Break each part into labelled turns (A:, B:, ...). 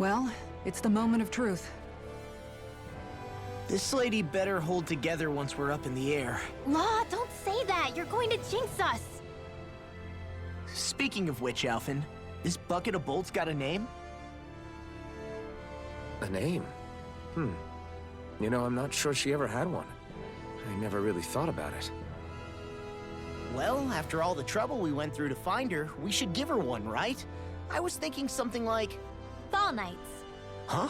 A: Well, it's the moment of truth.
B: This lady better hold together once we're up in the air.
C: Law, don't say that! You're going to jinx us!
B: Speaking of which, Alphen, this bucket of bolts got a name?
D: A name? You know, I'm not sure she ever had one. I never really thought about it.
B: Well, after all the trouble we went through to find her, we should give her one, right? I was thinking something like...
C: Fall Knights.
B: Huh?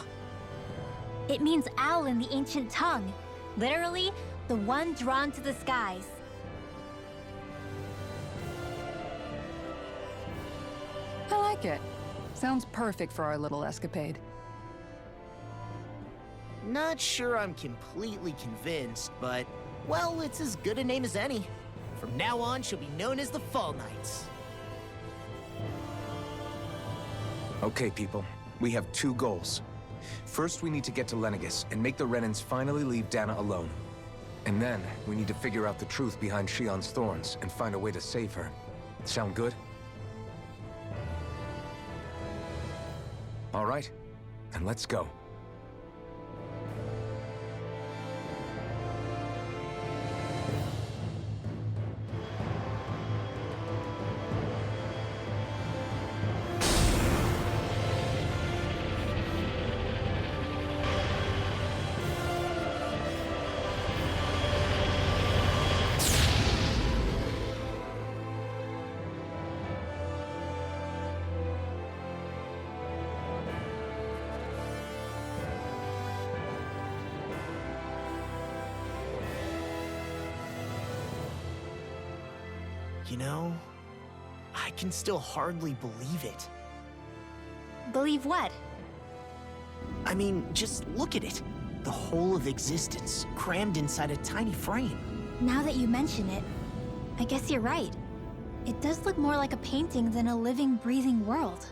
C: It means owl in the ancient tongue. Literally, the one drawn to the skies.
A: I like it. Sounds perfect for our little escapade.
B: Not sure I'm completely convinced, but... well, it's as good a name as any. From now on, she'll be known as the Fall Knights.
D: Okay, people. We have two goals. First, we need to get to Lenegis and make the Renans finally leave Dana alone. And then, we need to figure out the truth behind Shion's thorns and find a way to save her. Sound good? All right, then let's go.
B: You know, I can still hardly believe it.
C: Believe what?
B: I mean, just look at it. The whole of existence, crammed inside a tiny frame.
C: Now that you mention it, I guess you're right. It does look more like a painting than a living, breathing world.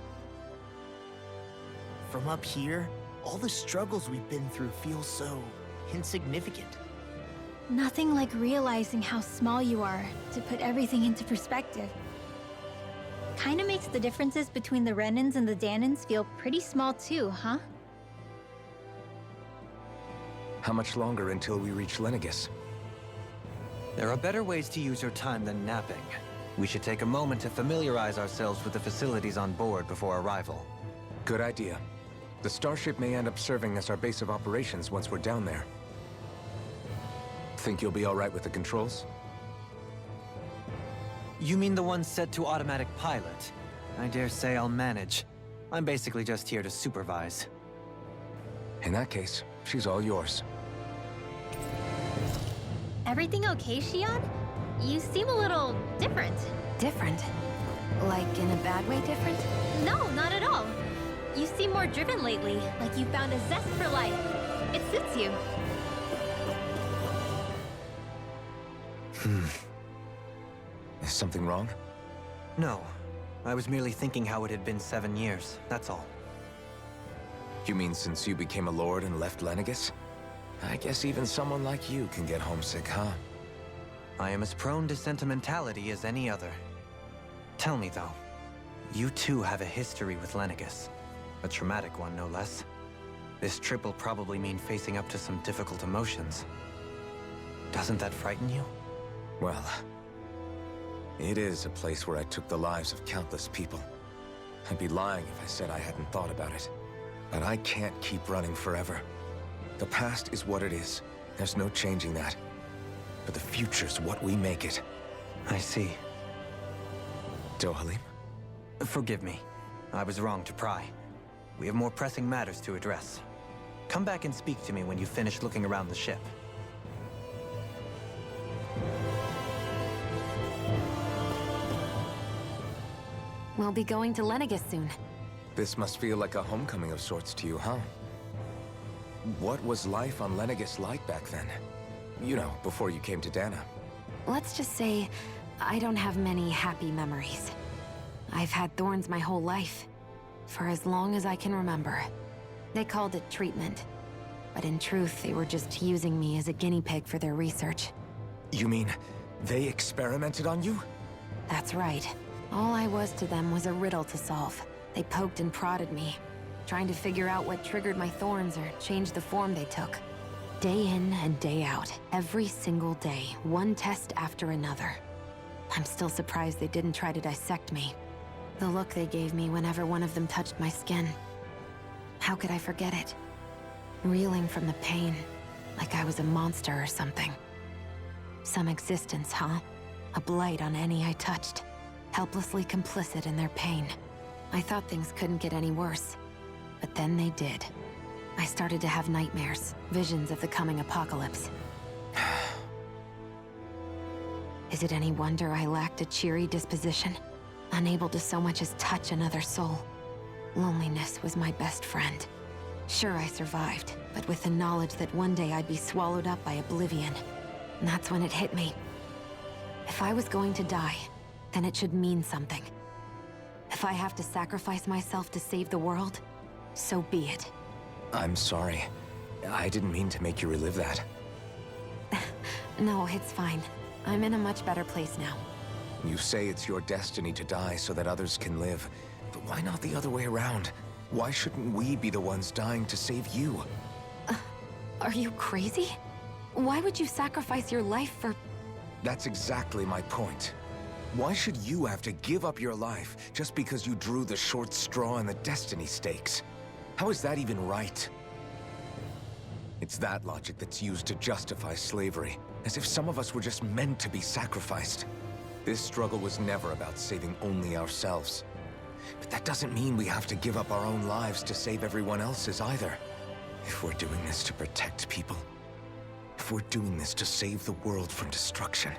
B: From up here, all the struggles we've been through feel so insignificant.
C: Nothing like realizing how small you are to put everything into perspective. Kinda makes the differences between the Renans and the Danans feel pretty small too, huh?
D: How much longer until we reach Lenegis?
E: There are better ways to use your time than napping. We should take a moment to familiarize ourselves with the facilities on board before arrival.
D: Good idea. The starship may end up serving as our base of operations once we're down there. Think you'll be all right with the controls?
E: You mean the one set to automatic pilot? I dare say I'll manage. I'm basically just here to supervise.
D: In that case, she's all yours.
C: Everything okay, Shion? You seem a little different.
F: Different? Like in a bad way different?
C: No, not at all. You seem more driven lately, like you found a zest for life. It suits you.
D: Is something wrong?
E: No. I was merely thinking how it had been 7 years, that's all.
D: You mean since you became a lord and left Lenegis? I guess even someone like you can get homesick, huh?
E: I am as prone to sentimentality as any other. Tell me though, you too have a history with Lenegis. A traumatic one, no less. This trip will probably mean facing up to some difficult emotions. Doesn't that frighten you?
D: Well, it is a place where I took the lives of countless people. I'd be lying if I said I hadn't thought about it. But I can't keep running forever. The past is what it is. There's no changing that. But the future's what we make it.
E: I see.
D: Dohalim?
E: Forgive me. I was wrong to pry. We have more pressing matters to address. Come back and speak to me when you finish looking around the ship.
F: We'll be going to Lenegis soon.
D: This must feel like a homecoming of sorts to you, huh? What was life on Lenegis like back then? You know, before you came to Dana.
F: Let's just say, I don't have many happy memories. I've had thorns my whole life, for as long as I can remember. They called it treatment, but in truth, they were just using me as a guinea pig for their research.
D: You mean, they experimented on you?
F: That's right. All I was to them was a riddle to solve. They poked and prodded me, trying to figure out what triggered my thorns or changed the form they took. Day in and day out, every single day, one test after another. I'm still surprised they didn't try to dissect me. The look they gave me whenever one of them touched my skin. How could I forget it? Reeling from the pain, like I was a monster or something. Some existence, huh? A blight on any I touched, helplessly complicit in their pain. I thought things couldn't get any worse, but then they did. I started to have nightmares, visions of the coming apocalypse. Is it any wonder I lacked a cheery disposition? Unable to so much as touch another soul. Loneliness was my best friend. Sure, I survived, but with the knowledge that one day I'd be swallowed up by oblivion. And that's when it hit me. If I was going to die, then it should mean something. If I have to sacrifice myself to save the world, so be it.
D: I'm sorry. I didn't mean to make you relive that.
F: No, it's fine. I'm in a much better place now.
D: You say it's your destiny to die so that others can live. But why not the other way around? Why shouldn't we be the ones dying to save you?
F: Are you crazy? Why would you sacrifice your life for...
D: That's exactly my point. Why should you have to give up your life just because you drew the short straw in the destiny stakes? How is that even right? It's that logic that's used to justify slavery, as if some of us were just meant to be sacrificed. This struggle was never about saving only ourselves. But that doesn't mean we have to give up our own lives to save everyone else's either. If we're doing this to protect people, if we're doing this to save the world from destruction,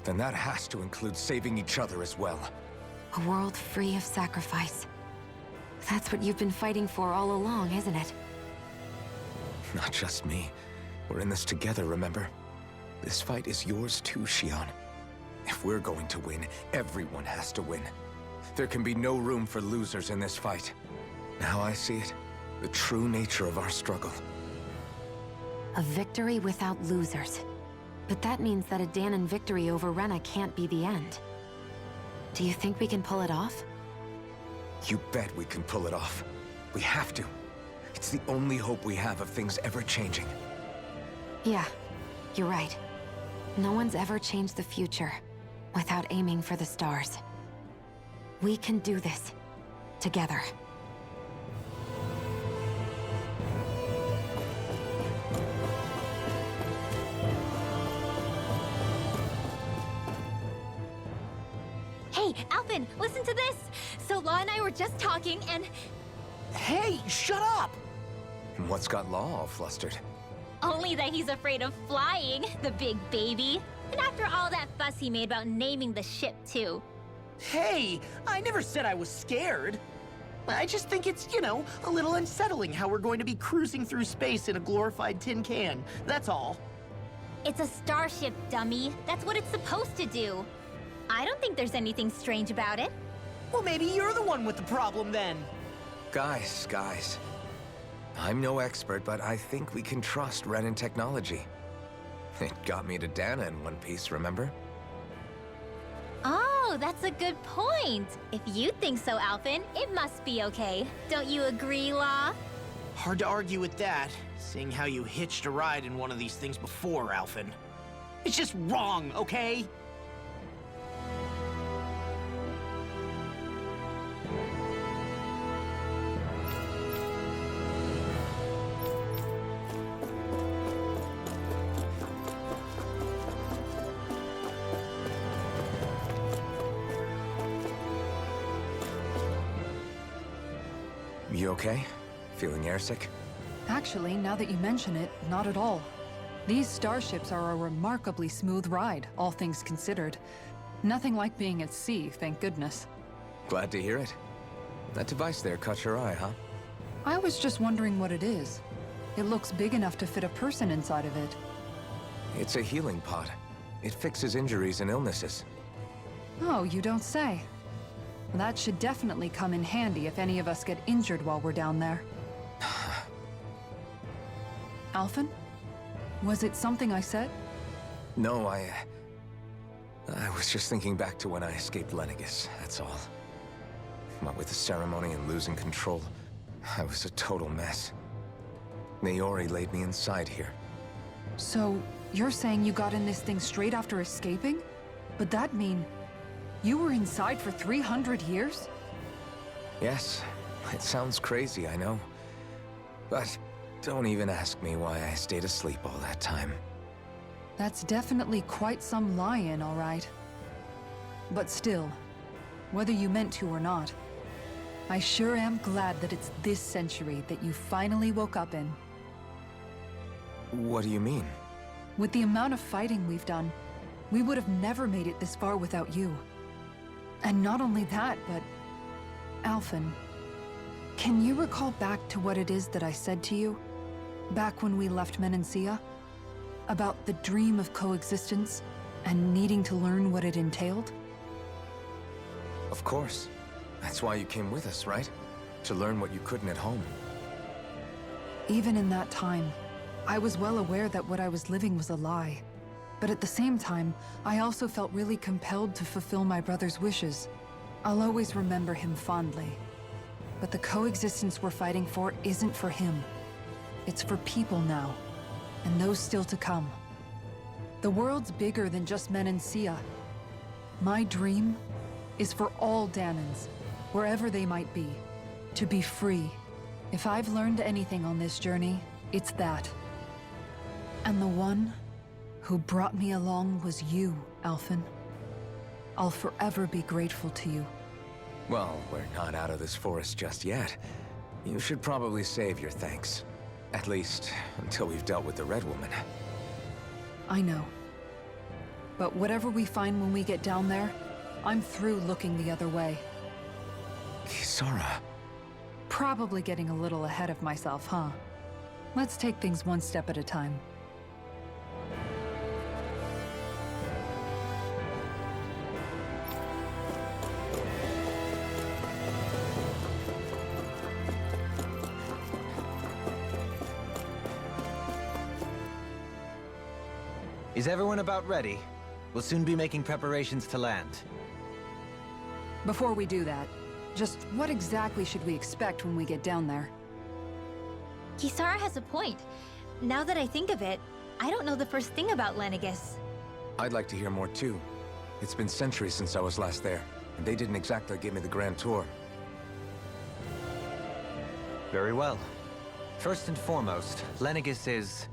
D: then that has to include saving each other as well.
F: A world free of sacrifice. That's what you've been fighting for all along, isn't it?
D: Not just me. We're in this together, remember? This fight is yours too, Xion. If we're going to win, everyone has to win. There can be no room for losers in this fight. Now I see it, the true nature of our struggle.
F: A victory without losers. But that means that a Danon victory over Rena can't be the end. Do you think we can pull it off?
D: You bet we can pull it off. We have to. It's the only hope we have of things ever changing.
F: Yeah, you're right. No one's ever changed the future without aiming for the stars. We can do this together.
C: Hey, Alphen, listen to this! So Law and I were just talking and...
B: Hey, shut up!
D: What's got Law all flustered?
C: Only that he's afraid of flying, the big baby. And after all that fuss he made about naming the ship, too.
B: Hey, I never said I was scared. I just think it's, you know, a little unsettling how we're going to be cruising through space in a glorified tin can. That's all.
C: It's a starship, dummy. That's what it's supposed to do. I don't think there's anything strange about it.
B: Well, maybe you're the one with the problem then.
D: Guys. I'm no expert, but I think we can trust Renan technology. It got me to Dana in one piece, remember?
C: Oh, that's a good point. If you think so, Alphen, it must be okay. Don't you agree, Law?
B: Hard to argue with that, seeing how you hitched a ride in one of these things before, Alphen. It's just wrong, okay?
D: You okay? Feeling airsick?
A: Actually, now that you mention it, not at all. These starships are a remarkably smooth ride, all things considered. Nothing like being at sea, thank goodness.
D: Glad to hear it. That device there caught your eye, huh?
A: I was just wondering what it is. It looks big enough to fit a person inside of it.
D: It's a healing pod. It fixes injuries and illnesses.
A: Oh, you don't say. That should definitely come in handy if any of us get injured while we're down there. Alphen? Was it something I said?
D: No, I was just thinking back to when I escaped Lennigus, that's all. What with the ceremony and losing control, I was a total mess. Naori laid me inside here.
A: So, you're saying you got in this thing straight after escaping? But that mean you were inside for 300 years?
D: Yes, it sounds crazy, I know. But don't even ask me why I stayed asleep all that time.
A: That's definitely quite some lie-in, all right. But still, whether you meant to or not, I sure am glad that it's this century that you finally woke up in.
D: What do you mean?
A: With the amount of fighting we've done, we would have never made it this far without you. And not only that, but... Alphen, can you recall back to what it is that I said to you? Back when we left Menancia? About the dream of coexistence, and needing to learn what it entailed?
D: Of course. That's why you came with us, right? To learn what you couldn't at home.
A: Even in that time, I was well aware that what I was living was a lie. But at the same time, I also felt really compelled to fulfill my brother's wishes. I'll always remember him fondly. But the coexistence we're fighting for isn't for him. It's for people now, and those still to come. The world's bigger than just Menancia. My dream is for all Danans, wherever they might be, to be free. If I've learned anything on this journey, it's that. And the one who brought me along was you, Alphen. I'll forever be grateful to you.
D: Well, we're not out of this forest just yet. You should probably save your thanks. At least, until we've dealt with the Red Woman.
A: I know. But whatever we find when we get down there, I'm through looking the other way.
D: Kisara.
A: Probably getting a little ahead of myself, huh? Let's take things one step at a time.
E: Is everyone about ready? We'll soon be making preparations to land.
A: Before we do that, just what exactly should we expect when we get down there?
C: Kisara has a point. Now that I think of it, I don't know the first thing about Lenegis.
D: I'd like to hear more too. It's been centuries since I was last there, and they didn't exactly give me the grand tour.
E: Very well. First and foremost, Lenegis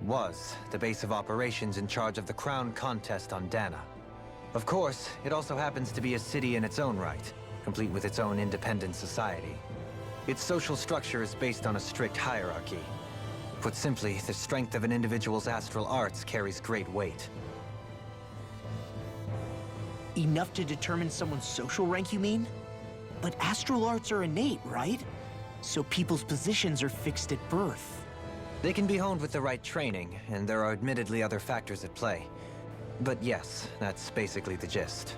E: was the base of operations in charge of the crown contest on Dana. Of course, it also happens to be a city in its own right, complete with its own independent society. Its social structure is based on a strict hierarchy. Put simply, the strength of an individual's astral arts carries great weight.
B: Enough to determine someone's social rank, you mean? But astral arts are innate, right? So people's positions are fixed at birth.
E: They can be honed with the right training, and there are admittedly other factors at play. But yes, that's basically the gist.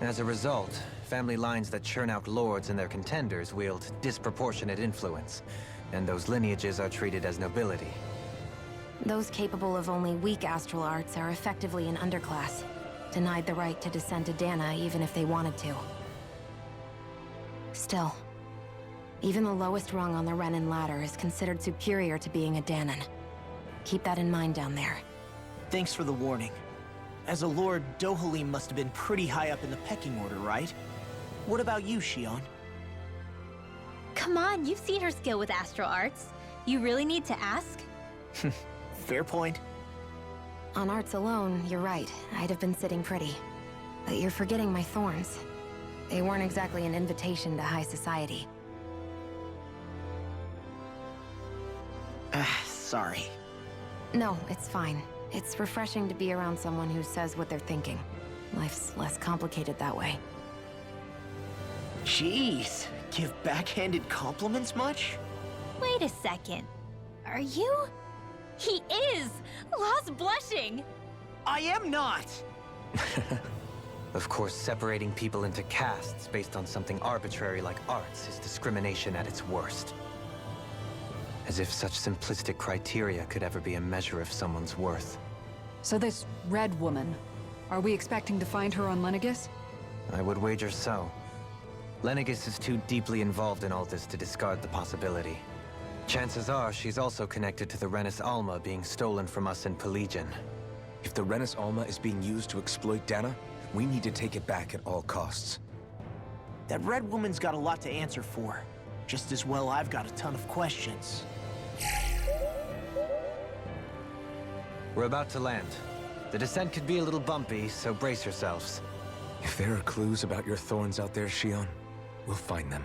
E: As a result, family lines that churn out lords and their contenders wield disproportionate influence, and those lineages are treated as nobility.
F: Those capable of only weak astral arts are effectively an underclass, denied the right to descend to Dana even if they wanted to. Still, even the lowest rung on the Renin ladder is considered superior to being a Danan. Keep that in mind down there.
B: Thanks for the warning. As a lord, Dohalim must have been pretty high up in the pecking order, right? What about you, Shion?
C: Come on, you've seen her skill with astral arts. You really need to ask?
B: Fair point.
F: On arts alone, you're right. I'd have been sitting pretty. But you're forgetting my thorns. They weren't exactly an invitation to high society.
B: Sorry.
F: No, it's fine. It's refreshing to be around someone who says what they're thinking. Life's less complicated that way.
B: Jeez, give backhanded compliments much?
C: Wait a second. Are you? He is! Lost blushing!
B: I am not!
E: Of course, separating people into castes based on something arbitrary like arts is discrimination at its worst. As if such simplistic criteria could ever be a measure of someone's worth.
A: So this Red Woman, are we expecting to find her on Lenegis?
E: I would wager so. Lenegis is too deeply involved in all this to discard the possibility. Chances are she's also connected to the Renis Alma being stolen from us in Pelegion.
D: If the Renis Alma is being used to exploit Dana, we need to take it back at all costs.
B: That red woman's got a lot to answer for. Just as well I've got a ton of questions.
E: We're about to land. The descent could be a little bumpy, so brace yourselves.
D: If there are clues about your thorns out there, Shion, we'll find them.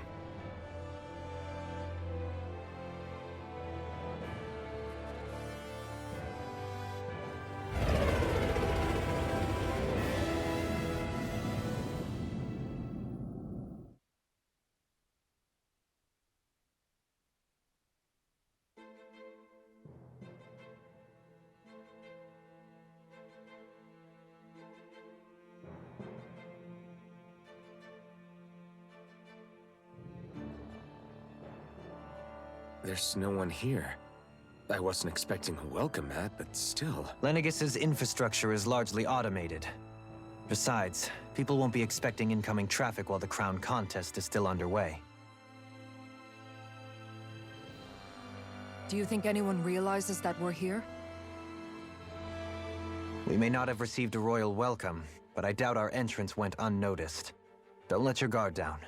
D: There's no one here. I wasn't expecting a welcome mat, but still.
E: Lenegis's infrastructure is largely automated. Besides, people won't be expecting incoming traffic while the crown contest is still underway.
A: Do you think anyone realizes that we're here?
E: We may not have received a royal welcome, but I doubt our entrance went unnoticed. Don't let your guard down.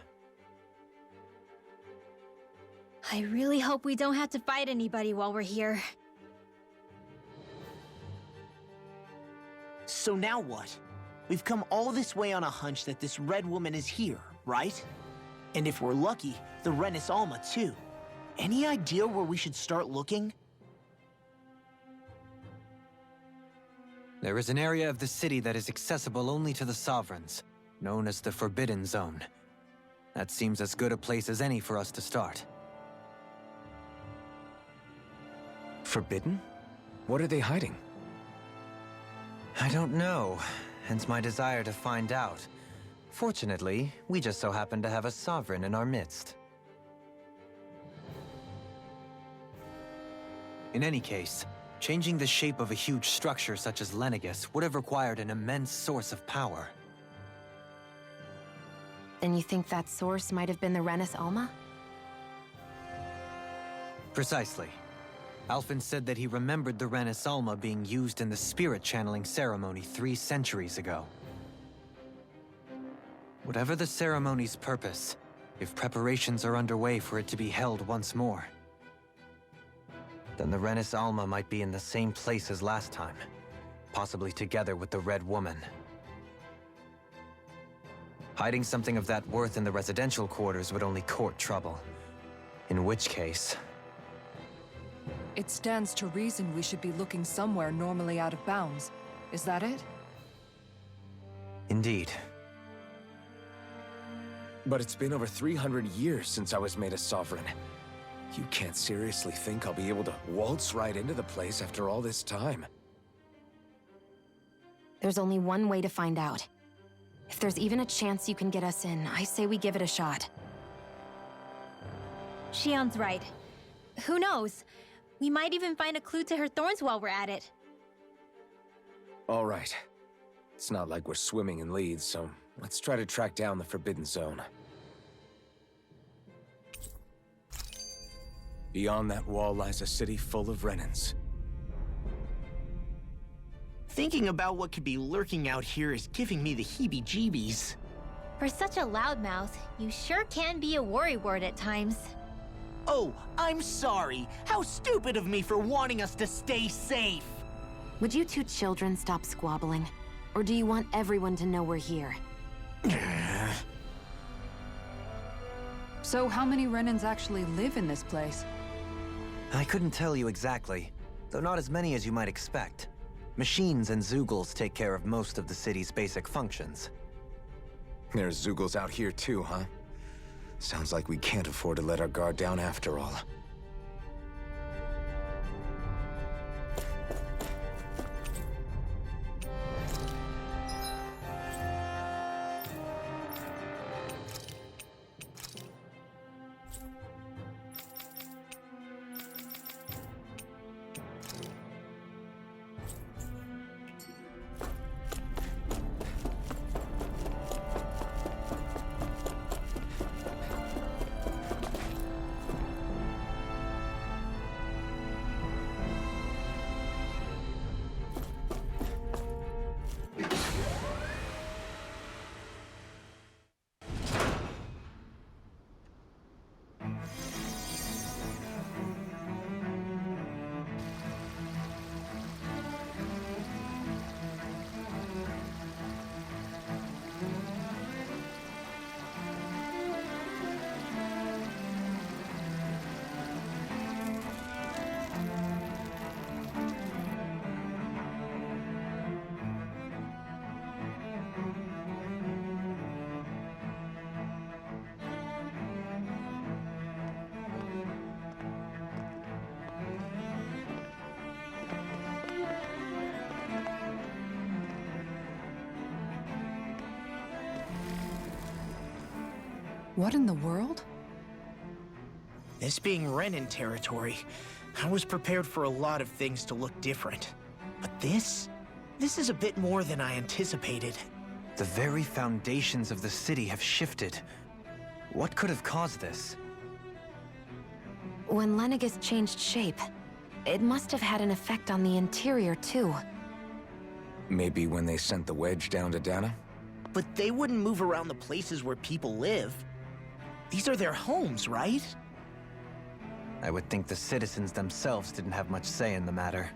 C: I really hope we don't have to fight anybody while we're here.
B: So now what? We've come all this way on a hunch that this red woman is here, right? And if we're lucky, the Renis Alma too. Any idea where we should start looking?
E: There is an area of the city that is accessible only to the Sovereigns, known as the Forbidden Zone. That seems as good a place as any for us to start.
D: Forbidden? What are they hiding?
E: I don't know, hence my desire to find out. Fortunately, we just so happen to have a Sovereign in our midst. In any case, changing the shape of a huge structure such as Lenegis would have required an immense source of power.
F: Then you think that source might have been the Renis Alma?
E: Precisely. Alphen said that he remembered the Renis Alma being used in the spirit channeling ceremony 3 centuries ago. Whatever the ceremony's purpose, if preparations are underway for it to be held once more, then the Renis Alma might be in the same place as last time, possibly together with the Red Woman. Hiding something of that worth in the residential quarters would only court trouble. In which case...
A: It stands to reason we should be looking somewhere normally out of bounds. Is that it?
E: Indeed.
D: But it's been over 300 years since I was made a Sovereign. You can't seriously think I'll be able to waltz right into the place after all this time.
F: There's only one way to find out. If there's even a chance you can get us in, I say we give it a shot.
C: Shion's right. Who knows? We might even find a clue to her thorns while we're at it.
D: All right. It's not like we're swimming in leads, so let's try to track down the Forbidden Zone. Beyond that wall lies a city full of Renins.
B: Thinking about what could be lurking out here is giving me the heebie-jeebies.
C: For such a loudmouth, you sure can be a worrywart at times.
B: Oh, I'm sorry. How stupid of me for wanting us to stay safe.
F: Would you two children stop squabbling? Or do you want everyone to know we're here?
A: So how many Renins actually live in this place?
E: I couldn't tell you exactly, though not as many as you might expect. Machines and Zeugles take care of most of the city's basic functions.
D: There's Zeugles out here too, huh? Sounds like we can't afford to let our guard down after all.
A: What in the world?
B: This being Renin territory, I was prepared for a lot of things to look different. But this is a bit more than I anticipated.
E: The very foundations of the city have shifted. What could have caused this?
F: When Lenegis changed shape, it must have had an effect on the interior, too.
D: Maybe when they sent the wedge down to Dana?
B: But they wouldn't move around the places where people live. These are their homes, right?
E: I would think the citizens themselves didn't have much say in the matter.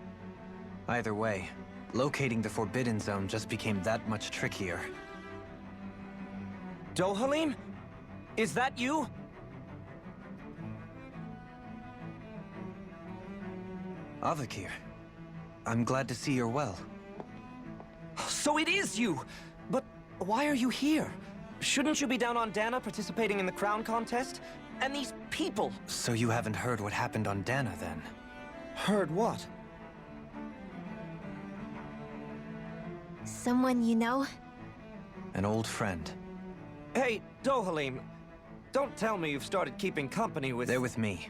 E: Either way, locating the Forbidden Zone just became that much trickier.
G: Dohalim? Is that you?
E: Avakir, I'm glad to see you're well.
G: So it is you! But why are you here? Shouldn't you be down on Dana participating in the crown contest? And these people!
E: So you haven't heard what happened on Dana, then?
G: Heard what?
C: Someone you know?
E: An old friend.
G: Hey, Dohalim, don't tell me you've started keeping company with...
E: They're with me.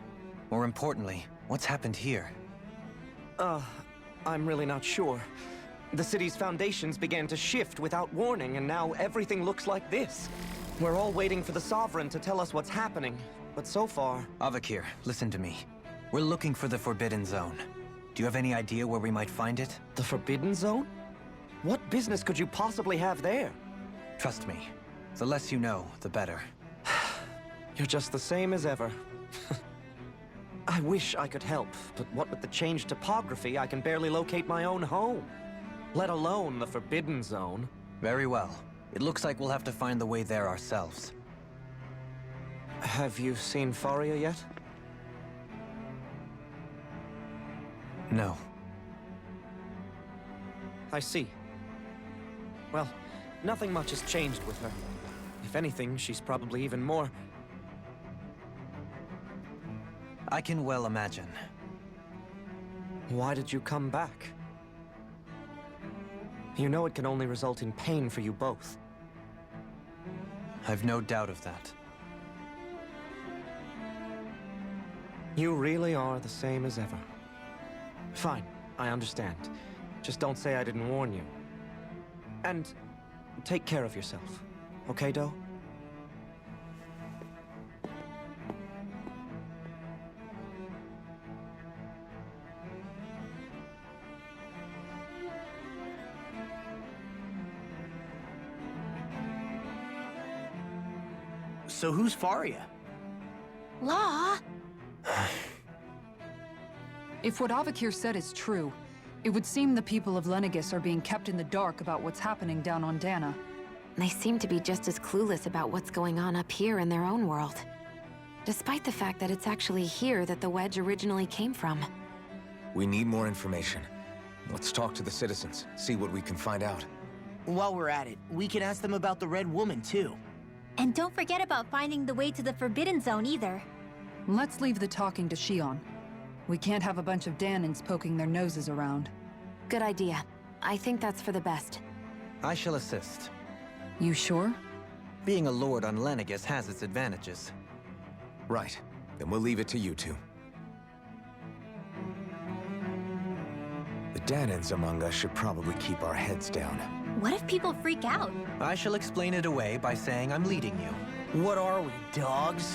E: More importantly, what's happened here?
G: I'm really not sure. The city's foundations began to shift without warning, and now everything looks like this. We're all waiting for the Sovereign to tell us what's happening, but so far...
E: Avakir, listen to me. We're looking for the Forbidden Zone. Do you have any idea where we might find it?
G: The Forbidden Zone? What business could you possibly have there?
E: Trust me. The less you know, the better.
G: You're just the same as ever. I wish I could help, but what with the changed topography, I can barely locate my own home. Let alone the Forbidden Zone.
E: Very well. It looks like we'll have to find the way there ourselves.
G: Have you seen Faria yet?
E: No.
G: I see. Well, nothing much has changed with her. If anything, she's probably even more...
E: I can well imagine.
G: Why did you come back? You know it can only result in pain for you both.
E: I've no doubt of that.
G: You really are the same as ever. Fine, I understand. Just don't say I didn't warn you. And take care of yourself. Okay, Do?
B: So who's Faria?
C: Law?
A: If what Avakir said is true, it would seem the people of Lenegis are being kept in the dark about what's happening down on Dana.
F: They seem to be just as clueless about what's going on up here in their own world. Despite the fact that it's actually here that the wedge originally came from.
D: We need more information. Let's talk to the citizens, see what we can find out.
B: While we're at it, we can ask them about the Red Woman, too.
C: And don't forget about finding the way to the Forbidden Zone either.
A: Let's leave the talking to Shion. We can't have a bunch of Danins poking their noses around.
F: Good idea. I think that's for the best.
E: I shall assist.
A: You sure?
E: Being a lord on Lenegis has its advantages.
D: Right. Then we'll leave it to you two. The Danins among us should probably keep our heads down.
C: What if people freak out?
E: I shall explain it away by saying I'm leading you.
B: What are we, dogs?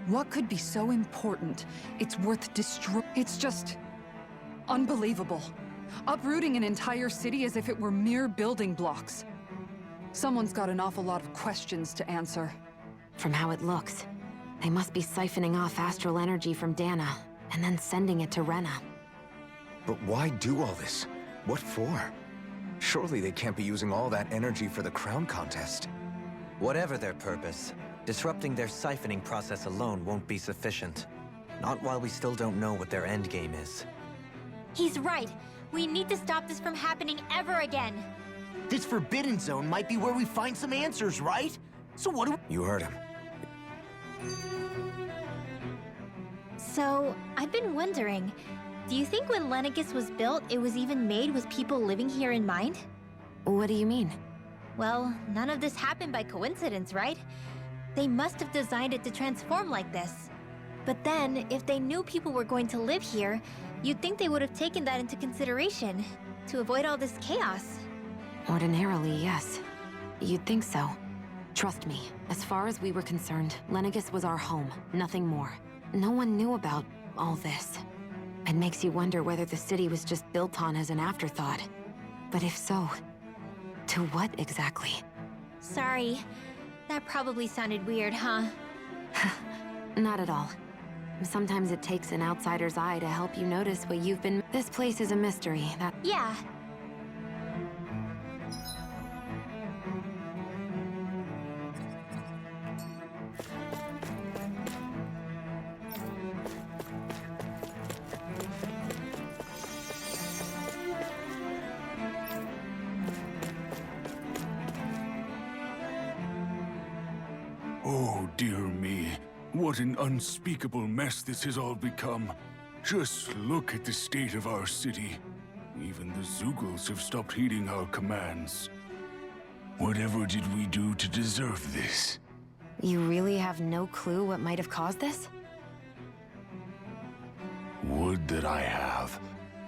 A: What could be so important? It's worth It's just... unbelievable. Uprooting an entire city as if it were mere building blocks. Someone's got an awful lot of questions to answer.
F: From how it looks, they must be siphoning off astral energy from Dana, and then sending it to Rena.
D: But why do all this? What for? Surely they can't be using all that energy for the crown contest.
E: Whatever their purpose, disrupting their siphoning process alone won't be sufficient. Not while we still don't know what their endgame is.
C: He's right. We need to stop this from happening ever again.
B: This Forbidden Zone might be where we find some answers, right? So what do
D: You heard him.
C: So, I've been wondering, do you think when Lenegis was built, it was even made with people living here in mind?
F: What do you mean?
C: Well, none of this happened by coincidence, right? They must have designed it to transform like this. But then, if they knew people were going to live here, you'd think they would have taken that into consideration to avoid all this chaos.
F: Ordinarily, yes. You'd think so. Trust me, as far as we were concerned, Lenegis was our home, nothing more. No one knew about all this. It makes you wonder whether the city was just built on as an afterthought. But if so, to what exactly?
C: Sorry. That probably sounded weird, huh?
F: Not at all. Sometimes it takes an outsider's eye to help you notice what you've been... This place is a mystery, that...
C: Yeah.
H: Oh, dear me. What an unspeakable mess this has all become. Just look at the state of our city. Even the Zeugles have stopped heeding our commands. Whatever did we do to deserve this?
F: You really have no clue what might have caused this?
H: Would that I have.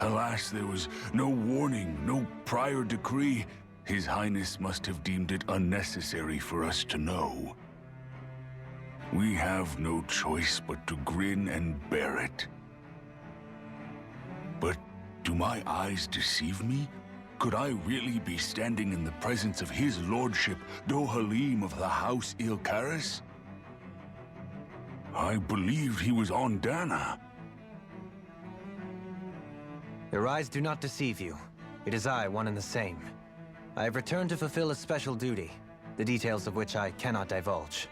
H: Alas, there was no warning, no prior decree. His Highness must have deemed it unnecessary for us to know. We have no choice but to grin and bear it. But do my eyes deceive me? Could I really be standing in the presence of his lordship, Dohalim of the House Ilkaris? I believed he was on Dana.
E: Your eyes do not deceive you. It is I, one and the same. I have returned to fulfill a special duty, the details of which I cannot divulge.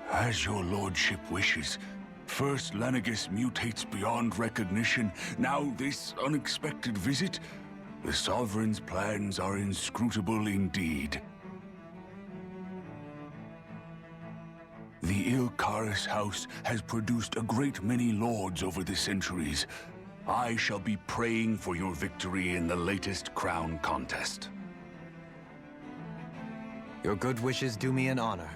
H: As your lordship wishes. First Lenegis mutates beyond recognition, now this unexpected visit. The Sovereign's plans are inscrutable indeed. The Ilkaris house has produced a great many lords over the centuries. I shall be praying for your victory in the latest crown contest.
E: Your good wishes do me an honor.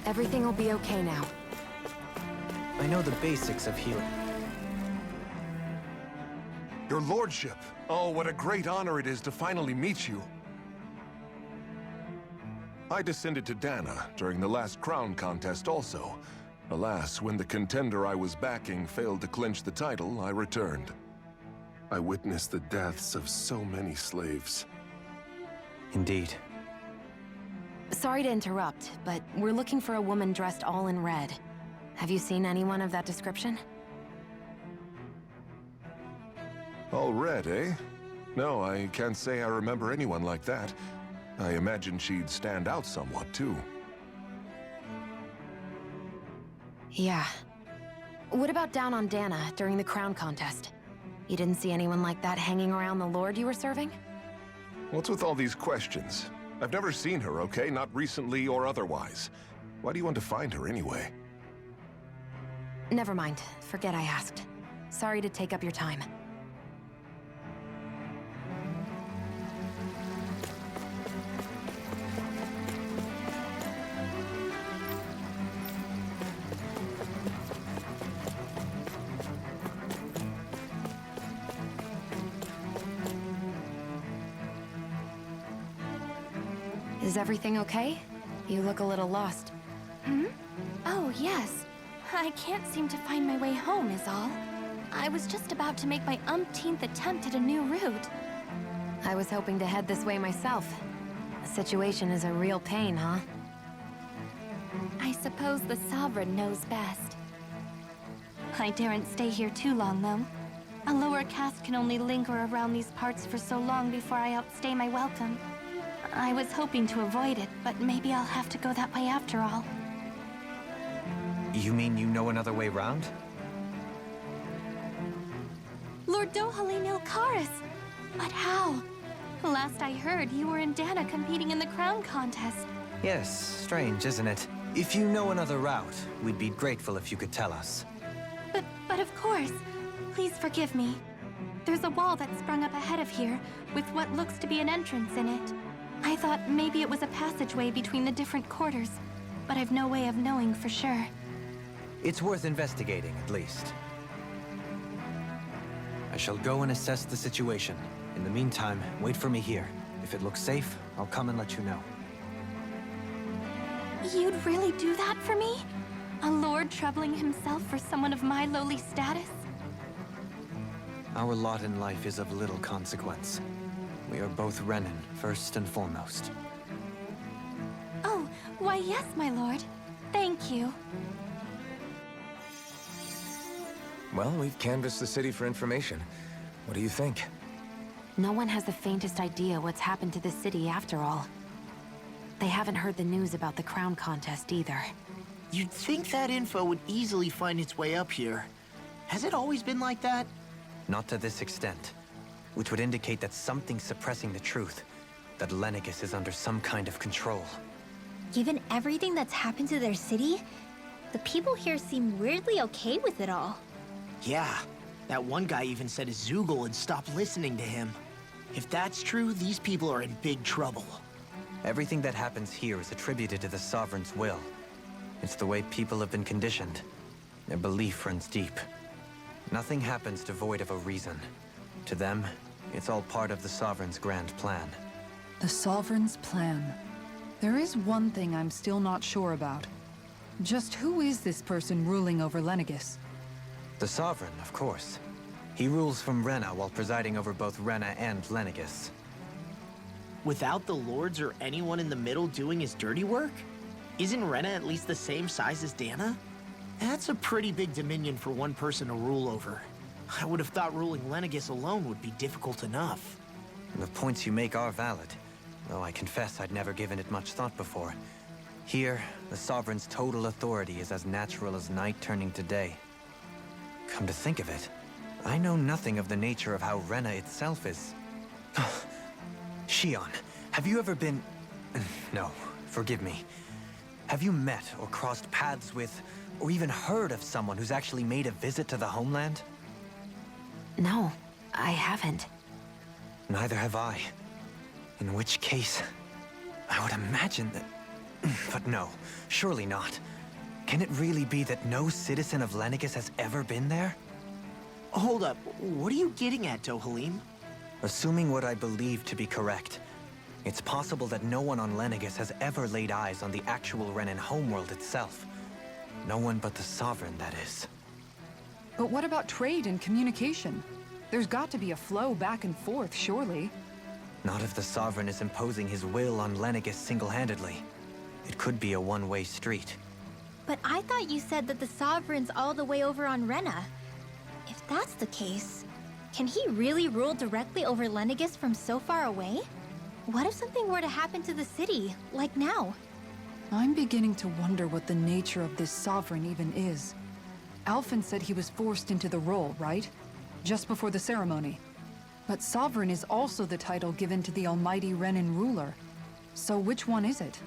F: Everything will be okay now.
E: I know the basics of healing.
I: Your lordship! Oh, what a great honor it is to finally meet you. I descended to Dana during the last crown contest also. Alas, when the contender I was backing failed to clinch the title, I returned. I witnessed the deaths of so many slaves.
E: Indeed.
F: Sorry to interrupt, but we're looking for a woman dressed all in red. Have you seen anyone of that description?
I: All red, eh? No, I can't say I remember anyone like that. I imagine she'd stand out somewhat, too.
F: Yeah. What about down on Dana during the crown contest? You didn't see anyone like that hanging around the lord you were serving?
I: What's with all these questions? I've never seen her, okay? Not recently or otherwise. Why do you want to find her anyway?
F: Never mind. Forget I asked. Sorry to take up your time. Is everything okay? You look a little lost.
J: Hmm? Oh, yes. I can't seem to find my way home is all. I was just about to make my umpteenth attempt at a new route.
F: I was hoping to head this way myself. The situation is a real pain, huh?
J: I suppose the Sovereign knows best. I daren't stay here too long, though. A lower caste can only linger around these parts for so long before I outstay my welcome. I was hoping to avoid it, but maybe I'll have to go that way after all.
E: You mean you know another way round?
J: Lord Dohalim Ilkaris! But how? Last I heard, you were in Dana competing in the crown contest.
E: Yes, strange, isn't it? If you know another route, we'd be grateful if you could tell us.
J: But of course. Please forgive me. There's a wall that sprung up ahead of here, with what looks to be an entrance in it. I thought maybe it was a passageway between the different quarters, but I've no way of knowing for sure.
E: It's worth investigating, at least. I shall go and assess the situation. In the meantime, wait for me here. If it looks safe, I'll come and let you know.
J: You'd really do that for me? A lord troubling himself for someone of my lowly status?
E: Our lot in life is of little consequence. We are both Renin, first and foremost.
J: Oh, why yes, my lord. Thank you.
D: Well, we've canvassed the city for information. What do you think?
F: No one has the faintest idea what's happened to the city after all. They haven't heard the news about the crown contest either.
B: You'd think that info would easily find its way up here. Has it always been like that?
E: Not to this extent, which would indicate that something's suppressing the truth, that Lenegis is under some kind of control.
C: Given everything that's happened to their city, the people here seem weirdly okay with it all.
B: Yeah, that one guy even said his Zoogle had stopped listening to him. If that's true, these people are in big trouble.
E: Everything that happens here is attributed to the Sovereign's will. It's the way people have been conditioned. Their belief runs deep. Nothing happens devoid of a reason. To them, it's all part of the Sovereign's grand plan.
A: The Sovereign's plan. There is one thing I'm still not sure about. Just who is this person ruling over Lenegis?
E: The Sovereign, of course. He rules from Rena while presiding over both Rena and Lenegis.
B: Without the lords or anyone in the middle doing his dirty work? Isn't Rena at least the same size as Dana? That's a pretty big dominion for one person to rule over. I would have thought ruling Lenegis alone would be difficult enough.
E: The points you make are valid, though I confess I'd never given it much thought before. Here, the Sovereign's total authority is as natural as night turning to day. Come to think of it, I know nothing of the nature of how Rena itself is. Shion, have you ever been... No, forgive me. Have you met or crossed paths with, or even heard of someone who's actually made a visit to the homeland?
F: No, I haven't.
E: Neither have I. In which case, I would imagine that... But no, surely not. Can it really be that no citizen of Lenegis has ever been there?
B: Hold up, what are you getting at, Dohalim?
E: Assuming what I believe to be correct, it's possible that no one on Lenegis has ever laid eyes on the actual Renin homeworld itself. No one but the Sovereign, that is.
A: But what about trade and communication? There's got to be a flow back and forth, surely.
E: Not if the Sovereign is imposing his will on Lenegis single-handedly. It could be a one-way street.
C: But I thought you said that the Sovereign's all the way over on Rena. If that's the case, can he really rule directly over Lenegis from so far away? What if something were to happen to the city, like now?
A: I'm beginning to wonder what the nature of this Sovereign even is. Alphen said he was forced into the role, right? Just before the ceremony. But Sovereign is also the title given to the almighty Renin ruler. So which one is it?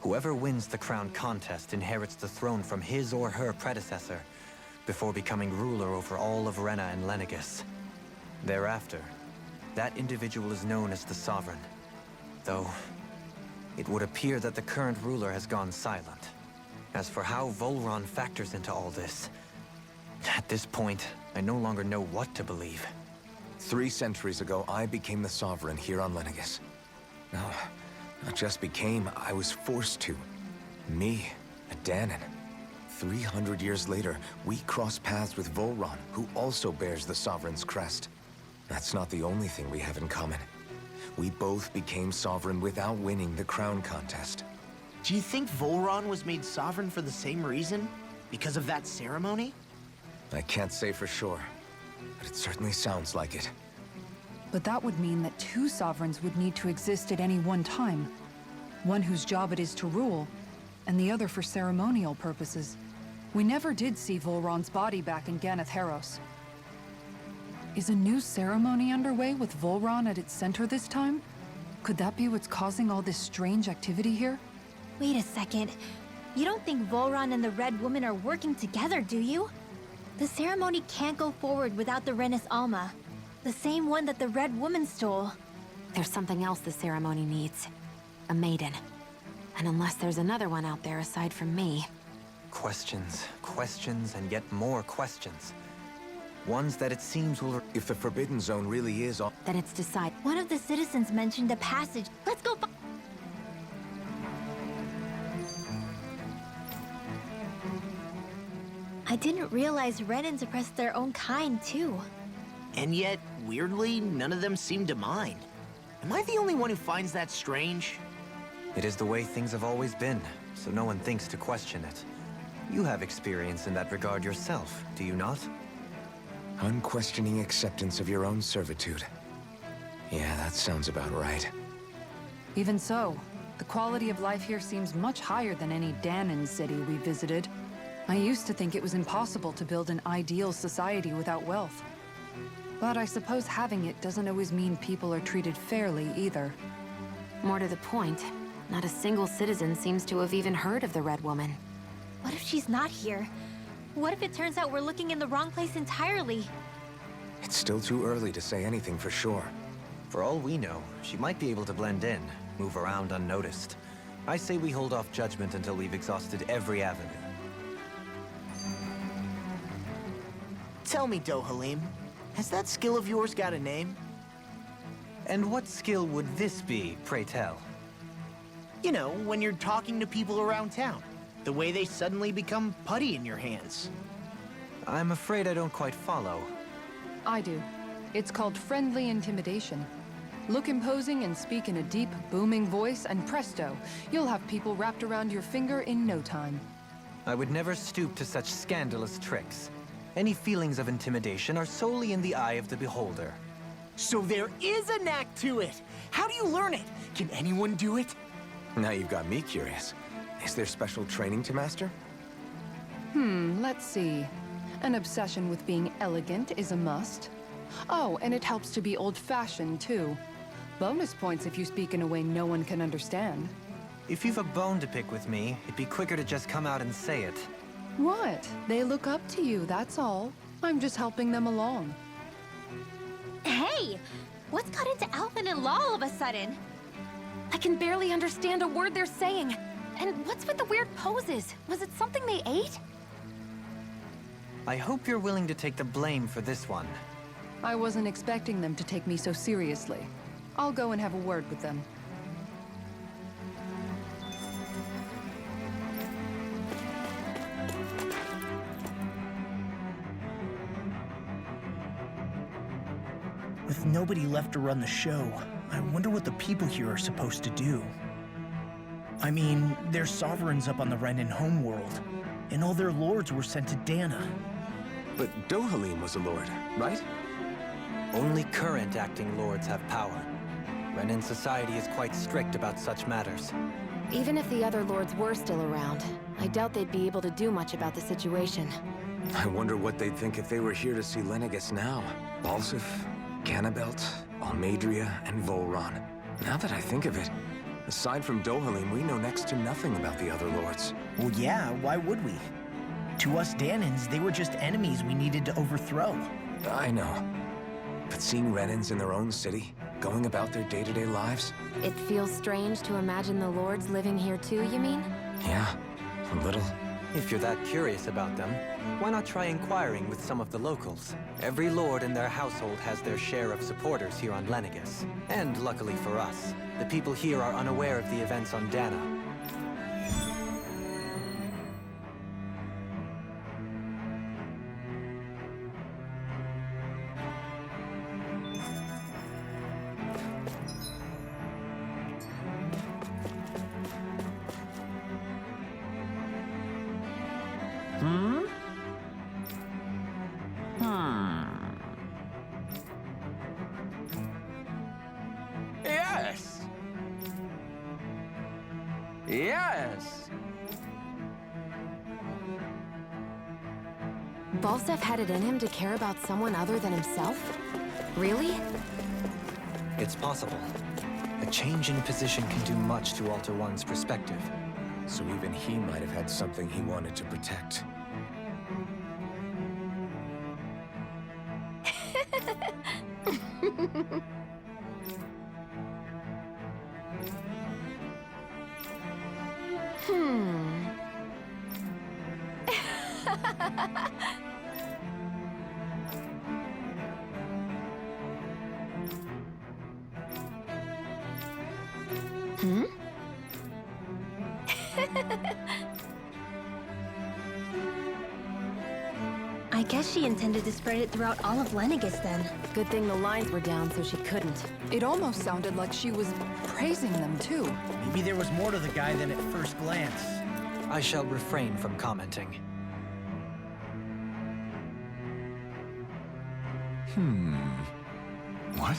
E: Whoever wins the crown contest inherits the throne from his or her predecessor, before becoming ruler over all of Rena and Lenegis. Thereafter, that individual is known as the Sovereign. Though, it would appear that the current ruler has gone silent. As for how Volron factors into all this, at this point, I no longer know what to believe.
D: 3 centuries ago, I became the Sovereign here on Lenegis. Now Not just became, I was forced to. Me, a Danon. 300 years later, we cross paths with Volron, who also bears the Sovereign's crest. That's not the only thing we have in common. We both became Sovereign without winning the crown contest.
B: Do you think Volron was made sovereign for the same reason? Because of that ceremony?
D: I can't say for sure, but it certainly sounds like it.
A: But that would mean that two sovereigns would need to exist at any one time. One whose job it is to rule, and the other for ceremonial purposes. We never did see Volron's body back in Ganeth Haros. Is a new ceremony underway with Volron at its center this time? Could that be what's causing all this strange activity here?
C: Wait a second. You don't think Volron and the Red Woman are working together, do you? The ceremony can't go forward without the Renis Alma. The same one that the Red Woman stole.
F: There's something else the ceremony needs. A maiden. And unless there's another one out there aside from me...
E: Questions, questions, and yet more questions. Ones that it seems will...
D: If the Forbidden Zone really is all...
F: Then it's decide.
C: One of the citizens mentioned a passage. Let's go I didn't realize Renans oppressed their own kind, too.
B: And yet, weirdly, none of them seem to mind. Am I the only one who finds that strange?
E: It is the way things have always been, so no one thinks to question it. You have experience in that regard yourself, do you not?
D: Unquestioning acceptance of your own servitude. Yeah, that sounds about right.
A: Even so, the quality of life here seems much higher than any Danon city we visited. I used to think it was impossible to build an ideal society without wealth. But I suppose having it doesn't always mean people are treated fairly either.
F: More to the point, not a single citizen seems to have even heard of the Red Woman.
C: What if she's not here? What if it turns out we're looking in the wrong place entirely?
D: It's still too early to say anything for sure.
E: For all we know, she might be able to blend in, move around unnoticed. I say we hold off judgment until we've exhausted every avenue.
B: Tell me, Dohalim, has that skill of yours got a name?
E: And what skill would this be, pray tell?
B: You know, when you're talking to people around town. The way they suddenly become putty in your hands.
E: I'm afraid I don't quite follow.
A: I do. It's called friendly intimidation. Look imposing and speak in a deep, booming voice, and presto, you'll have people wrapped around your finger in no time.
E: I would never stoop to such scandalous tricks. Any feelings of intimidation are solely in the eye of the beholder.
B: So there is a knack to it! How do you learn it? Can anyone do it?
D: Now you've got me curious. Is there special training to master?
A: Let's see. An obsession with being elegant is a must. Oh, and it helps to be old-fashioned, too. Bonus points if you speak in a way no one can understand.
E: If you've a bone to pick with me, it'd be quicker to just come out and say it.
A: What? They look up to you, that's all. I'm just helping them along.
C: Hey! What's got into Alvin and Law all of a sudden?
F: I can barely understand a word they're saying. And what's with the weird poses? Was it something they ate?
E: I hope you're willing to take the blame for this one.
A: I wasn't expecting them to take me so seriously. I'll go and have a word with them.
B: With nobody left to run the show, I wonder what the people here are supposed to do. I mean, there's sovereigns up on the Renan homeworld, and all their lords were sent to Dana.
D: But Dohalim was a lord, right?
E: Only current acting lords have power. Renan society is quite strict about such matters.
F: Even if the other lords were still around, I doubt they'd be able to do much about the situation.
D: I wonder what they'd think if they were here to see Lenegis now. Balsif, Cannabelt, Almadria, and Volron. Now that I think of it, aside from Dohalim, we know next to nothing about the other lords.
B: Well, yeah, why would we? To us Danans, they were just enemies we needed to overthrow.
D: I know. But seeing Renans in their own city, going about their day-to-day lives?
F: It feels strange to imagine the lords living here too, you mean?
D: Yeah, a little.
E: If you're that curious about them, why not try inquiring with some of the locals? Every lord in their household has their share of supporters here on Lenegus. And luckily for us, the people here are unaware of the events on Dana.
K: Yes! Yes!
F: Balsef had it in him to care about someone other than himself? Really?
E: It's possible. A change in position can do much to alter one's perspective.
D: So even he might have had something he wanted to protect.
C: I guess she intended to spread it throughout all of Lenegus then.
F: Good thing the lines were down so she couldn't.
A: It almost sounded like she was praising them too.
B: Maybe there was more to the guy than at first glance.
E: I shall refrain from commenting.
H: What?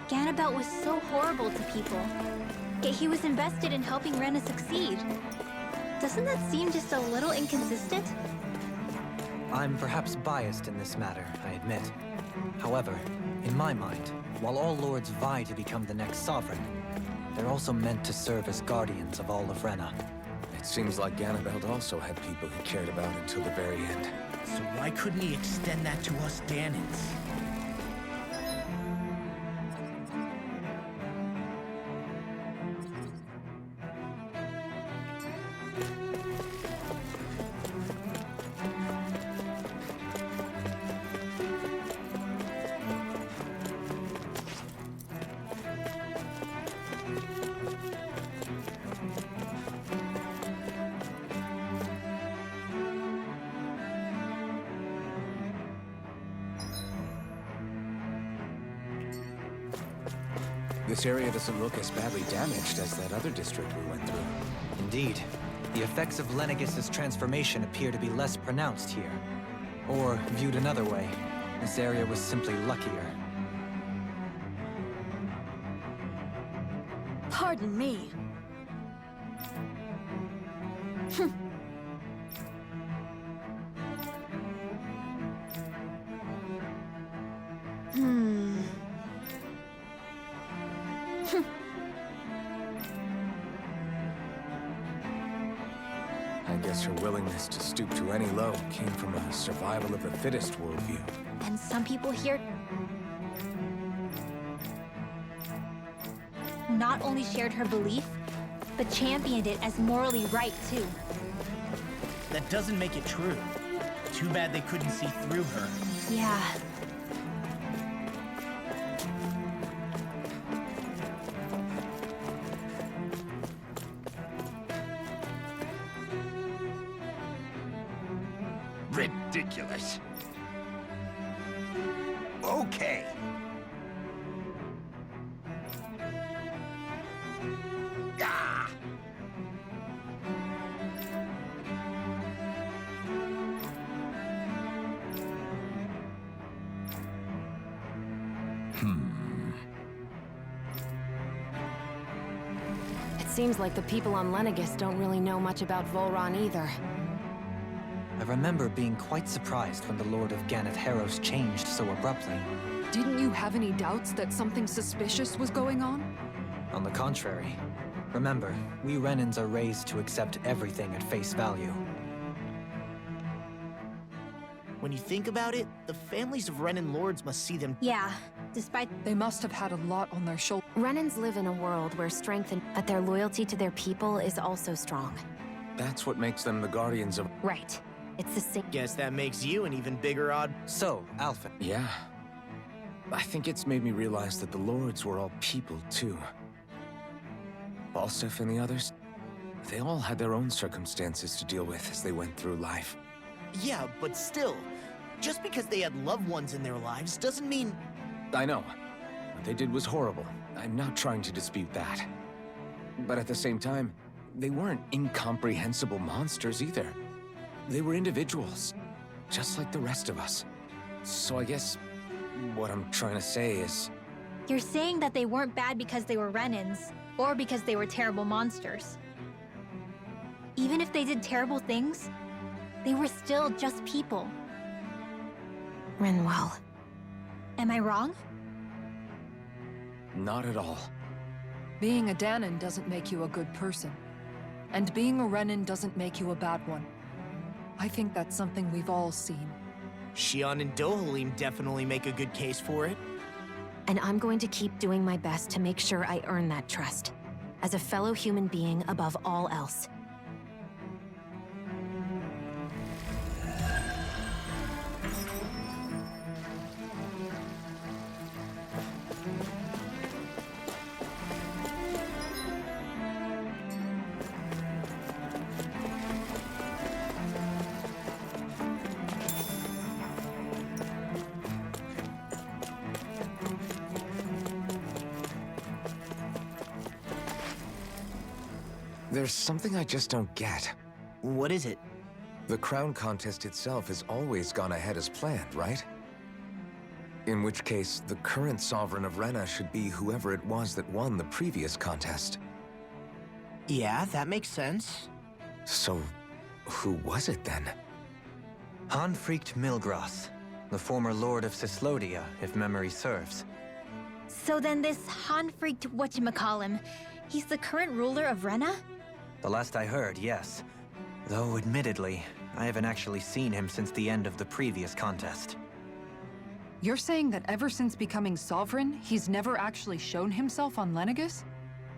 C: Ganabelt was so horrible to people, yet he was invested in helping Rena succeed. Doesn't that seem just a little inconsistent?
E: I'm perhaps biased in this matter, I admit. However, in my mind, while all lords vie to become the next sovereign, they're also meant to serve as guardians of all of Rena.
D: It seems like Ganabelt also had people he cared about until the very end.
B: So why couldn't he extend that to us Danans?
D: This area doesn't look as badly damaged as that other district we went through.
E: Indeed, the effects of Lenegis' transformation appear to be less pronounced here. Or, viewed another way, this area was simply luckier.
C: Pardon me.
D: I guess her willingness to stoop to any low came from a survival of the fittest worldview.
C: And some people here not only shared her belief, but championed it as morally right too.
B: That doesn't make it true. Too bad they couldn't see through her.
C: Yeah.
K: Ridiculous. Okay. Ah!
F: It seems like the people on Lenegus don't really know much about Volron either.
E: I remember being quite surprised when the Lord of Ganath Haros changed so abruptly.
A: Didn't you have any doubts that something suspicious was going on?
E: On the contrary. Remember, we Renans are raised to accept everything at face value.
B: When you think about it, the families of Renan lords must see them.
C: Yeah, despite
A: They must have had a lot on their shoulders.
F: Renans live in a world where strength but their loyalty to their people is also strong.
D: That's what makes them the guardians of...
F: Right. It's the same.
B: Guess that makes you an even bigger odd.
E: So, Alphen,
D: Yeah. I think it's made me realize that the lords were all people, too. Balsif and the others, they all had their own circumstances to deal with as they went through life.
B: Yeah, but still, just because they had loved ones in their lives doesn't mean...
D: I know. What they did was horrible. I'm not trying to dispute that. But at the same time, they weren't incomprehensible monsters either. They were individuals, just like the rest of us. So I guess what I'm trying to say is...
C: you're saying that they weren't bad because they were Renans, or because they were terrible monsters. Even if they did terrible things, they were still just people.
F: Rinwell.
C: Am I wrong?
D: Not at all.
A: Being a Danon doesn't make you a good person. And being a Renan doesn't make you a bad one. I think that's something we've all seen.
B: Shion and Dohalim definitely make a good case for it.
F: And I'm going to keep doing my best to make sure I earn that trust. As a fellow human being above all else.
D: There's something I just don't get.
B: What is it?
D: The crown contest itself has always gone ahead as planned, right? In which case, the current sovereign of Rena should be whoever it was that won the previous contest.
B: Yeah, that makes sense.
D: So, who was it then?
E: Hanfricht Milgras, the former Lord of Cislodia, if memory serves.
C: So then this Hanfricht whatchamacallem, he's the current ruler of Rena?
E: The last I heard, yes. Though, admittedly, I haven't actually seen him since the end of the previous contest.
A: You're saying that ever since becoming sovereign, he's never actually shown himself on Lenegus?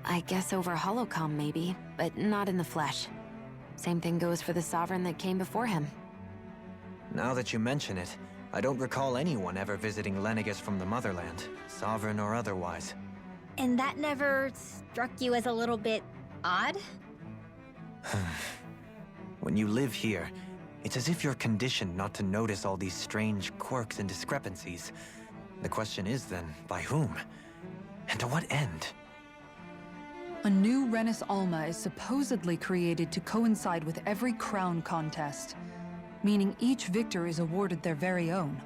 F: I guess over holocom maybe, but not in the flesh. Same thing goes for the sovereign that came before him.
E: Now that you mention it, I don't recall anyone ever visiting Lenegus from the motherland, sovereign or otherwise.
C: And that never struck you as a little bit odd?
E: When you live here, it's as if you're conditioned not to notice all these strange quirks and discrepancies. The question is then, by whom? And to what end?
A: A new Renis Alma is supposedly created to coincide with every crown contest, meaning each victor is awarded their very own.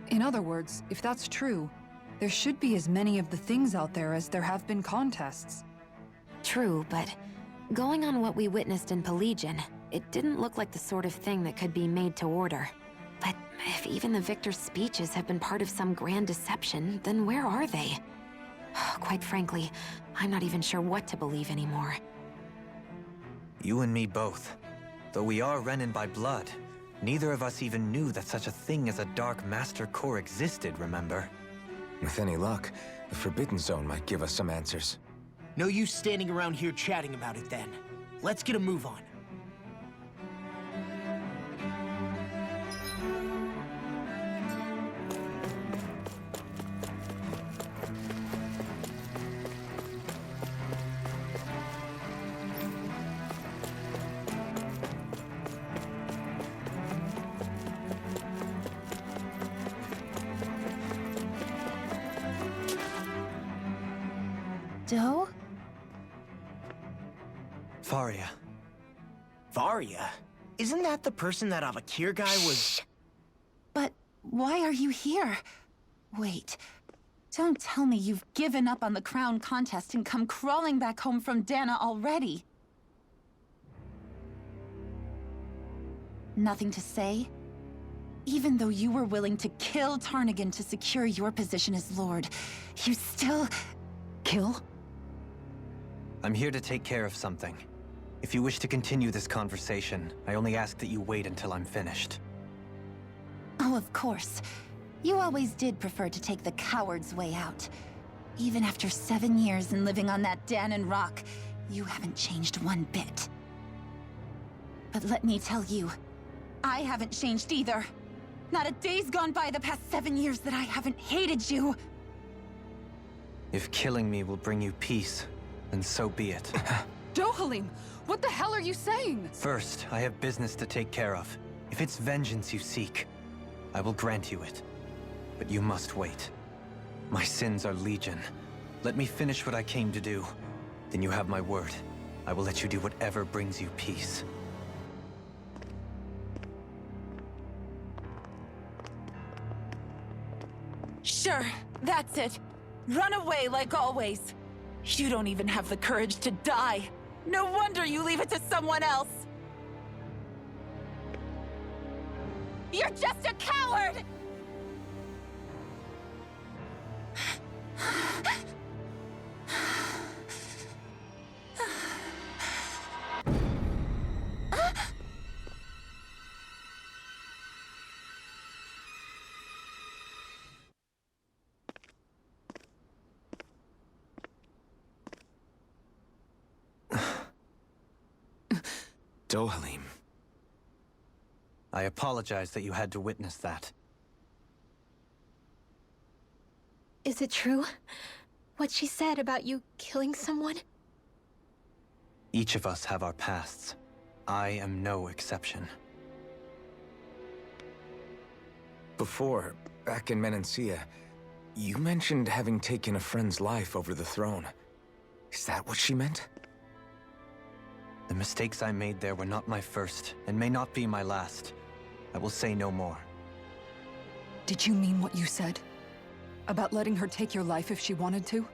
A: In other words, if that's true, there should be as many of the things out there as there have been contests.
F: True, but going on what we witnessed in Pelagian, it didn't look like the sort of thing that could be made to order. But if even the victor's speeches have been part of some grand deception, then where are they? Quite frankly, I'm not even sure what to believe anymore.
E: You and me both. Though we are Renan by blood, neither of us even knew that such a thing as a Dark Master Core existed, remember?
D: With any luck, the Forbidden Zone might give us some answers.
B: No use standing around here chatting about it then. Let's get a move on.
C: Doe?
E: Faria.
B: Varia? Isn't that the person that Avakir guy was...
L: But why are you here? Wait, don't tell me you've given up on the crown contest and come crawling back home from Dana already. Nothing to say? Even though you were willing to kill Tarnigan to secure your position as Lord, you still...
A: Kill?
E: I'm here to take care of something. If you wish to continue this conversation, I only ask that you wait until I'm finished.
L: Oh, of course. You always did prefer to take the coward's way out. Even after 7 years and living on that Danon rock, you haven't changed one bit. But let me tell you, I haven't changed either. Not a day's gone by the past 7 years that I haven't hated you.
E: If killing me will bring you peace, then so be it.
A: Dohalim, what the hell are you saying?
E: First, I have business to take care of. If it's vengeance you seek, I will grant you it. But you must wait. My sins are legion. Let me finish what I came to do. Then you have my word. I will let you do whatever brings you peace.
L: Sure, that's it. Run away like always. You don't even have the courage to die. No wonder you leave it to someone else. You're just a coward!
D: Dohalim.
E: I apologize that you had to witness that.
C: Is it true? What she said about you killing someone?
E: Each of us have our pasts. I am no exception.
D: Before, back in Menancia, you mentioned having taken a friend's life over the throne. Is that what she meant?
E: The mistakes I made there were not my first, and may not be my last. I will say no more.
A: Did you mean what you said? About letting her take your life if she wanted to?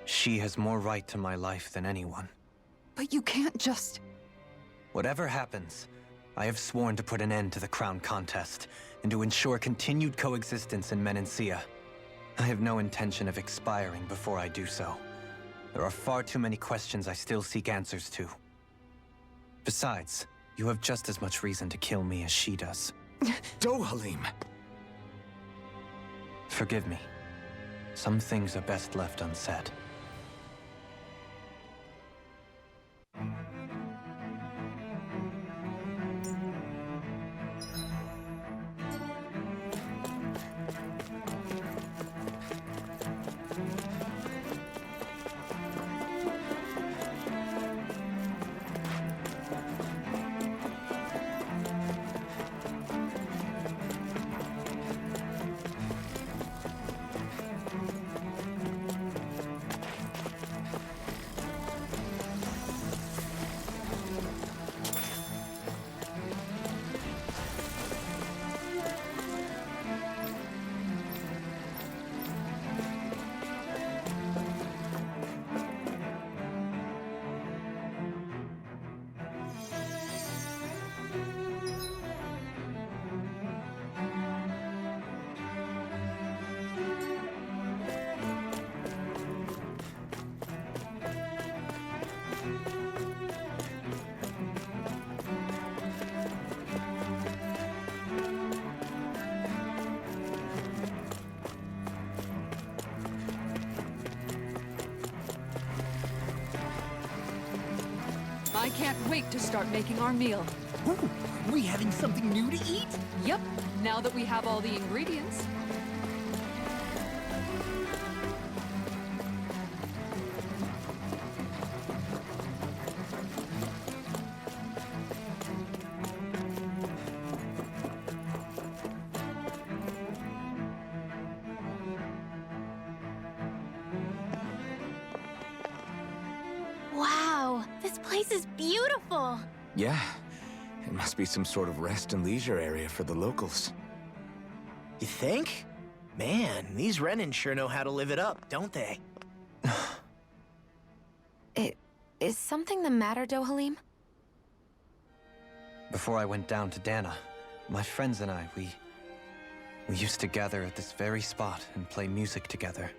E: She has more right to my life than anyone.
A: But you can't just...
E: Whatever happens, I have sworn to put an end to the crown contest, and to ensure continued coexistence in Menancia. I have no intention of expiring before I do so. There are far too many questions I still seek answers to. Besides, you have just as much reason to kill me as she does.
D: Dohalim!
E: Forgive me. Some things are best left unsaid.
A: I can't wait to start making our meal.
B: Ooh, are we having something new to eat?
A: Yep, now that we have all the ingredients.
C: Wow, this place is beautiful!
D: Yeah. It must be some sort of rest and leisure area for the locals.
B: You think? Man, these Renans sure know how to live it up, don't they?
F: Is something the matter, Dohalim?
E: Before I went down to Dana, my friends and I, we used to gather at this very spot and play music together.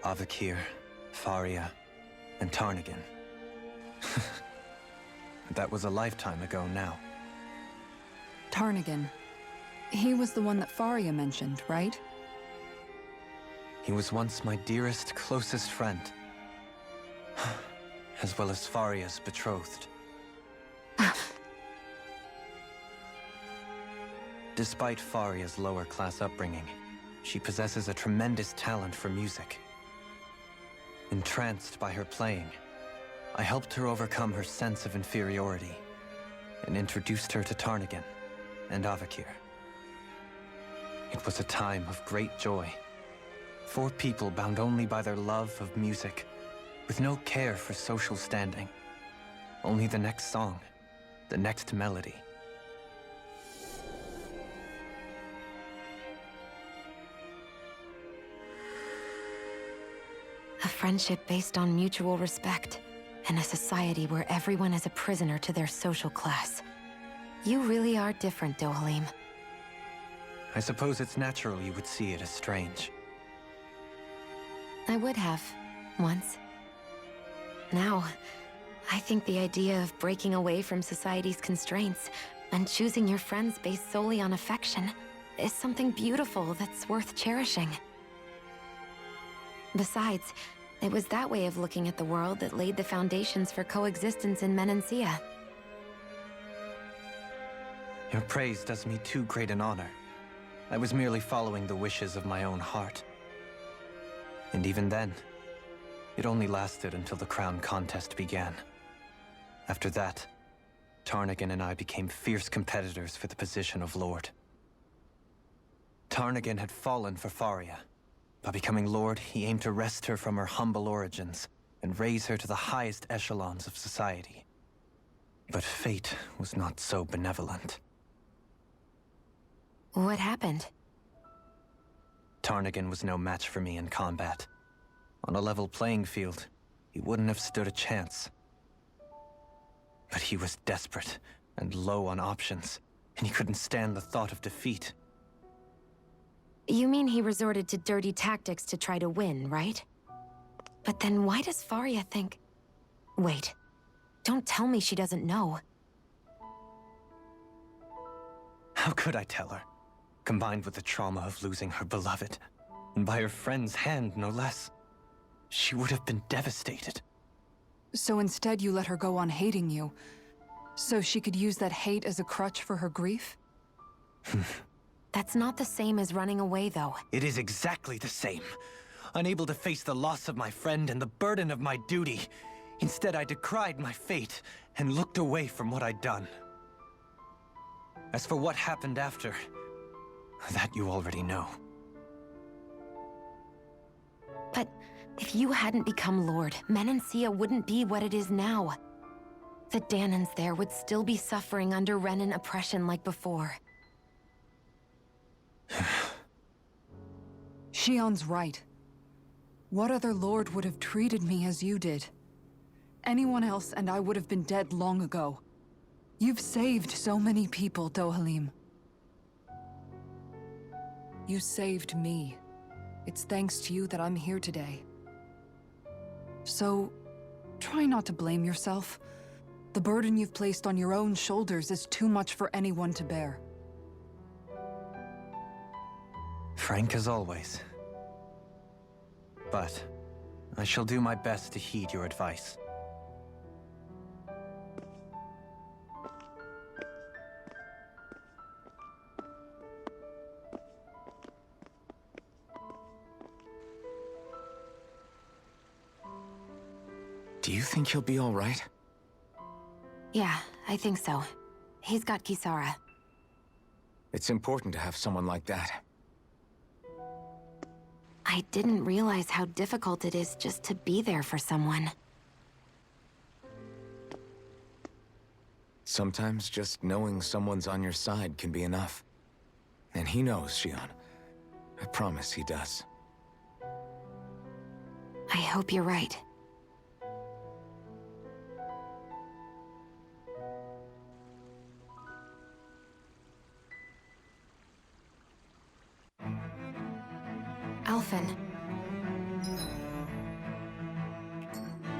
E: Avakir, Faria, and Tarnagan. That was a lifetime ago now.
A: Tarnagan. He was the one that Faria mentioned, right?
E: He was once my dearest, closest friend. As well as Faria's betrothed. Despite Faria's lower-class upbringing, she possesses a tremendous talent for music. Entranced by her playing, I helped her overcome her sense of inferiority and introduced her to Tarnagan and Avakir. It was a time of great joy. 4 people bound only by their love of music, with no care for social standing. Only the next song, the next melody.
F: A friendship based on mutual respect, and a society where everyone is a prisoner to their social class. You really are different, Dohalim.
E: I suppose it's natural you would see it as strange.
F: I would have, once. Now, I think the idea of breaking away from society's constraints and choosing your friends based solely on affection is something beautiful that's worth cherishing. Besides, it was that way of looking at the world that laid the foundations for coexistence in Menancia.
E: Your praise does me too great an honor. I was merely following the wishes of my own heart. And even then, it only lasted until the crown contest began. After that, Tarnagan and I became fierce competitors for the position of Lord. Tarnagan had fallen for Faria. By becoming Lord, he aimed to wrest her from her humble origins and raise her to the highest echelons of society. But fate was not so benevolent.
F: What happened?
E: Tarnagan was no match for me in combat. On a level playing field, he wouldn't have stood a chance. But he was desperate and low on options, and he couldn't stand the thought of defeat.
F: You mean he resorted to dirty tactics to try to win, right? But then why does Faria think... Wait, don't tell me she doesn't know.
E: How could I tell her? Combined with the trauma of losing her beloved, and by her friend's hand, no less, she would have been devastated.
A: So instead you let her go on hating you, so she could use that hate as a crutch for her grief?
F: That's not the same as running away, though.
E: It is exactly the same. Unable to face the loss of my friend and the burden of my duty, instead I decried my fate and looked away from what I'd done. As for what happened after, that you already know.
F: But if you hadn't become Lord, Menancia wouldn't be what it is now. The Danans there would still be suffering under Renan oppression like before.
A: Shion's right. What other lord would have treated me as you did? Anyone else and I would have been dead long ago. You've saved so many people, Dohalim. You saved me. It's thanks to you that I'm here today. So, try not to blame yourself. The burden you've placed on your own shoulders is too much for anyone to bear.
E: Frank as always. But I shall do my best to heed your advice.
D: Do you think he'll be all right?
F: Yeah, I think so. He's got Kisara.
D: It's important to have someone like that.
F: I didn't realize how difficult it is just to be there for someone.
D: Sometimes just knowing someone's on your side can be enough. And he knows, Shion. I promise he does.
F: I hope you're right. Alphen.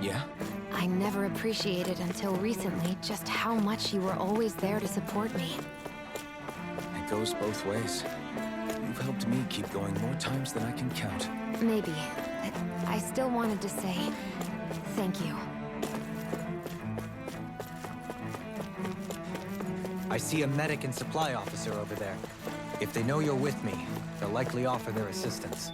D: Yeah?
F: I never appreciated until recently just how much you were always there to support me.
D: It goes both ways. You've helped me keep going more times than I can count.
F: Maybe, but I still wanted to say thank you.
E: I see a medic and supply officer over there. If they know you're with me, they'll likely offer their assistance.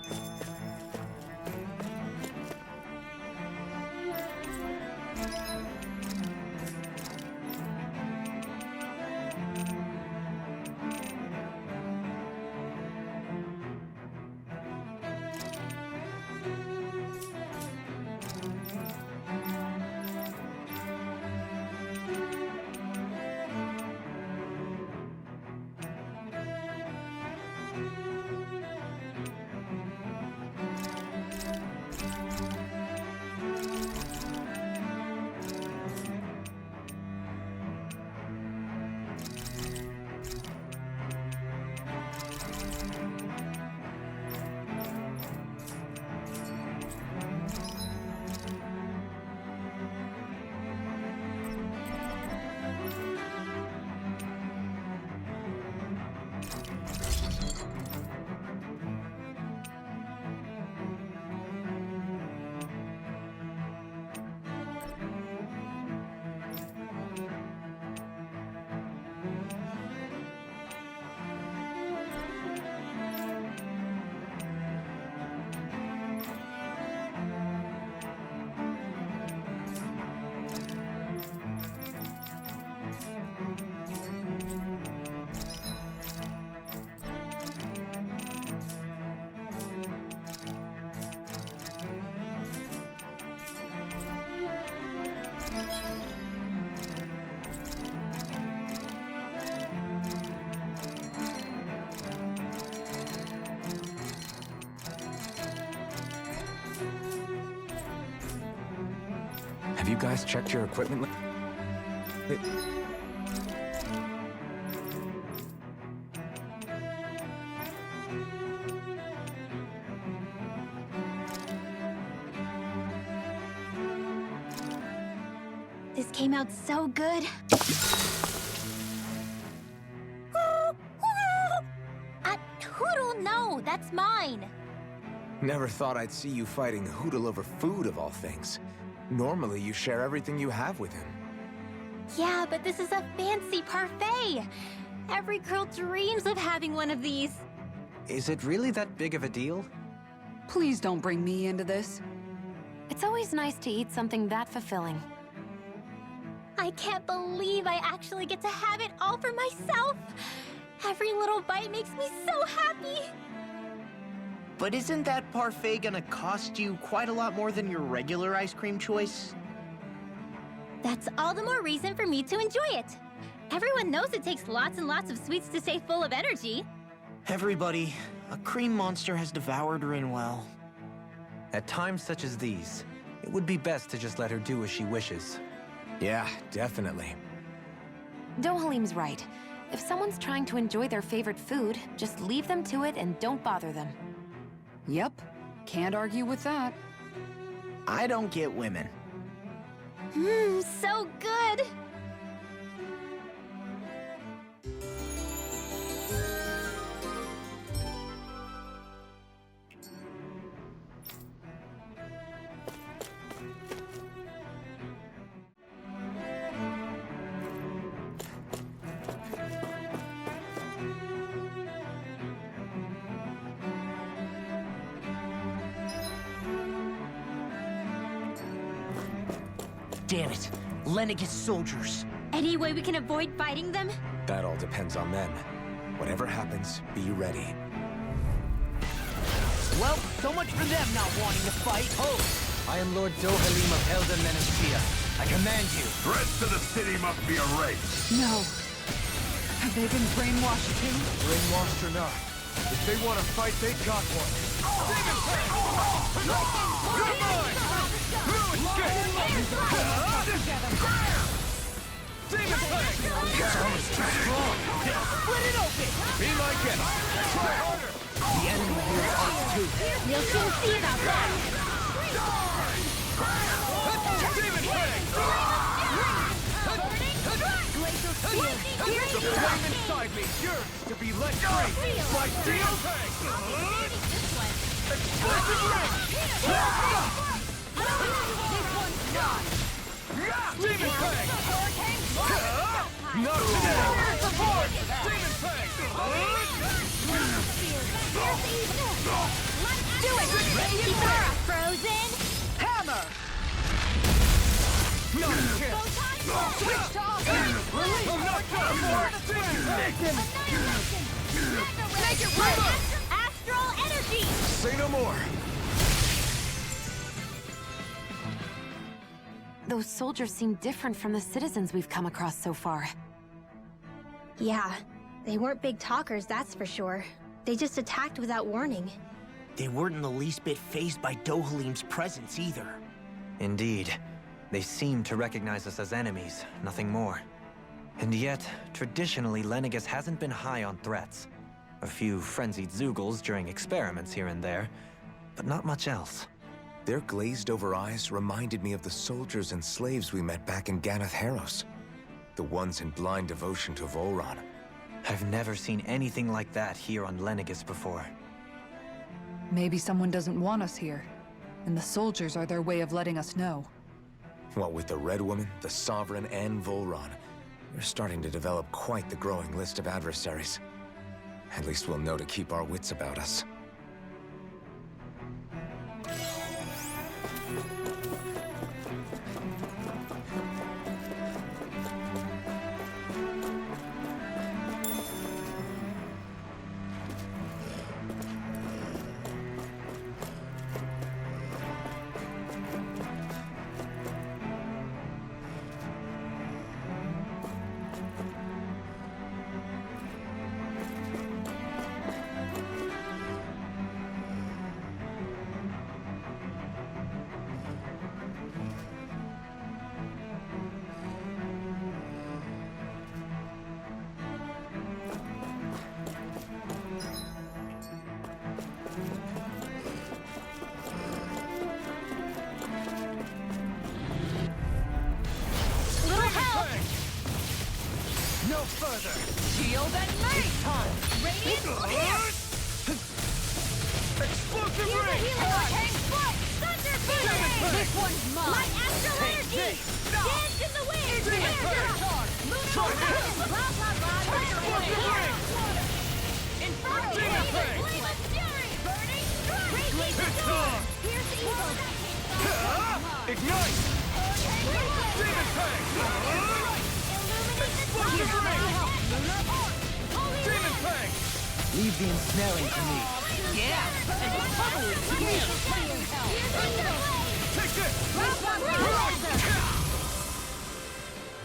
D: Have you guys checked your equipment?
C: This came out so good. Hoodle, no, that's mine.
D: Never thought I'd see you fighting Hoodle over food of all things. Normally, you share everything you have with him.
C: Yeah, but this is a fancy parfait. Every girl dreams of having one of these.
E: Is it really that big of a deal?
A: Please don't bring me into this.
F: It's always nice to eat something that fulfilling.
C: I can't believe I actually get to have it all for myself. Every little bite makes me so happy.
B: But isn't that parfait gonna cost you quite a lot more than your regular ice cream choice?
C: That's all the more reason for me to enjoy it. Everyone knows it takes lots and lots of sweets to stay full of energy.
B: Everybody, a cream monster has devoured Rinwell.
E: At times such as these, it would be best to just let her do as she wishes.
D: Yeah, definitely.
F: Dohalim's right. If someone's trying to enjoy their favorite food, just leave them to it and don't bother them.
A: Yep, can't argue with that.
B: I don't get women.
C: So good!
B: Damn it, Lenegis soldiers.
C: Any way we can avoid fighting them?
D: That all depends on them. Whatever happens, be ready.
B: Well, so much for them not wanting to fight.
E: Oh! I am Lord Dohalim of Elden Menastia. I command you.
H: The rest of the city must be erased.
A: No. Have they been brainwashed too?
E: Brainwashed or not, if they want to fight, they got one.
B: Split it open!
E: Be like it. Try harder.
K: The enemy here are too.
C: You'll soon see about that!
K: Demon Fang! The flame inside me yearns to be let free! My steel fang! Explosive ring! Demon Fang! Not today! Demon Fang!
C: Do it! Ready to burn! Frozen!
K: Hammer! Not a chance!
C: Switch to offense!
K: I'm not done for it! Demon Fang!
C: Make it right! Astral energy!
K: Say no more!
F: Those soldiers seem different from the citizens we've come across so far.
C: Yeah, they weren't big talkers, that's for sure. They just attacked without warning.
B: They weren't in the least bit fazed by Dohalim's presence either.
E: Indeed. They seem to recognize us as enemies, nothing more. And yet, traditionally, Lenegis hasn't been high on threats. A few frenzied Zeugles during experiments here and there, but not much else.
D: Their glazed-over eyes reminded me of the soldiers and slaves we met back in Ganath Haros. The ones in blind devotion to Volron.
E: I've never seen anything like that here on Lenegis before.
A: Maybe someone doesn't want us here, and the soldiers are their way of letting us know.
D: What with the Red Woman, the Sovereign, and Volron, we're starting to develop quite the growing list of adversaries. At least we'll know to keep our wits about us.
K: No further! Shield and mace! Time!
C: Radiant here!
K: Explosive
C: Here's a
K: ring!
C: healing arcane foot! Thunder beam! This one's mine! My astral energy! Dance in the wind! Lunar weapon! Blah blah blah!
K: Explosive ring!
C: Inferno!
K: Demon Fang!
C: Flame of fury! Burning strike! Radiant
K: It's
C: storm!
K: on!
C: Here's the evil!
K: Ignite! Demon Fang! Explosive ring! Demon Fang!
E: Leave the ensnaring to me.
K: Yeah! And the pummel is here! Take this!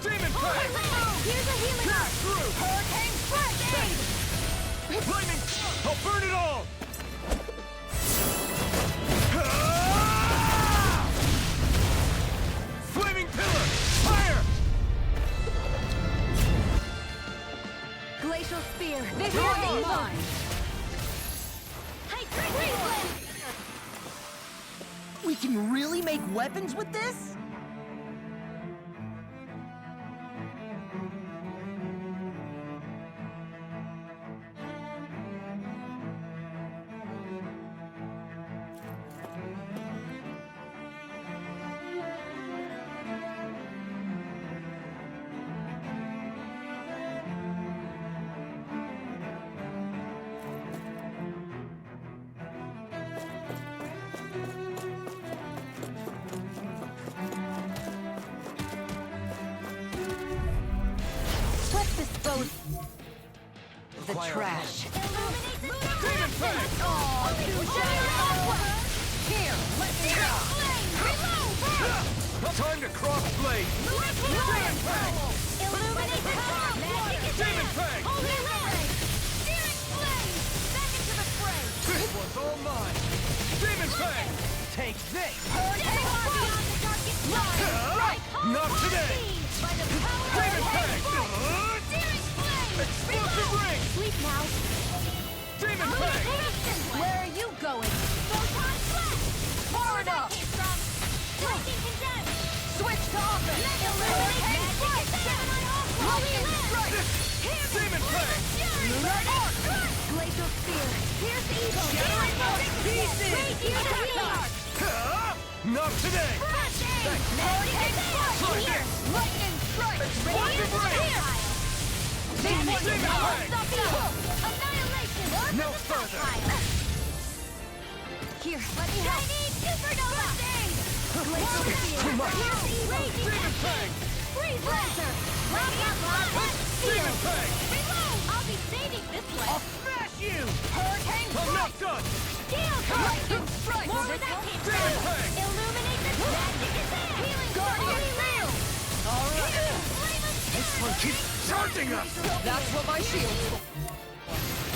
K: Demon Fang!
C: Here's a healing
K: Pass through!
C: hurricane flashbang!
K: Lightning! I'll burn it all! Flaming pillar! Fire!
C: Glacial spear! This one's mine!
B: We can really make weapons with this?
C: Let's dispose the
E: Acquire
C: trash.
K: Demon Fang!
C: Here, let's go!
K: Time to cross blade! Demon Fang!
C: Illuminate the top!
K: Demon Fang!
C: Steering flame! Back into the fray!
K: This one's all mine! Demon Fang!
E: Take this!
K: Not today!
C: By the power
K: Demon
C: of
K: Fang!
C: steering flame!
K: Explosive ring!
C: Sleep now.
K: Demon Fang!
L: Where are you going?
J: Photon Blast!
L: Far enough!
J: Lightning Condemn!
L: Switch to offense!
J: Illuminate Magic Gemini All-Star!
L: Lightning strike!
K: Demon Fang!
L: Lunar arc! Glacial spear! Here's evil!
K: Shattering pieces! Not today!
L: Hurricane strike!
K: Here!
L: Lightning strike!
K: Explosive ray!
L: Demon
K: Fang!
L: Annihilation!
K: No further!
L: Here, let me help!
J: Supernova!
L: Glacial spear!
K: Too much!
L: Here's evil!
K: Demon Fang!
J: Freeze
L: Blazer!
K: Demon Fang!
J: Reload! I'll be saving this one!
K: I'll smash you!
L: Hurricane
K: I'm
L: strike!
K: not done!
J: Steel
L: Lightning strike!
J: More where that came from!
K: Demon Fang!
J: Illuminate the magic attack! Healing
L: Guardian
J: Field!
K: This one keeps charging us!
L: That's what my shield's for.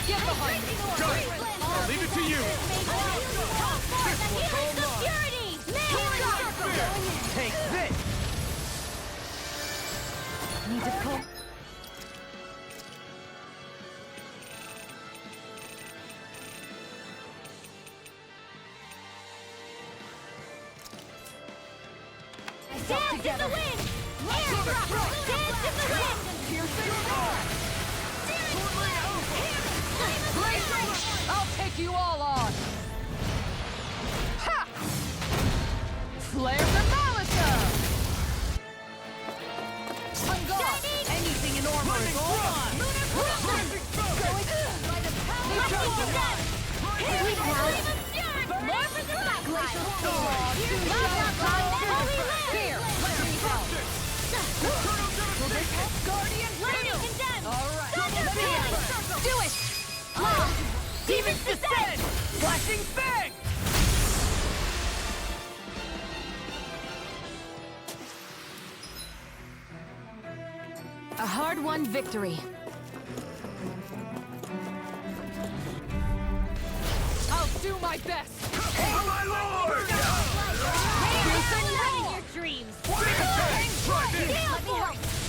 L: Get behind me!
K: Got it! I'll leave it to you! Take this!
L: Need to pull.
J: Dance in the wind! Air drop! Dance in the wind!
L: Piercing roar! Blazing! I'll take you all on! Ha! Flare the Malika! On guard! Anything in armor is all mine! By the power of God!
J: Sweet now! More for the
L: Glacial
J: black
L: Here, let me help! Guardian
J: Lightning Condemn!
L: All right,
J: Thunder
L: let me
J: Fang!
L: have it. Do it!
K: Demons descend! Flashing Fang!
L: A hard-won victory. I'll do my best!
K: Oh my lord!
J: Your dreams!
K: Lightning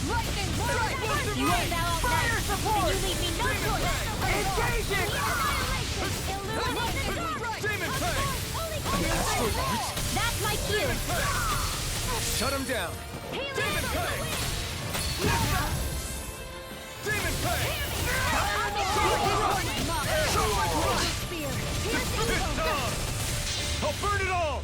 L: Lightning strike!
J: You are now
L: Fire support!
J: You leave me no choice!
K: Engaging!
J: Illuminate!
K: Demon Fang!
J: That's my cue!
K: Shut him down! Demon Fang! Demon Fang! This time! I'll burn it all!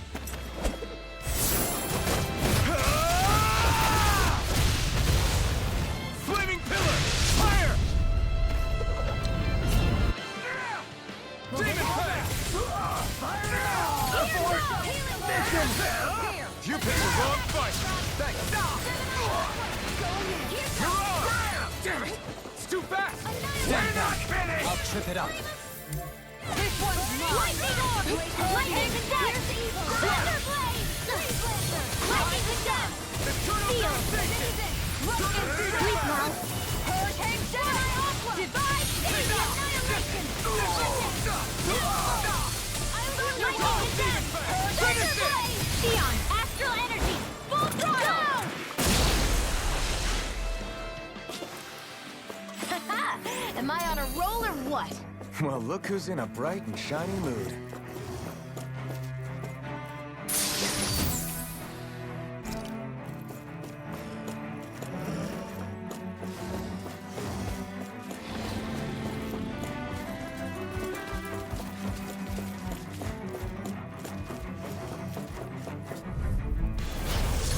K: Flaming pillar! Fire! Demon Fang! You picked the wrong fight! Thanks! You're on! Damn it! It's too fast! We're not finished!
E: I'll trip it up.
L: This one's mine!
J: Lightning orb! Lightning condemn! Thunder blade! Lightning condemn! Steel! Sleep now!
L: Hurricane Gemini Aqua!
J: Divide! Annihilation! Lightning condemn! Thunder blade! Theon! Astral energy! Full throttle!
L: Am I on a roll or what?
D: Well, look who's in a bright and shiny mood.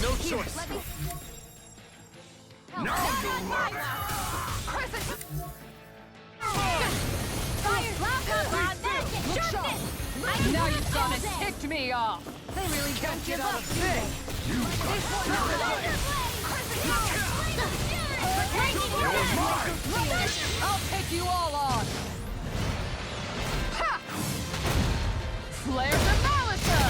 K: No choice!
L: Now you learn! Crescent! Now you've gone and ticked me off! They really can't get out of this! I'll take you all on! Ha! Flare the Malika!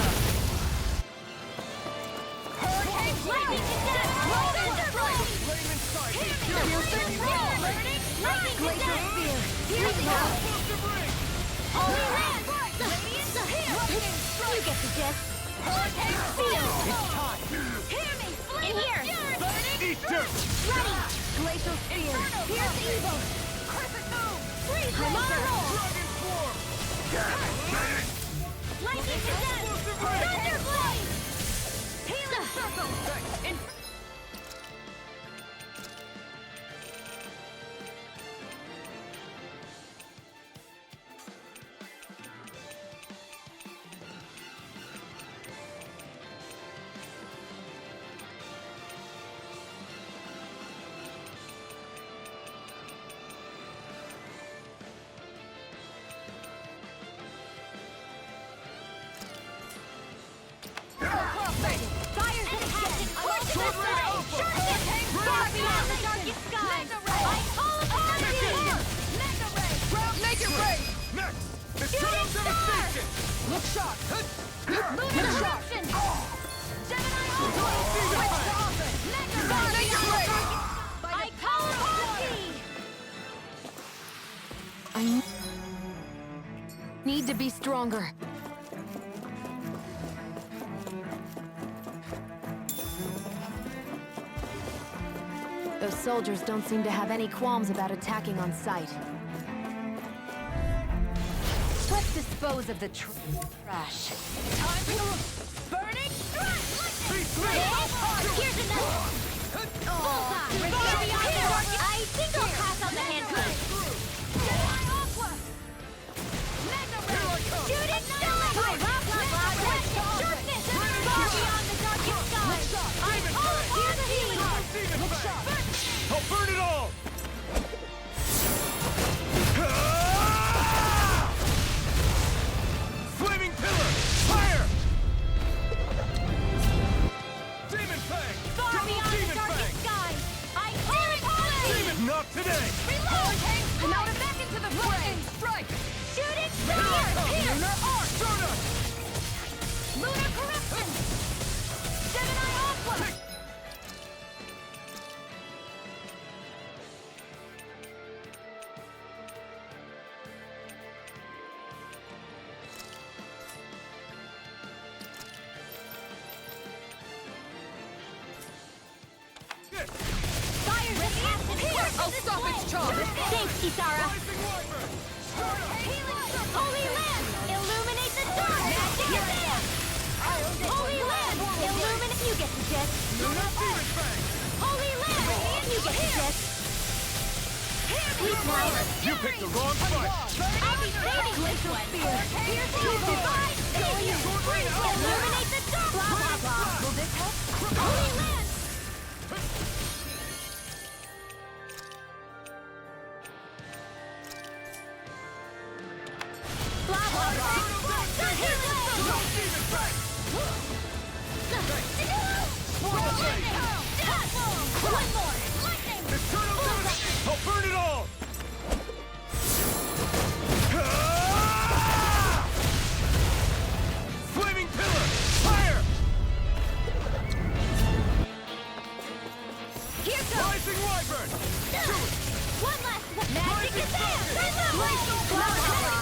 L: Hurricane
J: Lightning condemn! Thunder blade!
K: Flame inside me!
J: Piercing roar! Lightning
L: Glacial
J: condemn!
L: spear!
J: Here's the go! Holy land!
L: You get the gist.
J: Hurricane steel!
K: It's time!
J: Hear me! In here!
K: Eat dirt!
J: Ready!
L: Glacial spear! Here's evil!
J: Freeze! I'm on a roll!
K: Dragon
J: Lightning to death! Thunderblade! Healing circle!
F: I need to be stronger. Those soldiers don't seem to have any qualms about attacking on sight. Let's dispose of the trash.
J: Time to burning thrust! Here's another! Bullseye! I think I'll pass on the handcuffs. Shooting star! Blah, blah, blah, sharpness! Far beyond the darkest skies! I call upon thee!
K: I'll burn it all! Flaming pillar! Fire! Demon Fang!
J: Far beyond the darkest skies! I call upon thee!
K: Not today!
J: Reload! Come out and back into the fray!
K: Strike!
J: Shooting star!
K: Lunar Arc! Soda!
J: Lunar corruption! Gemini Aqua! Fire reaction! I'll stop its charge! Thanks, Kisara! Holy Land! Illuminate the dark! Magic advance! Holy Land! Illuminate... You get the gist! Holy Land! You get the gist! Sweet Sniper!
K: You picked the wrong fight!
J: I'll be saving this one! Here's the divine savior! Illuminate the dark! Blah, blah, blah! Will this help? Holy Land! Blah, blah, blah! One more! Lightning!
K: I'll burn it all! Flaming pillar! Fire!
J: Here goes!
K: Rising wyvern!
J: One last one! Magic is there!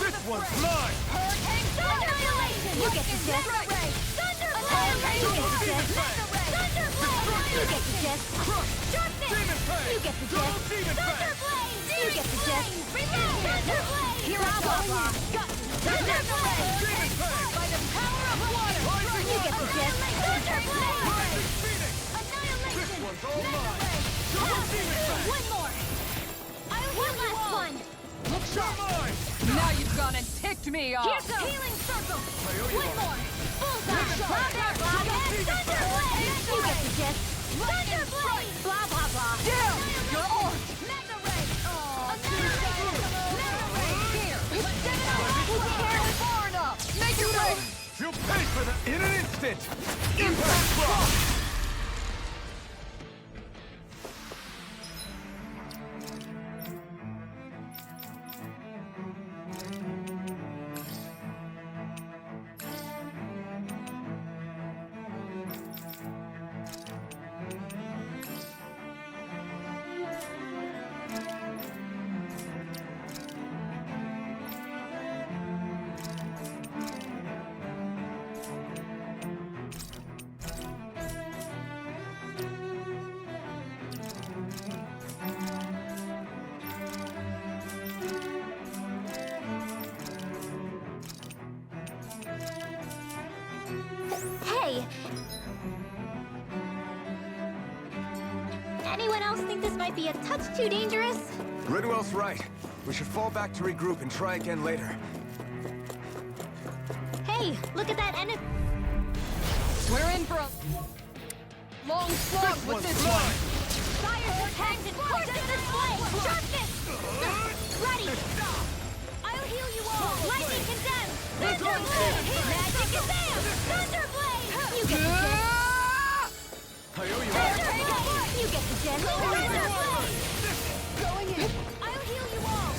K: This one's mine!
J: Hurricane Annihilation! You get the gist! Annihilation! You get the gist! Thunderblade! You get the gist! Sharpness! You get the gist! Thunderblade! You get the gist! Thunderblade! Here I go! Thunderblade! By the power of water! You get the gist! Thunderblade! Annihilation! One more! One last one!
K: Look sharp!
M: Now you've gone and ticked me off!
J: Here's a healing circle! One more! Bullseye! Blah, blah, blah! Thunderblade! You get the gist! Thunderblade! Blah, blah, blah!
M: Damn! You're on!
J: Mega Ray! Here!
M: Far enough! Make it rain!
K: You'll pay for that in an instant! Impact block!
C: Hey! Anyone else think this might be a touch too dangerous?
D: Ridwell's right. We should fall back to regroup and try again later.
C: Hey, look at that enemy.
M: We're in for a long slog with this one.
C: Fire protect and forces display! Sharpness! Ready! I'll heal you all! Lightning condemn! Thunderblade! Magic condemn! Thunderblade! You get the gem!
K: I owe you
C: Thunderblade! You get the gem! Thunderblade!
M: Going in.
C: I'll heal you all!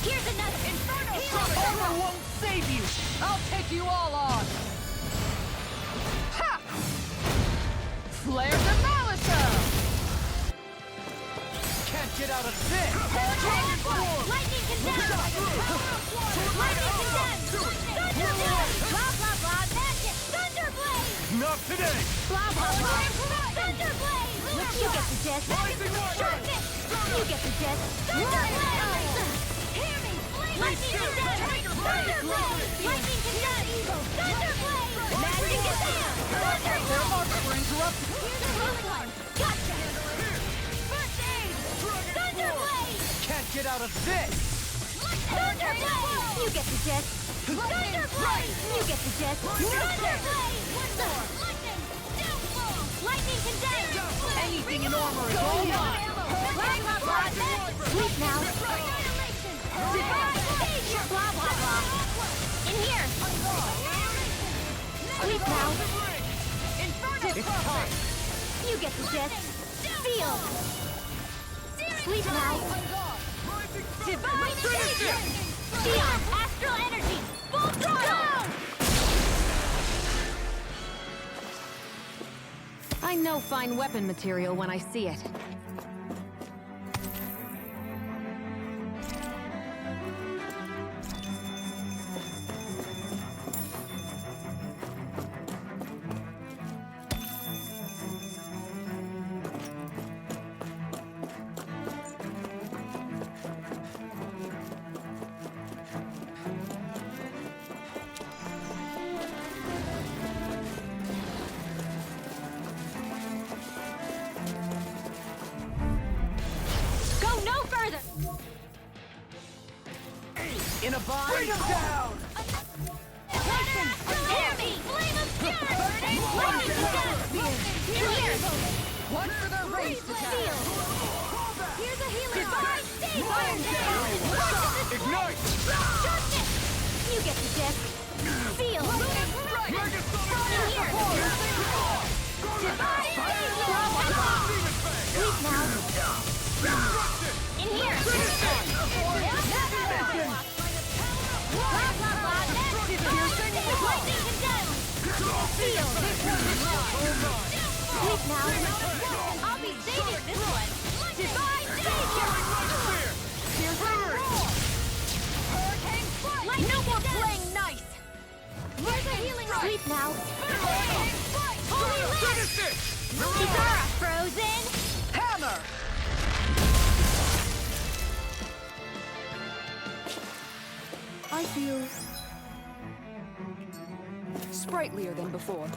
C: Here's another Inferno!
M: Armor won't save you. I'll take you all on. Ha! Flare the Malisa! Can't get out of this!
C: Lightning condemn! Lightning condemn! Thunderblade! Blah blah blah magic! Thunderblade!
K: Not today!
C: Blah blah blah! Thunderblade! You get the gist! Sharpness! You get the gist! Thunderblade! Hear me! Lightning condemn! Thunderblade! Lightning condemn! Thunderblade! Magic condemn! Thunderblade! Here's a healing one! Gotcha! First aid! Thunderblade!
M: Can't get out of this!
C: Thunderblade! You get the gist! Thunderblade! You get the gist! Thunderblade! Lightning! Downfall! Lightning condemned!
M: Anything in armor is all mine!
C: Blah blah blah! Sleep now! Divine Savior! Blah blah blah! In here! Sleep now!
M: It's time!
C: You get the gist! Feel! Sleep now! Divine Savior! Beyond Astral Energy! Full throttle!
F: I know fine weapon material when I see it.
C: Go no further!
M: In a bind! Bring him down!
C: Hear me! Flame of Fury! Lightning condemn! In here!
M: One for their race to
C: Feel! Here's a healing! Divine Savior!
K: Ignite!
C: Sharpness! You get the gist! Feel! In here! Divine Savior! Sleep now! In here! Blah blah blah! Lightning condemn! Feel! Sleep now! I'll be saving this one! Divine Savior! Here's the roar! Hurricane Flight! No more playing nice! Where's the healing? Sleep now! Holy Lift! Kizara, frozen!
M: hammer!
A: I feel sprightlier than before.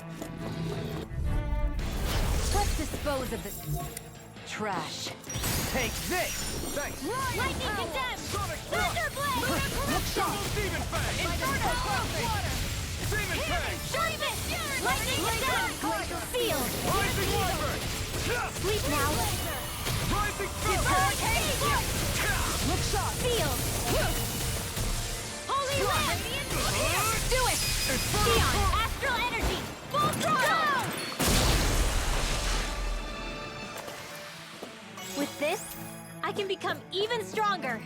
M: Let's dispose of this trash. Take this! Thanks!
C: Lightning condemned! Thunderblade!
K: Demon Fang!
C: Inferno!
K: Demon Fang!
C: Sharpness! Lightning condemned! Feel!
K: Rising Wyvern!
C: Sleep now!
K: Rising
C: Hurricane
K: Falcon!
C: Flight!
M: Look sharp!
C: Feel! Holy Lift! Do it! Beyond Astral Energy! Full throttle! With this, I can become even stronger!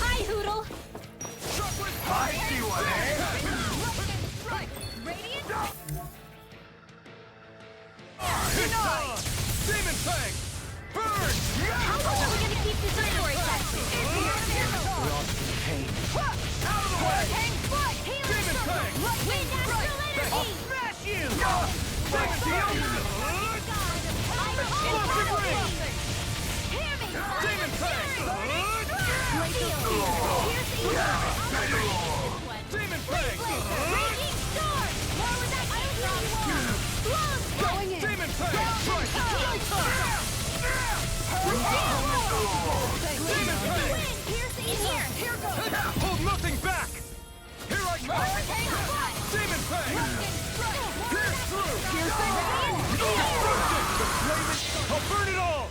C: Hi, Hoodle!
K: I see one, eh?
C: Radiant!
K: Denied! Demon Fang! Burn!
C: How long are we gonna keep this indoor effect?
K: Out of the way! Demon Fang! Demon Fang! Demon Fang! Hold nothing back! Here I come! Demon Fang! Pierce through! Destruction! The flame is... I'll burn it all!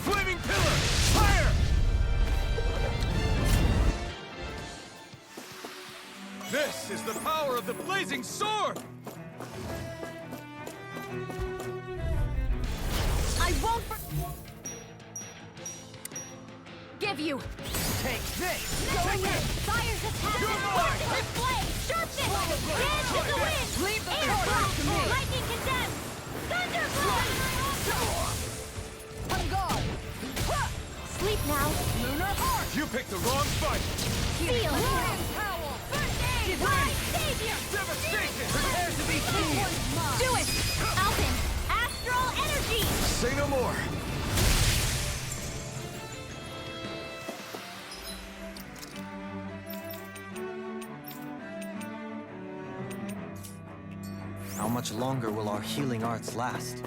K: Flaming pillar! Fire! This is the power of the blazing sword!
M: I won't give you.
K: Take this!
C: Going in! Fire's attack!
K: Goodbye!
C: His blade! Sharpness! Dance in the wind!
M: Leave the
C: Air
M: torch
C: blast!
M: to me.
C: Lightning condemned! Thunderblast!
M: On guard.
C: Sleep now!
M: Lunar Arc.
K: You picked the wrong fight!
C: Feel!
M: Roaring Howl.
C: First aid! My savior!
K: Devastation!
M: Prepare to be seen.
C: Do it! Alvin! Astral energy!
K: Say no more!
E: How much longer will our healing arts last?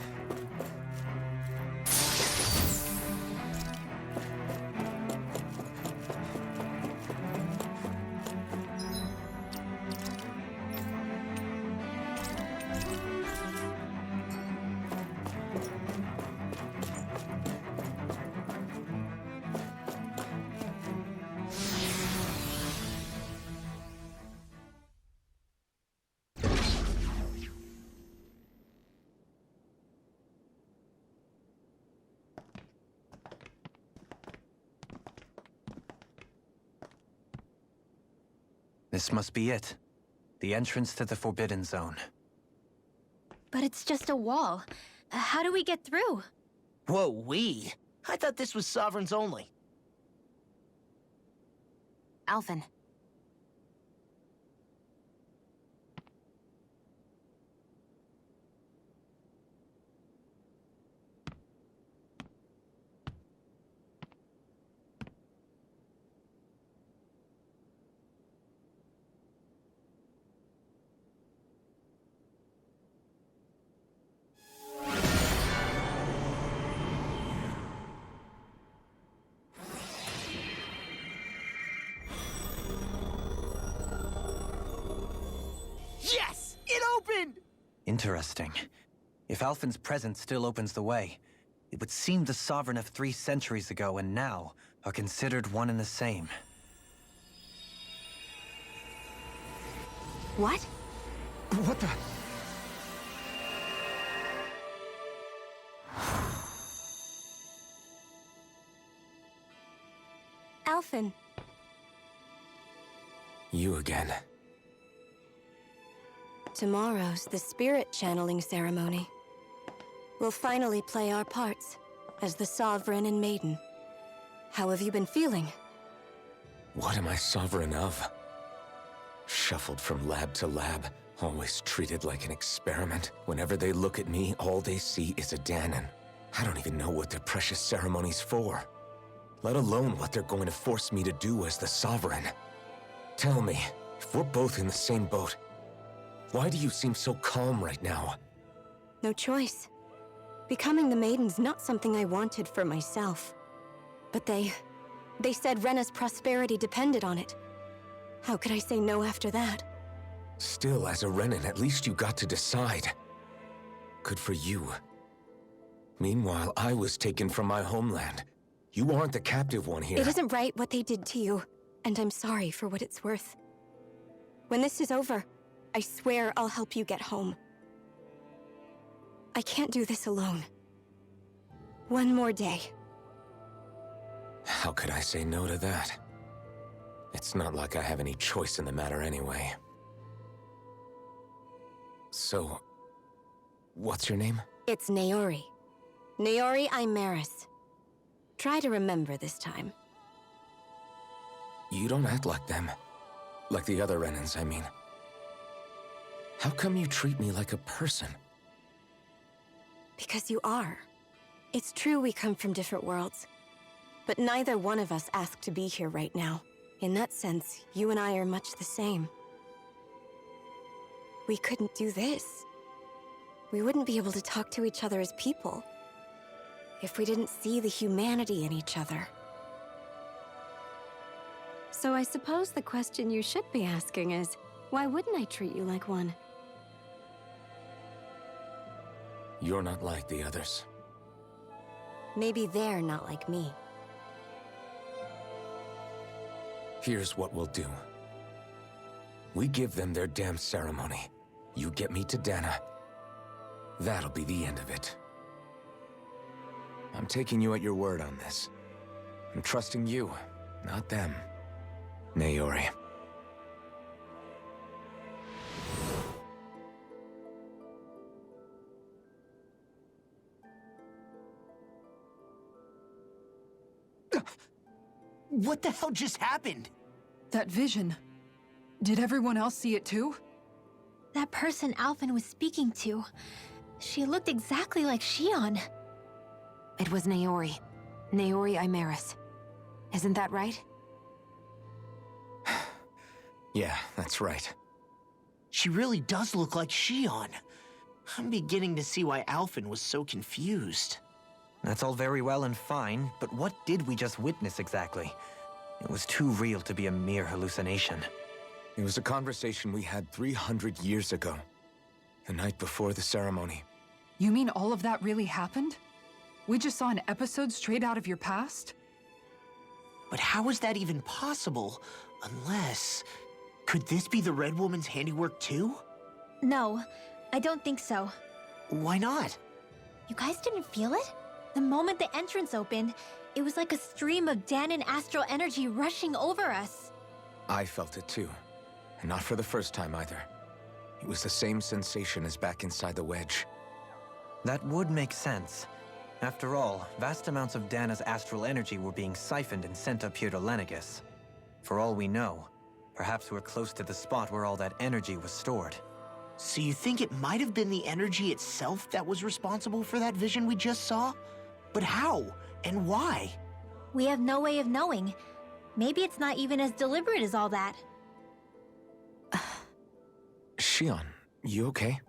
E: This must be it. The entrance to the Forbidden Zone.
C: But it's just a wall. How do we get through?
B: Whoa, we? I thought this was Sovereigns only.
F: Alphen.
B: Yes! It opened!
E: Interesting. If Alphen's presence still opens the way, it would seem the Sovereign of 3 centuries ago and now are considered one and the same.
F: What?
E: What the?
F: Alphen.
D: You again.
N: Tomorrow's the spirit channeling ceremony. We'll finally play our parts as the Sovereign and Maiden. How have you been feeling?
D: What am I sovereign of? Shuffled from lab to lab, always treated like an experiment. Whenever they look at me, all they see is a Danon. I don't even know what their precious ceremony's for. Let alone what they're going to force me to do as the Sovereign. Tell me, if we're both in the same boat, why do you seem so calm right now?
N: No choice. Becoming the Maiden's not something I wanted for myself. But they said Rena's prosperity depended on it. How could I say no after that?
D: Still, as a Renan, at least you got to decide. Good for you. Meanwhile, I was taken from my homeland. You aren't the captive one here.
N: It isn't right what they did to you, and I'm sorry for what it's worth. When this is over, I swear I'll help you get home. I can't do this alone. One more day.
D: How could I say no to that? It's not like I have any choice in the matter anyway. So, what's your name?
N: It's Naori. Naori Imaris. Try to remember this time.
D: You don't act like them. Like the other Renans, I mean. How come you treat me like a person?
N: Because you are. It's true we come from different worlds, but neither one of us asked to be here right now. In that sense, you and I are much the same. We couldn't do this. We wouldn't be able to talk to each other as people if we didn't see the humanity in each other. So I suppose the question you should be asking is, why wouldn't I treat you like one?
D: You're not like the others.
N: Maybe they're not like me.
D: Here's what we'll do. We give them their damn ceremony. You get me to Dana. That'll be the end of it. I'm taking you at your word on this. I'm trusting you, not them. Naori.
B: What the hell just happened?
A: That vision. Did everyone else see it too?
C: That person Alphen was speaking to, she looked exactly like Shion.
F: It was Naori. Naori Imaris. Isn't that right?
D: Yeah, that's right.
B: She really does look like Shion. I'm beginning to see why Alphen was so confused.
E: That's all very well and fine, but what did we just witness exactly? It was too real to be a mere hallucination.
D: It was a conversation we had 300 years ago. The night before the ceremony.
A: You mean all of that really happened? We just saw an episode straight out of your past?
B: But how is that even possible? Unless... Could this be the Red Woman's handiwork too?
C: No, I don't think so.
B: Why not?
C: You guys didn't feel it? The moment the entrance opened, it was like a stream of Danon astral energy rushing over us.
D: I felt it too. And not for the first time either. It was the same sensation as back inside the wedge.
E: That would make sense. After all, vast amounts of Dana's astral energy were being siphoned and sent up here to Lenegis. For all we know, perhaps we're close to the spot where all that energy was stored.
B: So you think it might have been the energy itself that was responsible for that vision we just saw? But how? And why?
C: We have no way of knowing. Maybe it's not even as deliberate as all that.
D: Shion, you okay?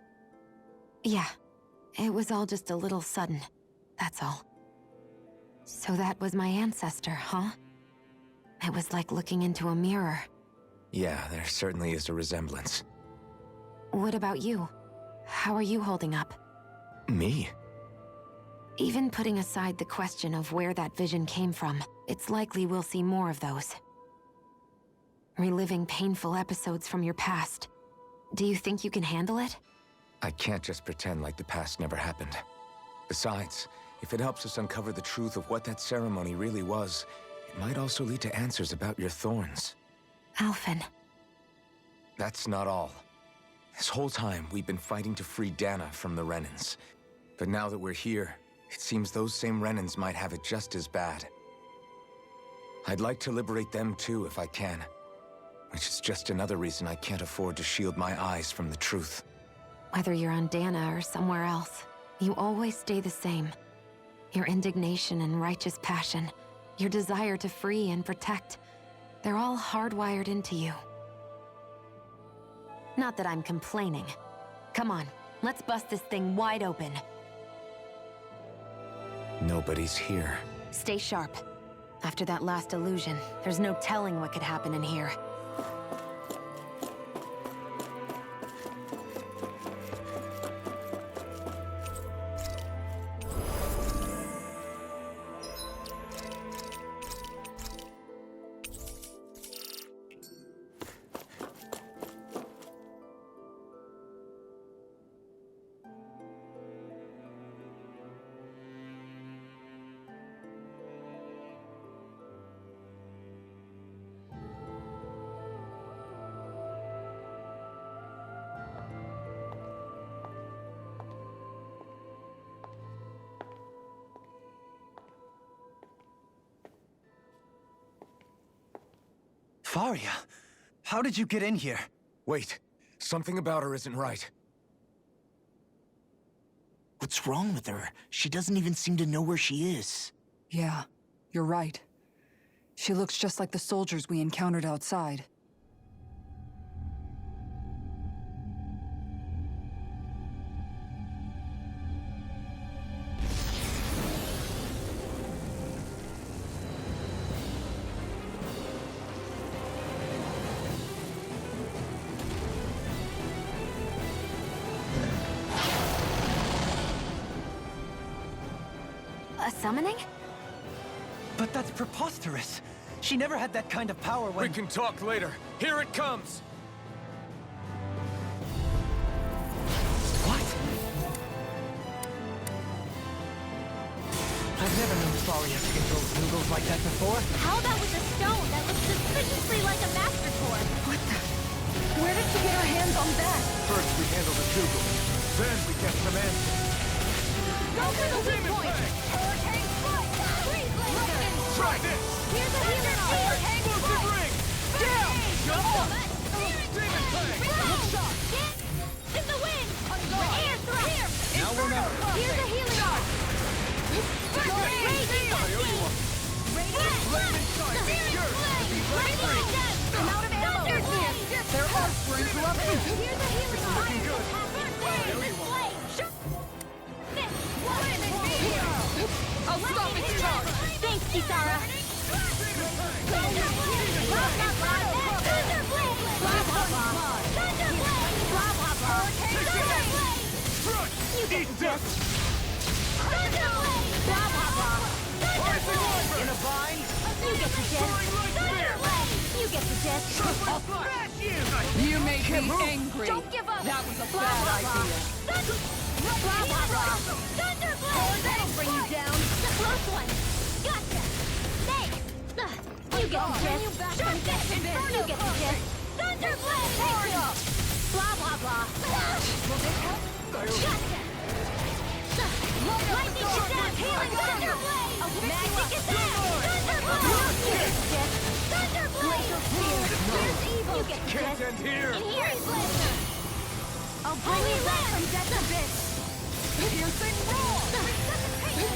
F: Yeah. It was all just a little sudden. That's all. So that was my ancestor, huh? It was like looking into a mirror.
D: Yeah, there certainly is a resemblance.
F: What about you? How are you holding up?
D: Me?
F: Even putting aside the question of where that vision came from, it's likely we'll see more of those. Reliving painful episodes from your past. Do you think you can handle it?
D: I can't just pretend like the past never happened. Besides, if it helps us uncover the truth of what that ceremony really was, it might also lead to answers about your thorns.
F: Alphen.
D: That's not all. This whole time, we've been fighting to free Dana from the Renans. But now that we're here, it seems those same Renans might have it just as bad. I'd like to liberate them too, if I can. Which is just another reason I can't afford to shield my eyes from the truth.
F: Whether you're on Dana or somewhere else, you always stay the same. Your indignation and righteous passion, your desire to free and protect, they're all hardwired into you. Not that I'm complaining. Come on, let's bust this thing wide open.
D: Nobody's here.
F: Stay sharp. After that last illusion, there's no telling what could happen in here.
E: Faria, how did you get in here?
D: Wait, something about her isn't right.
B: What's wrong with her? She doesn't even seem to know where she is.
A: Yeah, you're right. She looks just like the soldiers we encountered outside.
F: A summoning?
E: But that's preposterous. She never had that kind of power when...
K: We can talk later. Here it comes!
E: What? I've never known Faria to control Zoogles like that before.
C: How about with a stone that looks suspiciously like a master core?
A: What the? Where did she get her hands on that?
K: First we handle the Zoogles. Then we get some answers.
C: Go for the weak point! Hurricane strike! Freeze laser!
K: Try this!
C: Here's a healing hurricane
K: Explosive
C: strike!
K: ring! Down! Jump on! Demon Fang!
C: Hook shot! In the wind! Air thrust!
K: Now we're not.
C: Here's a healing arc! Raging Dusty!
K: Flame inside! Yours to be lead-free!
C: I'm out of ammo!
M: There are springs erupting!
C: Here's a healing arc!
K: Looking good!
C: I'll stop its charge! Thanks, Kisara!
K: Eat this!
M: In a vine?
C: You get the gist! You get the gist!
K: I'll smash you!
M: You made me angry.
C: Don't give up!
M: That was a bad idea.
C: Thunderblade!
M: That'll bring you down.
C: The close one! Gotcha! Snake! You get the gist! Sharp fist! You get the gist! Thunderblade! Blah, blah, blah! Will this help? Gotcha! Lightning attack! Healing Thunderblade! Magic attack! Thunderblade! You get the gist! Thunderblade! Here's evil! You get the
K: Can't
C: gist!
K: end here!
C: And here's laser! I'll bring you back from death to bits!
M: Piercing roar!
K: Nothing.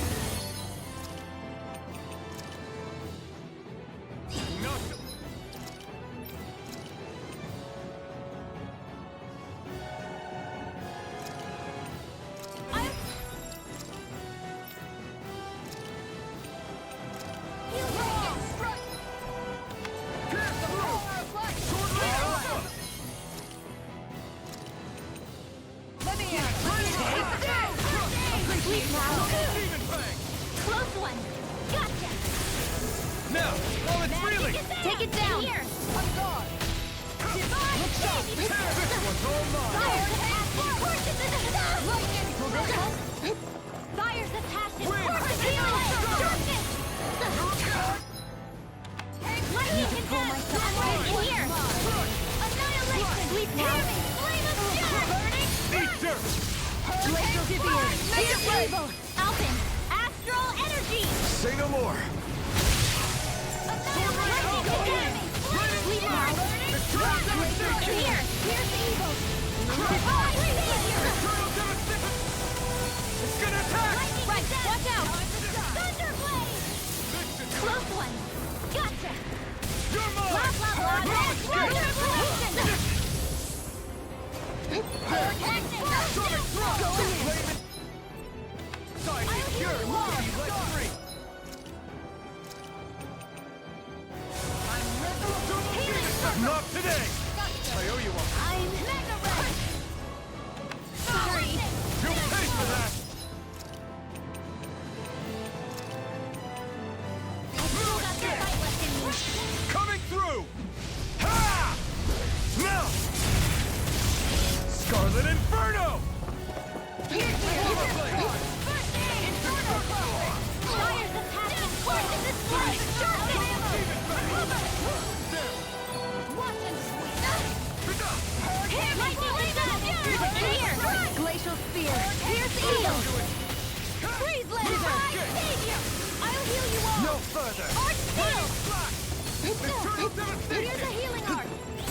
C: Close one! Gotcha!
K: Now, while it's reeling!
C: Take it down! Here!
M: I'm gone!
C: Divine baby!
K: This one's all mine!
C: Fires of passion! Courses in the... Lightning! Will this help? Fires of passion! Courses healing! Darkness! Lightning can pull myself in here! Annihilation! Sweep now! Flame of death! Burning!
K: Eat dirt!
C: Glacial Divier! Here's evil! Alpin! Astral energy!
I: Say no more.
C: Lightning academy! Sweep now! Here! Here's the evil! Divine savior!
K: It's gonna attack!
C: Right, watch out! Thunderblade! Close one! Gotcha!
K: You're mine!
C: Blah, blah, blah! Thunderblade!
K: Sonic thrust!
C: Go in!
K: Flame inside! Secure! Be let free! Not today! I owe you one.
C: I'm Mega Red! Sorry!
K: You'll pay for that!
C: I still got the fight left in me.
K: Coming through! Ha! Now! Scarlet Inferno!
C: Fires of passion! Forces this flame! Watch him sweep! Here, lightning attack! Here! Glacial spear! Here's eel! Freeze laser! Savior! I'll heal you all!
K: No further!
C: Arch steel!
K: Here's
C: a healing arc!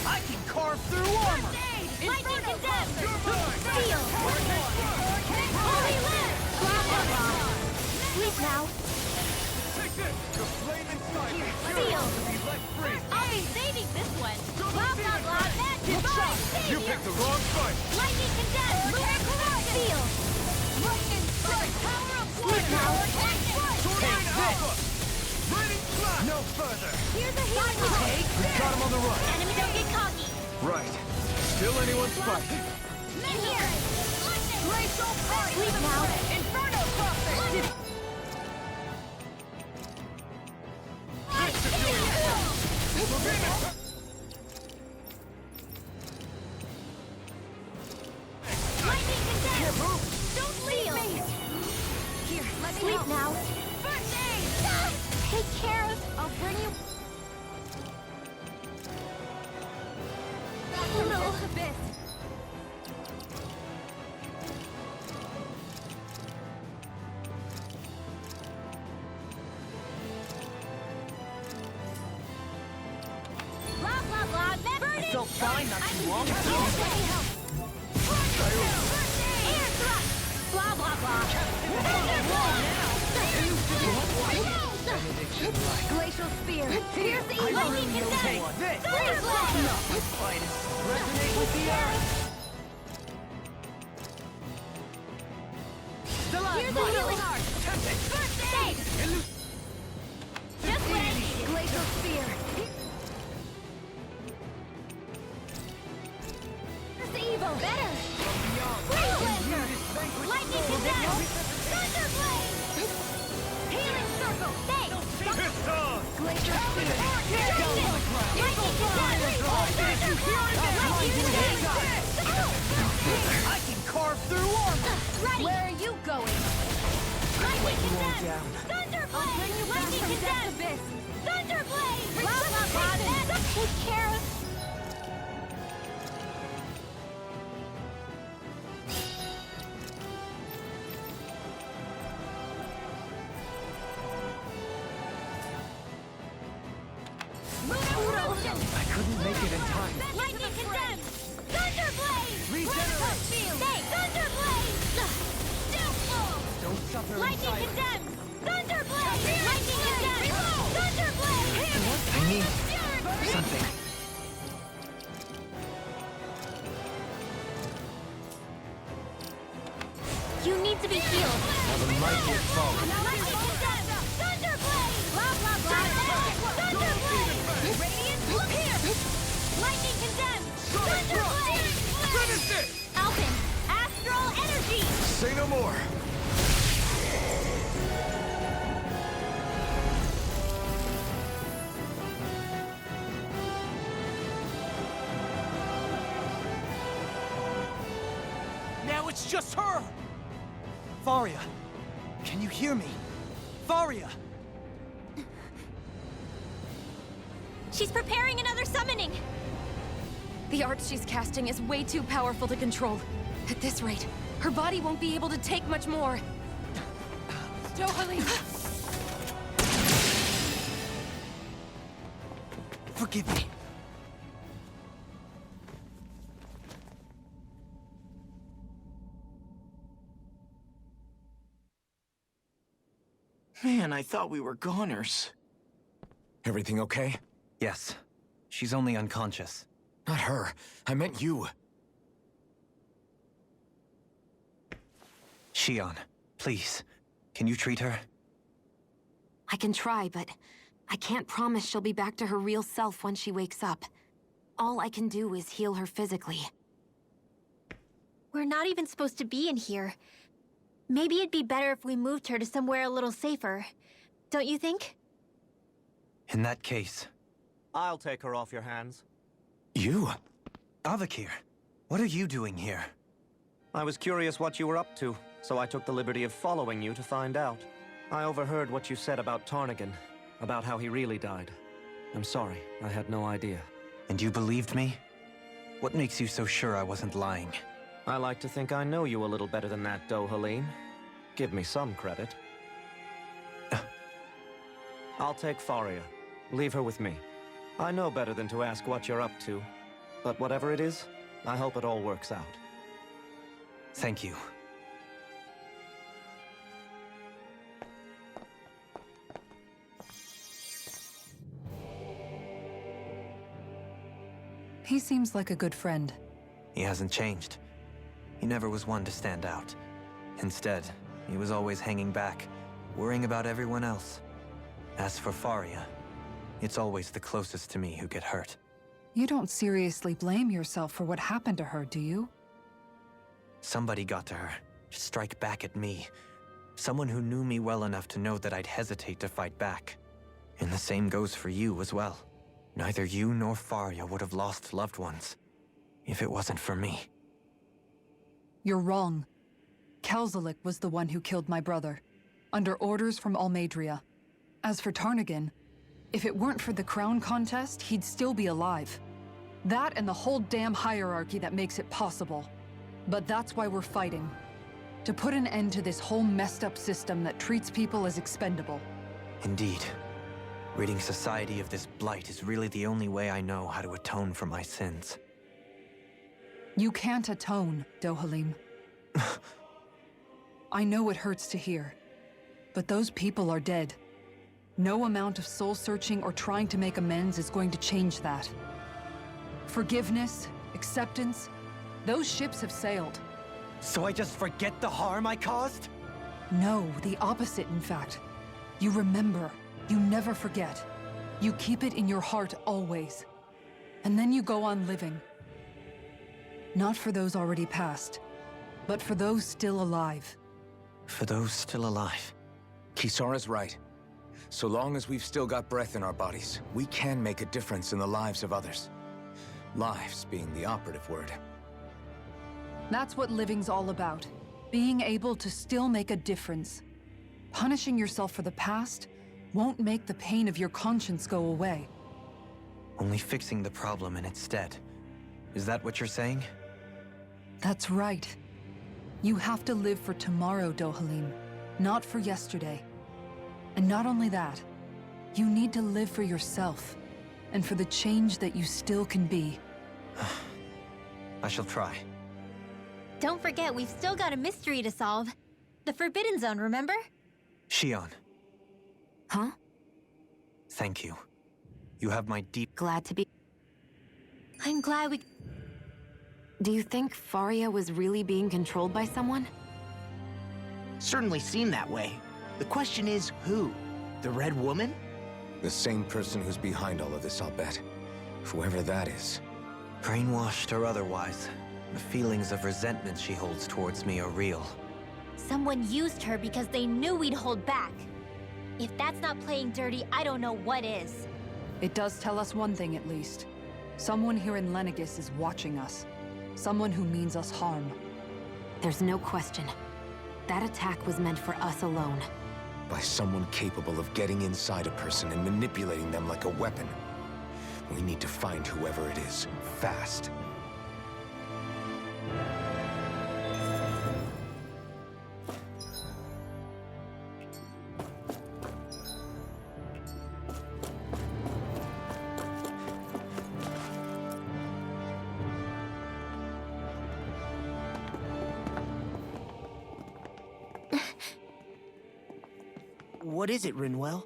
K: I can carve through armor!
C: Lightning condemned! Steel!
K: Hurricane
C: Holy Land! Blah, blah, blah. Sleep now.
K: Take this! The flame inside me
C: Steel!
K: to be let free!
C: I'll be saving this one. Blah, blah, blah. Magic!
K: You picked the wrong fight!
C: Lightning condemned! Steel! Lightning strike! Power of
K: Sleep
C: water!
K: Take this! Raining flash! No further!
C: Here's a healing arc!
K: We've got him on the run!
C: Enemy don't get cocky!
K: Right. Still anyone's fight.
C: In here! Glacial Party! Sleep now! Inferno Crossing! Lightning condemned! Don't leave me! Here, let me sleep help. Now. First aid! Take care of... I'll bring you... No. Abyss. Blah, blah, blah. I
B: felt fine not too long ago.
C: Air thrust. Blah, blah, blah. Glacial spear. Here's the lightning condensed.
K: Resonate with the earth.
C: Here's the healing arc. First aid. Just what I needed. Glacial spear. Here's the evil. Better. Flame Blaster. Lightning condensed. Thunder blade. Healing circle. Thanks. Glacial spear. Lightning condensed.
K: I can carve through armor.
C: Ready. Where are you going? Lightning condensed. Thunderblade. Lightning condensed. Thunderblade. Blah, blah, blah. Take care of...
K: I couldn't make it in time.
C: Lightning condemned! Thunderblade!
K: Regenerate!
C: Thunderblade!
K: Don't suffer
C: Lightning
K: inside.
C: condemned! Thunderblade! Lightning condemned! Thunderblade!
E: I need something.
C: You need to be healed.
K: Now the mighty have fallen.
C: Lightning condemned! Thunderblade! Blah, blah, blah! Thunderblade! Radiant here! Lightning condemned! Thunderblade!
K: Finish it!
C: Alpin! Astral energy!
K: Say no more. Now it's just her!
E: Faria, can you hear me? Faria!
C: She's preparing another summoning!
N: The art she's casting is way too powerful to control. At this rate, her body won't be able to take much more. Dohalim!
E: Forgive me.
B: Man, I thought we were goners.
D: Everything okay?
E: Yes. She's only unconscious.
D: Not her. I meant you.
E: Shion, please. Can you treat her?
F: I can try, but I can't promise she'll be back to her real self when she wakes up. All I can do is heal her physically.
C: We're not even supposed to be in here. Maybe it'd be better if we moved her to somewhere a little safer. Don't you think?
E: In that case...
G: I'll take her off your hands.
D: You?
E: Avakir, what are you doing here?
G: I was curious what you were up to, so I took the liberty of following you to find out. I overheard what you said about Tarnigan, about how he really died. I'm sorry, I had no idea.
E: And you believed me? What makes you so sure I wasn't lying?
G: I like to think I know you a little better than that, Dohalim. Give me some credit. I'll take Faria. Leave her with me. I know better than to ask what you're up to. But whatever it is, I hope it all works out.
E: Thank you.
A: He seems like a good friend.
E: He hasn't changed. He never was one to stand out. Instead, he was always hanging back, worrying about everyone else. As for Faria, it's always the closest to me who get hurt.
A: You don't seriously blame yourself for what happened to her, do you?
E: Somebody got to her, to strike back at me. Someone who knew me well enough to know that I'd hesitate to fight back. And the same goes for you as well. Neither you nor Faria would have lost loved ones, if it wasn't for me.
A: You're wrong. Kelzelik was the one who killed my brother, under orders from Almadria. As for Tarnagan, if it weren't for the crown contest, he'd still be alive. That and the whole damn hierarchy that makes it possible. But that's why we're fighting. To put an end to this whole messed up system that treats people as expendable.
E: Indeed. Ridding society of this blight is really the only way I know how to atone for my sins.
A: You can't atone, Dohalim. I know it hurts to hear, but those people are dead. No amount of soul-searching or trying to make amends is going to change that. Forgiveness, acceptance, those ships have sailed.
E: So I just forget the harm I caused?
A: No, the opposite, in fact. You remember. You never forget. You keep it in your heart always. And then you go on living. Not for those already passed, but for those still alive.
E: For those still alive.
D: Kisara's right. So long as we've still got breath in our bodies, we can make a difference in the lives of others. Lives being the operative word.
A: That's what living's all about. Being able to still make a difference. Punishing yourself for the past won't make the pain of your conscience go away.
E: Only fixing the problem in its stead. Is that what you're saying?
A: That's right. You have to live for tomorrow, Dohalim, not for yesterday. And not only that, you need to live for yourself, and for the change that you still can be.
E: I shall try.
C: Don't forget, we've still got a mystery to solve. The Forbidden Zone, remember?
E: Shion.
F: Huh?
E: Thank you. You have my deep...
F: Glad to be...
C: I'm glad we...
F: Do you think Faria was really being controlled by someone?
B: Certainly seemed that way. The question is, who? The Red Woman?
D: The same person who's behind all of this, I'll bet. Whoever that is.
E: Brainwashed or otherwise, the feelings of resentment she holds towards me are real.
C: Someone used her because they knew we'd hold back. If that's not playing dirty, I don't know what is.
A: It does tell us one thing at least. Someone here in Lenegis is watching us. Someone who means us harm.
F: There's no question. That attack was meant for us alone.
D: By someone capable of getting inside a person and manipulating them like a weapon. We need to find whoever it is, fast.
B: What is it, Rinwell?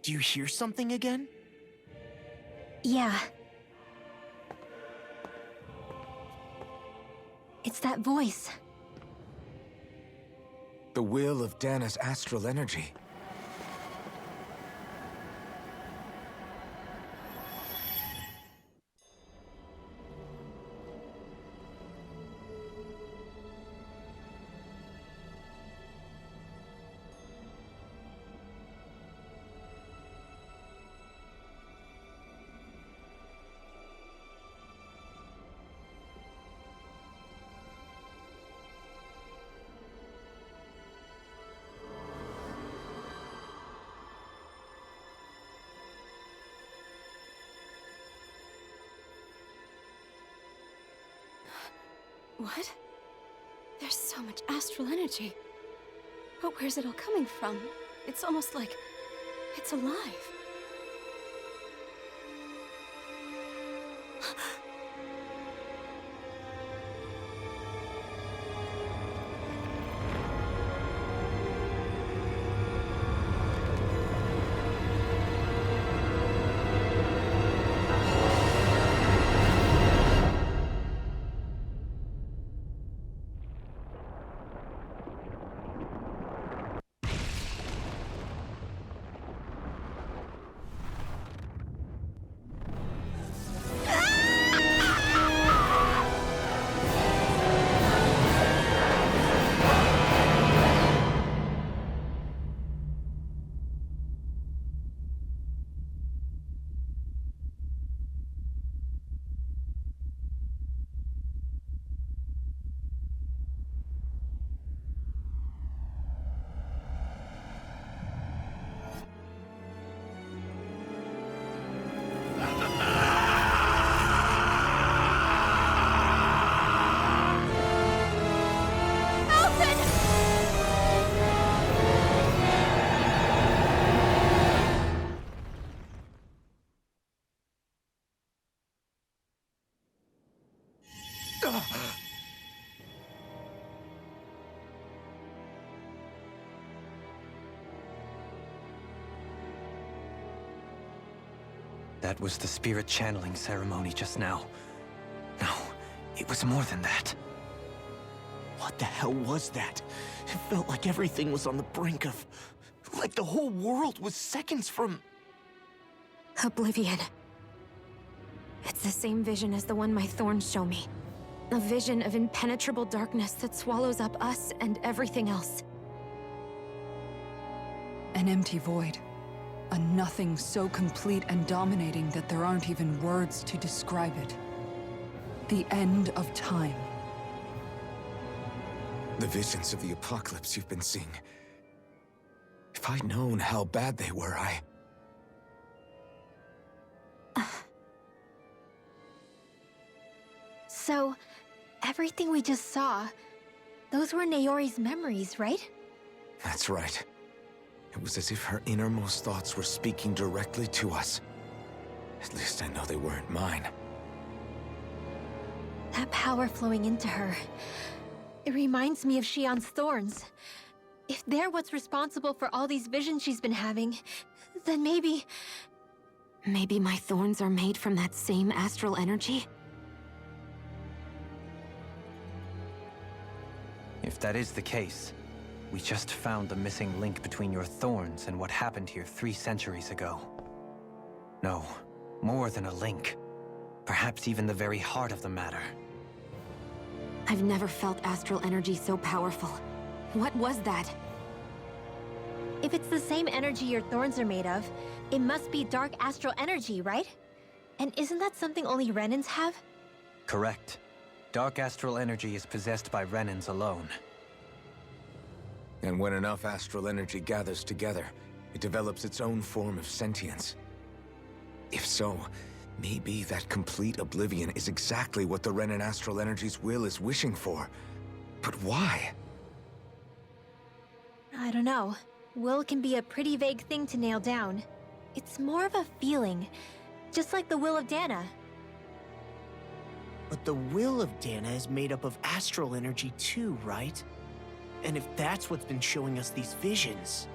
B: Do you hear something again?
C: Yeah. It's that voice.
D: The will of Dana's astral energy.
N: What? There's so much astral energy. But where's it all coming from? It's almost like it's alive.
E: That was the spirit channeling ceremony just now. No, it was more than that.
B: What the hell was that? It felt like everything was on the brink of... like the whole world was seconds from...
N: Oblivion. It's the same vision as the one my thorns show me. A vision of impenetrable darkness that swallows up us and everything else.
A: An empty void. A nothing so complete and dominating that there aren't even words to describe it. The end of time.
D: The visions of the apocalypse you've been seeing. If I'd known how bad they were,
C: So, everything we just saw, those were Naori's memories, right?
D: That's right. It was as if her innermost thoughts were speaking directly to us. At least I know they weren't mine.
C: That power flowing into her, it reminds me of Shion's thorns. If they're what's responsible for all these visions she's been having, then maybe...
N: Maybe my thorns are made from that same astral energy?
E: If that is the case, we just found the missing link between your thorns and what happened here 3 centuries ago. No, more than a link. Perhaps even the very heart of the matter.
N: I've never felt astral energy so powerful. What was that?
C: If it's the same energy your thorns are made of, it must be dark astral energy, right? And isn't that something only Renans have?
E: Correct. Dark astral energy is possessed by Renans alone.
D: And when enough astral energy gathers together, it develops its own form of sentience. If so, maybe that complete oblivion is exactly what the Renan astral energy's will is wishing for. But why?
C: I don't know. Will can be a pretty vague thing to nail down. It's more of a feeling, just like the will of Dana.
B: But the will of Dana is made up of astral energy too, right? And if that's what's been showing us these visions...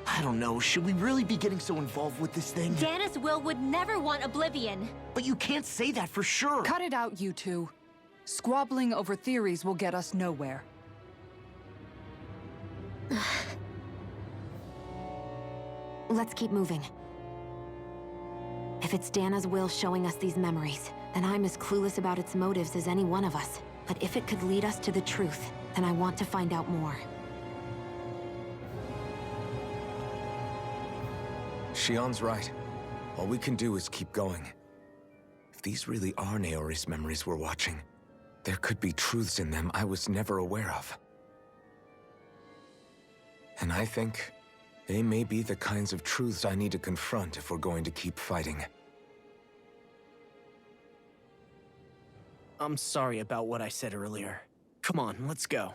B: I don't know, should we really be getting so involved with this thing?
C: Dana's will would never want oblivion.
B: But you can't say that for sure.
A: Cut it out, you two. Squabbling over theories will get us nowhere.
N: Let's keep moving. If it's Dana's will showing us these memories, then I'm as clueless about its motives as any one of us. But if it could lead us to the truth, then I want to find out more.
D: Shion's right. All we can do is keep going. If these really are Naori's memories we're watching, there could be truths in them I was never aware of. And I think they may be the kinds of truths I need to confront if we're going to keep fighting.
B: I'm sorry about what I said earlier. Come on, let's go.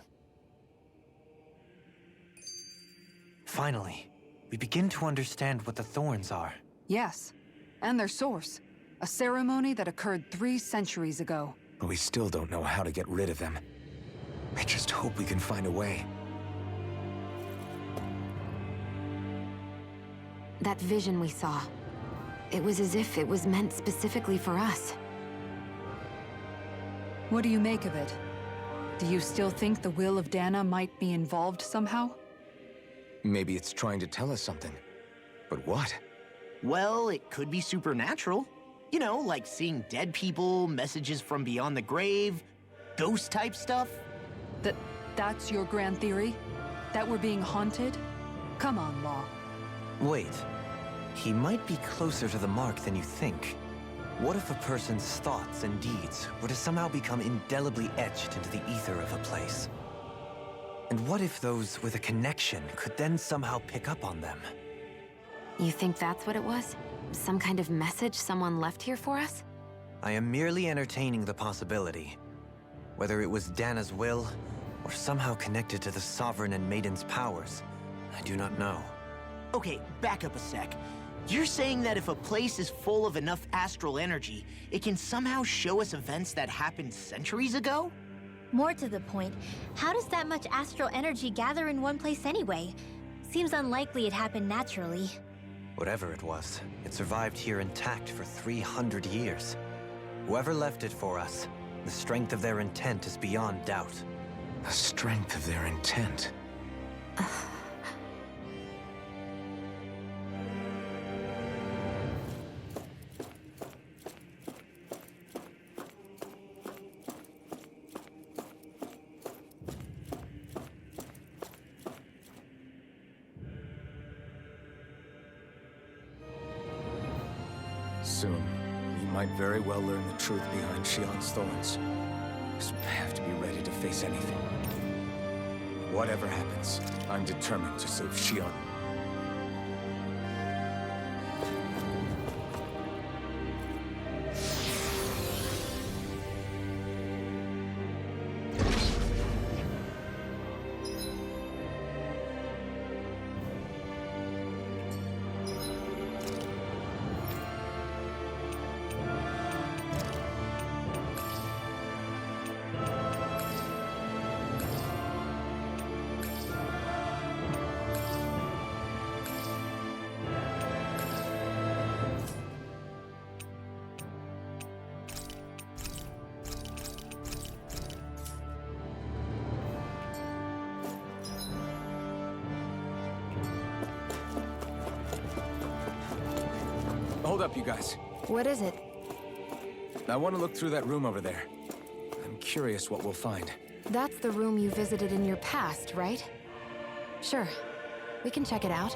E: Finally, we begin to understand what the thorns are.
A: Yes, and their source. A ceremony that occurred 3 centuries ago.
D: But we still don't know how to get rid of them. I just hope we can find a way.
N: That vision we saw, it was as if it was meant specifically for us.
A: What do you make of it? Do you still think the will of Dana might be involved somehow?
D: Maybe it's trying to tell us something. But what?
B: Well, it could be supernatural. You know, like seeing dead people, messages from beyond the grave, ghost-type stuff.
A: That's your grand theory? That we're being haunted? Come on, Law.
E: Wait. He might be closer to the mark than you think. What if a person's thoughts and deeds were to somehow become indelibly etched into the ether of a place? And what if those with a connection could then somehow pick up on them?
N: You think that's what it was? Some kind of message someone left here for us?
E: I am merely entertaining the possibility. Whether it was Dana's will, or somehow connected to the Sovereign and Maiden's powers, I do not know.
B: Okay, back up a sec. You're saying that if a place is full of enough astral energy, it can somehow show us events that happened centuries ago?
C: More to the point, how does that much astral energy gather in one place anyway? Seems unlikely it happened naturally.
E: Whatever it was, it survived here intact for 300 years. Whoever left it for us, the strength of their intent is beyond doubt.
D: The strength of their intent. Soon, we might very well learn the truth behind Shion's thorns. So I have to be ready to face anything. Whatever happens, I'm determined to save Shion. Hold up, you guys.
F: What is it?
D: I want to look through that room over there. I'm curious what we'll find.
F: That's the room you visited in your past, right? Sure. We can check it out.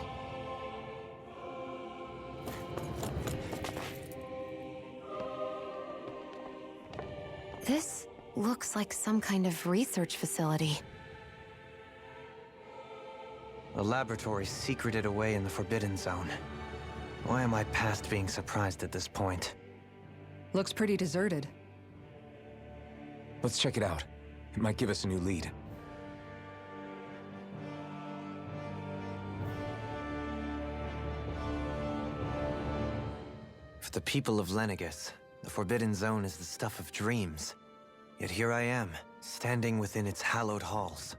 F: This looks like some kind of research facility.
E: A laboratory secreted away in the Forbidden Zone. Why am I past being surprised at this point?
A: Looks pretty deserted.
D: Let's check it out. It might give us a new lead.
E: For the people of Lenegis, the Forbidden Zone is the stuff of dreams. Yet here I am, standing within its hallowed halls.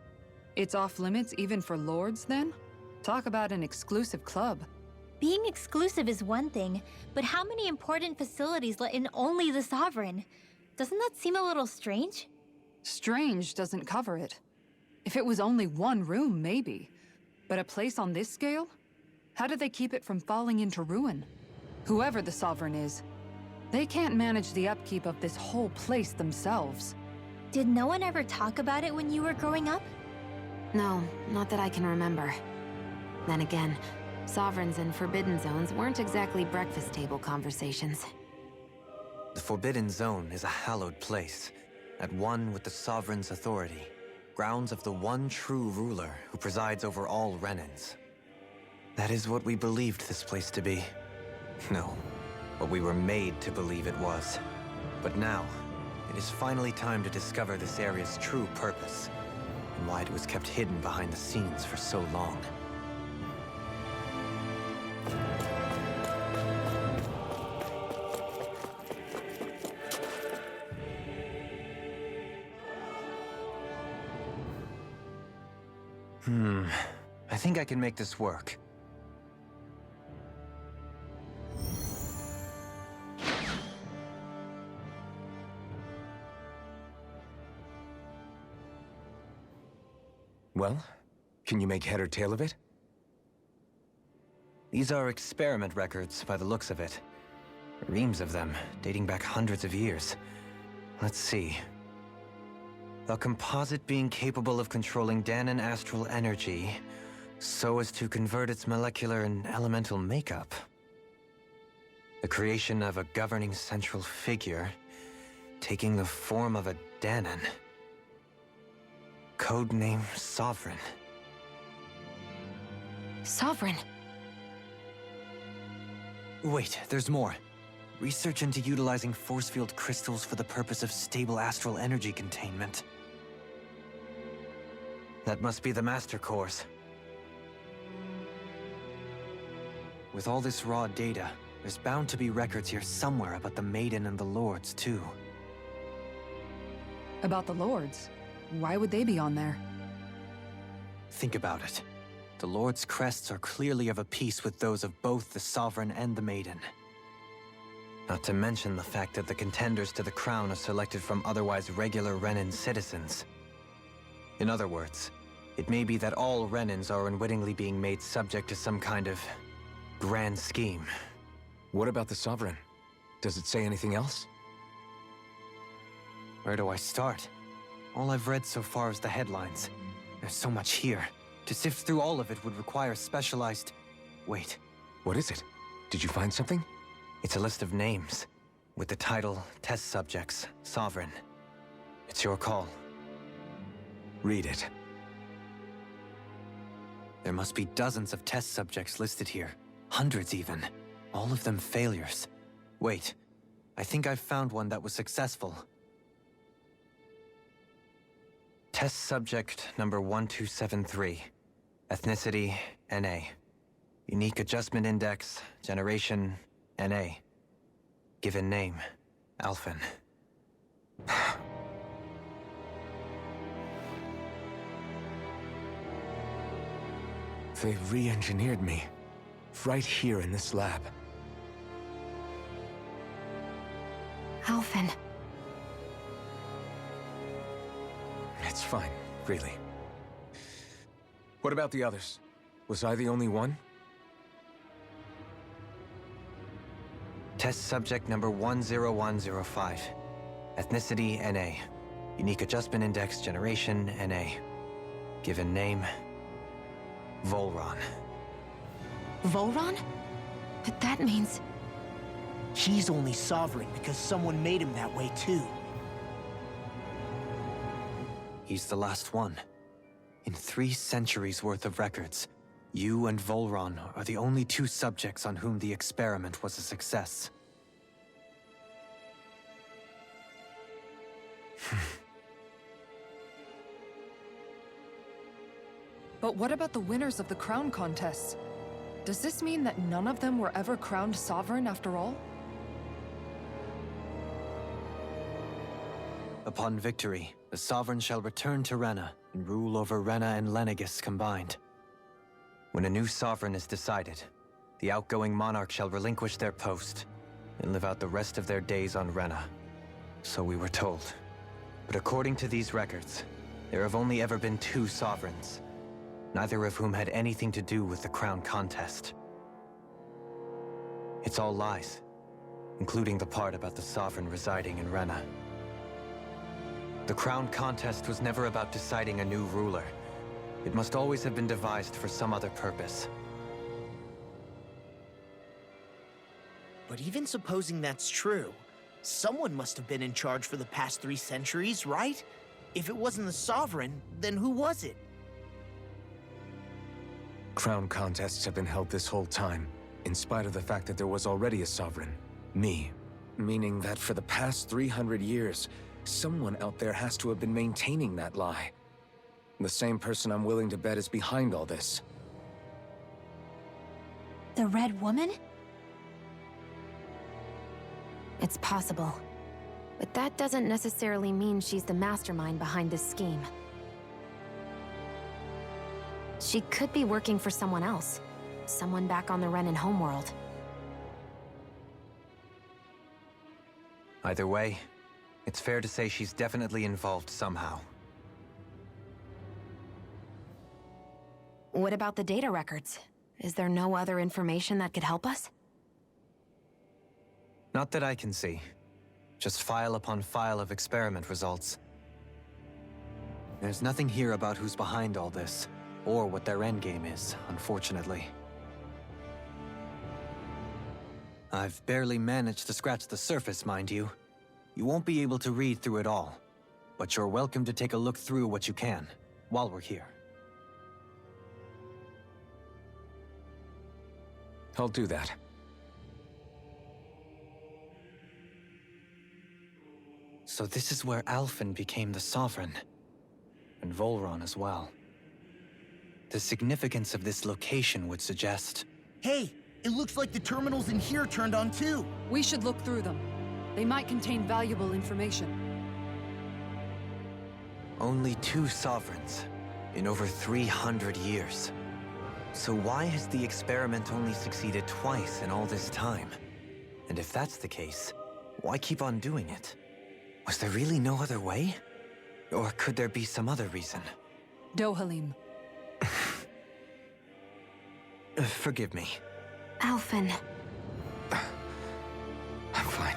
A: It's off limits even for lords, then? Talk about an exclusive club.
C: Being exclusive is one thing, but how many important facilities let in only the Sovereign? Doesn't that seem a little strange?
A: Strange doesn't cover it. If it was only one room, maybe. But a place on this scale? How do they keep it from falling into ruin? Whoever the Sovereign is, they can't manage the upkeep of this whole place themselves.
C: Did no one ever talk about it when you were growing up?
F: No, not that I can remember. Then again, Sovereigns and Forbidden Zones weren't exactly breakfast table conversations.
E: The Forbidden Zone is a hallowed place, at one with the Sovereign's authority, grounds of the one true ruler who presides over all Renans. That is what we believed this place to be. No, what we were made to believe it was. But now, it is finally time to discover this area's true purpose, and why it was kept hidden behind the scenes for so long. I think I can make this work.
D: Well, can you make head or tail of it?
E: These are experiment records, by the looks of it. Reams of them, dating back hundreds of years. Let's see. A composite being capable of controlling Danan astral energy, so as to convert its molecular and elemental makeup. The creation of a governing central figure, taking the form of a Danan. Codename Sovereign.
F: Sovereign?
E: Wait, there's more. Research into utilizing force field crystals for the purpose of stable astral energy containment. That must be the Master Cores. With all this raw data, there's bound to be records here somewhere about the Maiden and the Lords, too.
A: About the Lords? Why would they be on there?
E: Think about it. The Lord's crests are clearly of a piece with those of both the Sovereign and the Maiden. Not to mention the fact that the contenders to the crown are selected from otherwise regular Renan citizens. In other words, it may be that all Renans are unwittingly being made subject to some kind of grand scheme.
D: What about the Sovereign? Does it say anything else?
E: Where do I start? All I've read so far is the headlines. There's so much here. To sift through all of it would require specialized... Wait.
D: What is it? Did you find something?
E: It's a list of names, with the title, Test Subjects, Sovereign. It's your call.
D: Read it.
E: There must be dozens of test subjects listed here. Hundreds even. All of them failures. Wait, I think I've found one that was successful. Test subject number 1273. Ethnicity, NA. Unique adjustment index, generation, NA. Given name, Alphen.
D: They re-engineered me. Right here in this lab.
F: Alphen.
D: It's fine, really. What about the others? Was I the only one?
E: Test subject number 10105. Ethnicity, NA. Unique adjustment index, generation, NA. Given name, Volron.
F: Volron? But that means...
B: He's only Sovereign because someone made him that way too.
E: He's the last one. In 3 centuries worth of records, you and Volron are the only 2 subjects on whom the experiment was a success.
A: But what about the winners of the crown contests? Does this mean that none of them were ever crowned sovereign after all?
E: Upon victory, the Sovereign shall return to Rena and rule over Rena and Lenegis combined. When a new Sovereign is decided, the outgoing monarch shall relinquish their post and live out the rest of their days on Rena. So we were told. But according to these records, there have only ever been 2 Sovereigns, neither of whom had anything to do with the crown contest. It's all lies, including the part about the Sovereign residing in Rena. The crown contest was never about deciding a new ruler. It must always have been devised for some other purpose.
B: But even supposing that's true, someone must have been in charge for the past 3 centuries, right? If it wasn't the Sovereign, then who was it?
D: Crown contests have been held this whole time, in spite of the fact that there was already a Sovereign. Me. Meaning that for the past 300 years, someone out there has to have been maintaining that lie. The same person I'm willing to bet is behind all this.
C: The Red Woman?
F: It's possible. But that doesn't necessarily mean she's the mastermind behind this scheme. She could be working for someone else. Someone back on the Renan homeworld.
E: Either way, it's fair to say she's definitely involved somehow.
F: What about the data records? Is there no other information that could help us?
E: Not that I can see. Just file upon file of experiment results. There's nothing here about who's behind all this, or what their endgame is, unfortunately. I've barely managed to scratch the surface, mind you. You won't be able to read through it all, but you're welcome to take a look through what you can, while we're here.
D: I'll do that.
E: So this is where Alphen became the Sovereign, and Volron as well. The significance of this location would suggest...
B: Hey, it looks like the terminals in here turned on too.
A: We should look through them. They might contain valuable information.
E: Only 2 Sovereigns in over 300 years. So why has the experiment only succeeded twice in all this time? And if that's the case, why keep on doing it? Was there really no other way? Or could there be some other reason?
A: Dohalim.
E: Forgive me.
F: Alphen.
D: I'm fine.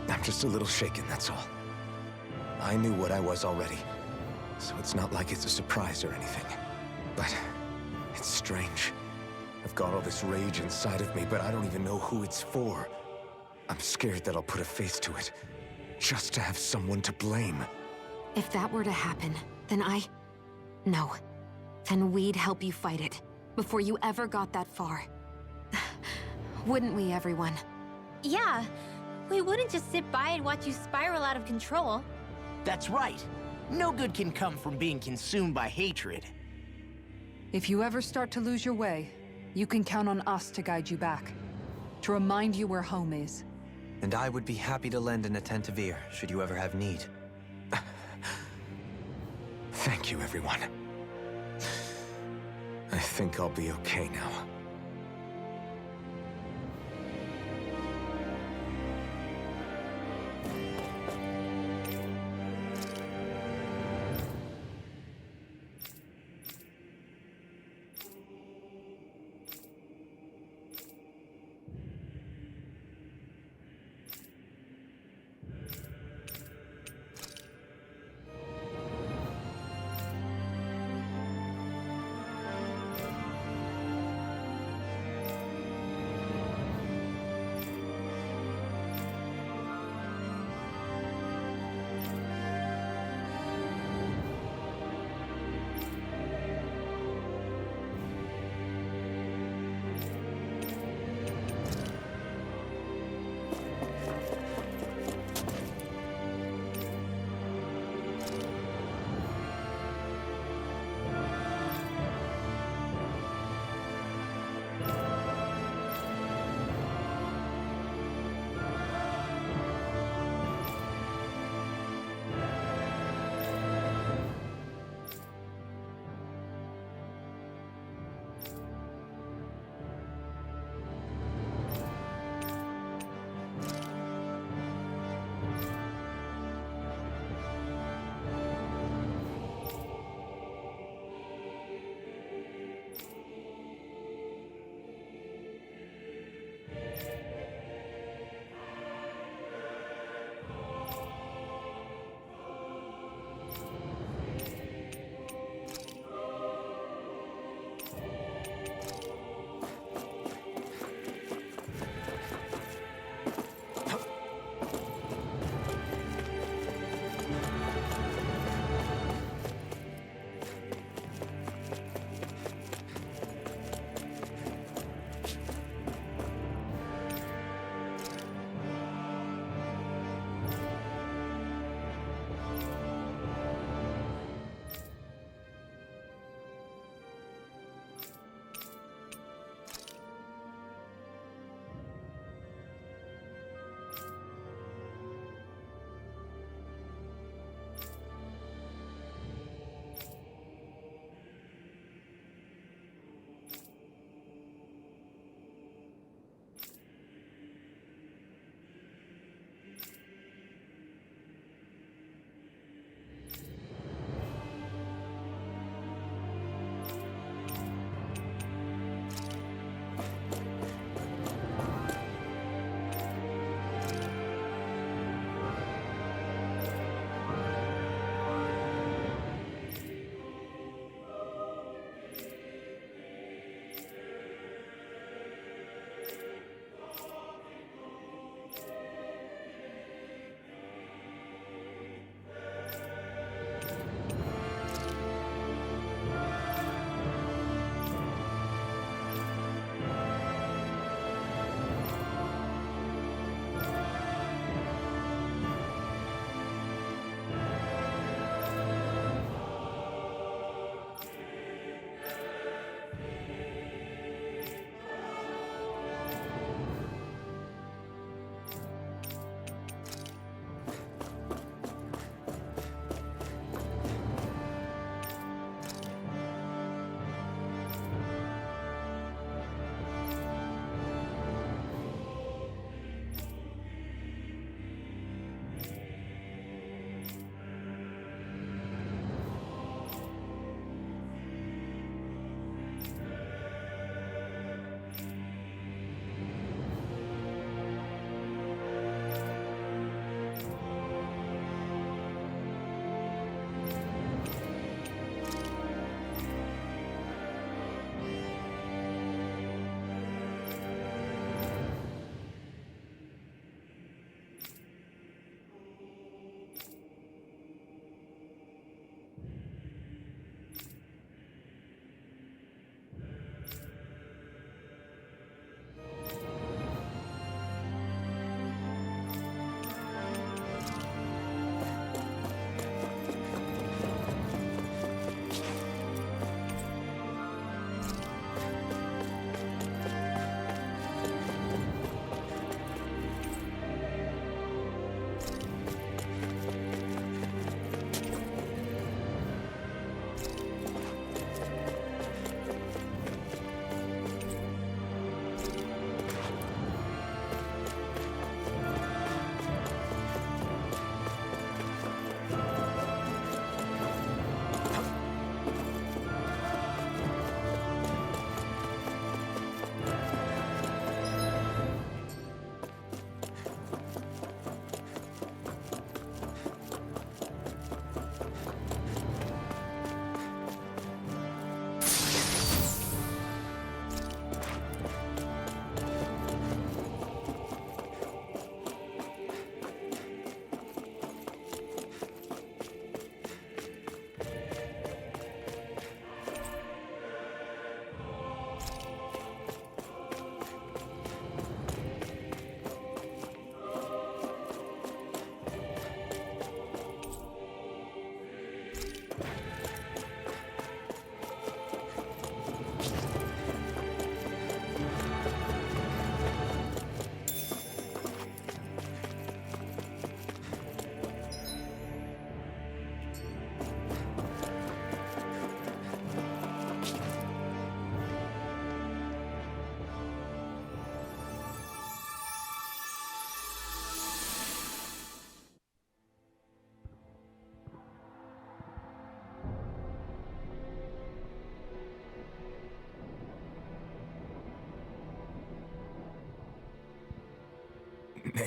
D: I'm just a little shaken, that's all. I knew what I was already, so it's not like it's a surprise or anything. But it's strange. I've got all this rage inside of me, but I don't even know who it's for. I'm scared that I'll put a face to it, just to have someone to blame.
F: If that were to happen, then No. Then we'd help you fight it, before you ever got that far. Wouldn't we, everyone?
C: Yeah, we wouldn't just sit by and watch you spiral out of control.
B: That's right. No good can come from being consumed by hatred.
A: If you ever start to lose your way, you can count on us to guide you back. To remind you where home is.
E: And I would be happy to lend an attentive ear, should you ever have need.
D: Thank you, everyone. I think I'll be okay now.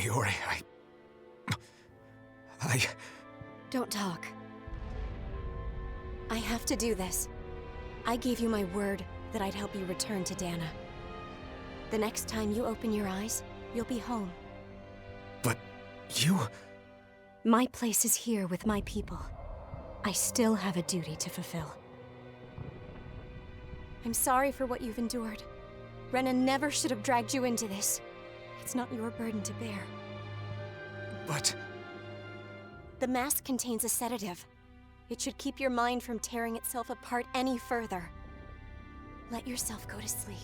D: Naori,
N: Don't talk. I have to do this. I gave you my word that I'd help you return to Dana. The next time you open your eyes, you'll be home.
D: But you...
N: My place is here with my people. I still have a duty to fulfill. I'm sorry for what you've endured. Rena never should have dragged you into this. It's not your burden to bear.
D: But...
N: The mask contains a sedative. It should keep your mind from tearing itself apart any further. Let yourself go to sleep.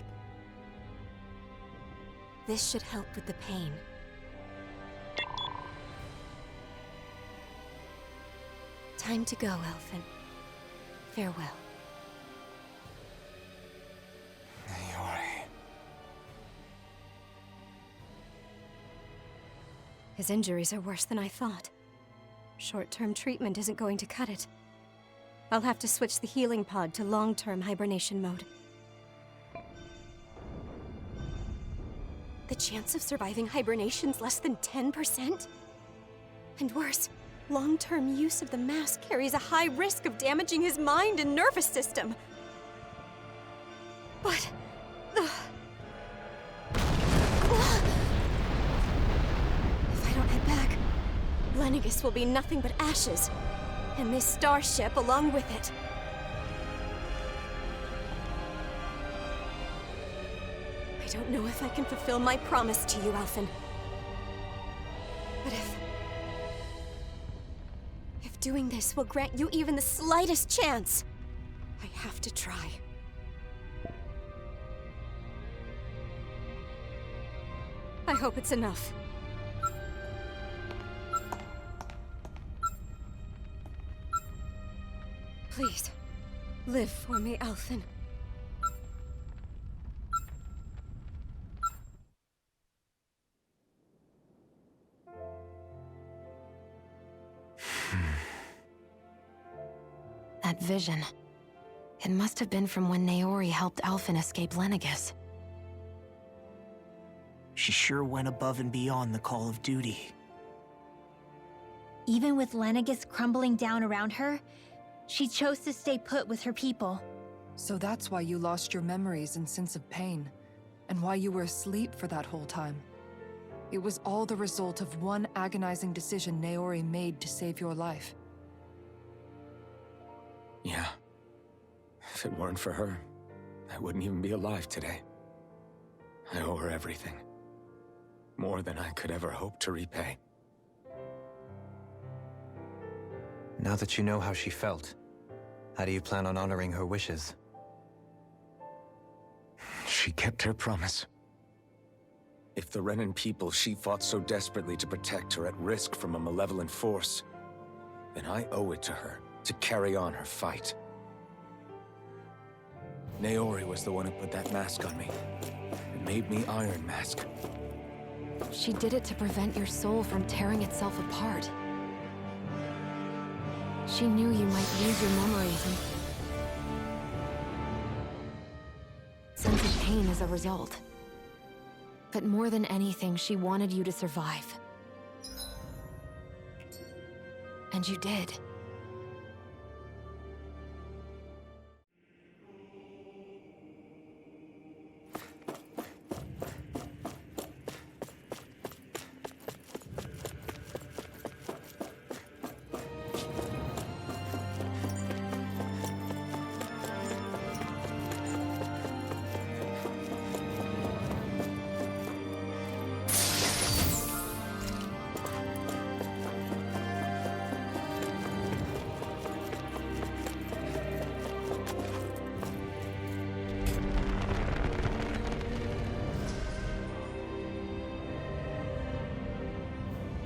N: This should help with the pain. Time to go, Elfin. Farewell.
D: Naori...
N: His injuries are worse than I thought. Short-term treatment isn't going to cut it. I'll have to switch the healing pod to long-term hibernation mode. The chance of surviving hibernation's less than 10%? And worse, long-term use of the mask carries a high risk of damaging his mind and nervous system. But... If I don't head back, Lenegis will be nothing but ashes, and this starship along with it. I don't know if I can fulfill my promise to you, Alphen. But if doing this will grant you even the slightest chance, I have to try. I hope it's enough. Please, live for me, Alphen.
F: That vision. It must have been from when Naori helped Alphen escape Lenegis.
B: She sure went above and beyond the call of duty.
C: Even with Lenegis crumbling down around her, she chose to stay put with her people.
A: So that's why you lost your memories and sense of pain, and why you were asleep for that whole time. It was all the result of one agonizing decision Naori made to save your life.
D: Yeah. If it weren't for her, I wouldn't even be alive today. I owe her everything. More than I could ever hope to repay.
E: Now that you know how she felt, how do you plan on honoring her wishes?
D: She kept her promise. If the Renan people she fought so desperately to protect are at risk from a malevolent force, then I owe it to her to carry on her fight. Naori was the one who put that mask on me, and made me Iron Mask.
F: She did it to prevent your soul from tearing itself apart. She knew you might lose your memories and... sense of pain as a result. But more than anything, she wanted you to survive. And you did.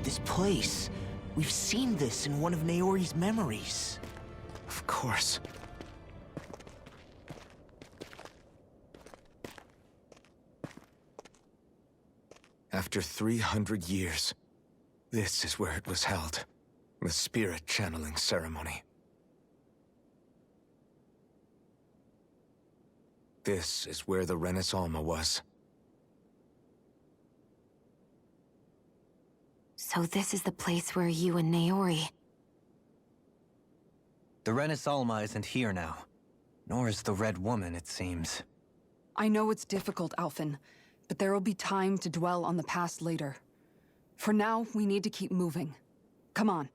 B: This place. We've seen this in one of Naori's memories.
D: Of course. After 300 years, this is where it was held. The spirit channeling ceremony. This is where the Renis Alma was.
F: So this is the place where you and Naori...
E: The Renis Alma isn't here now. Nor is the Red Woman, it seems.
A: I know it's difficult, Alphen, but there will be time to dwell on the past later. For now, we need to keep moving. Come on.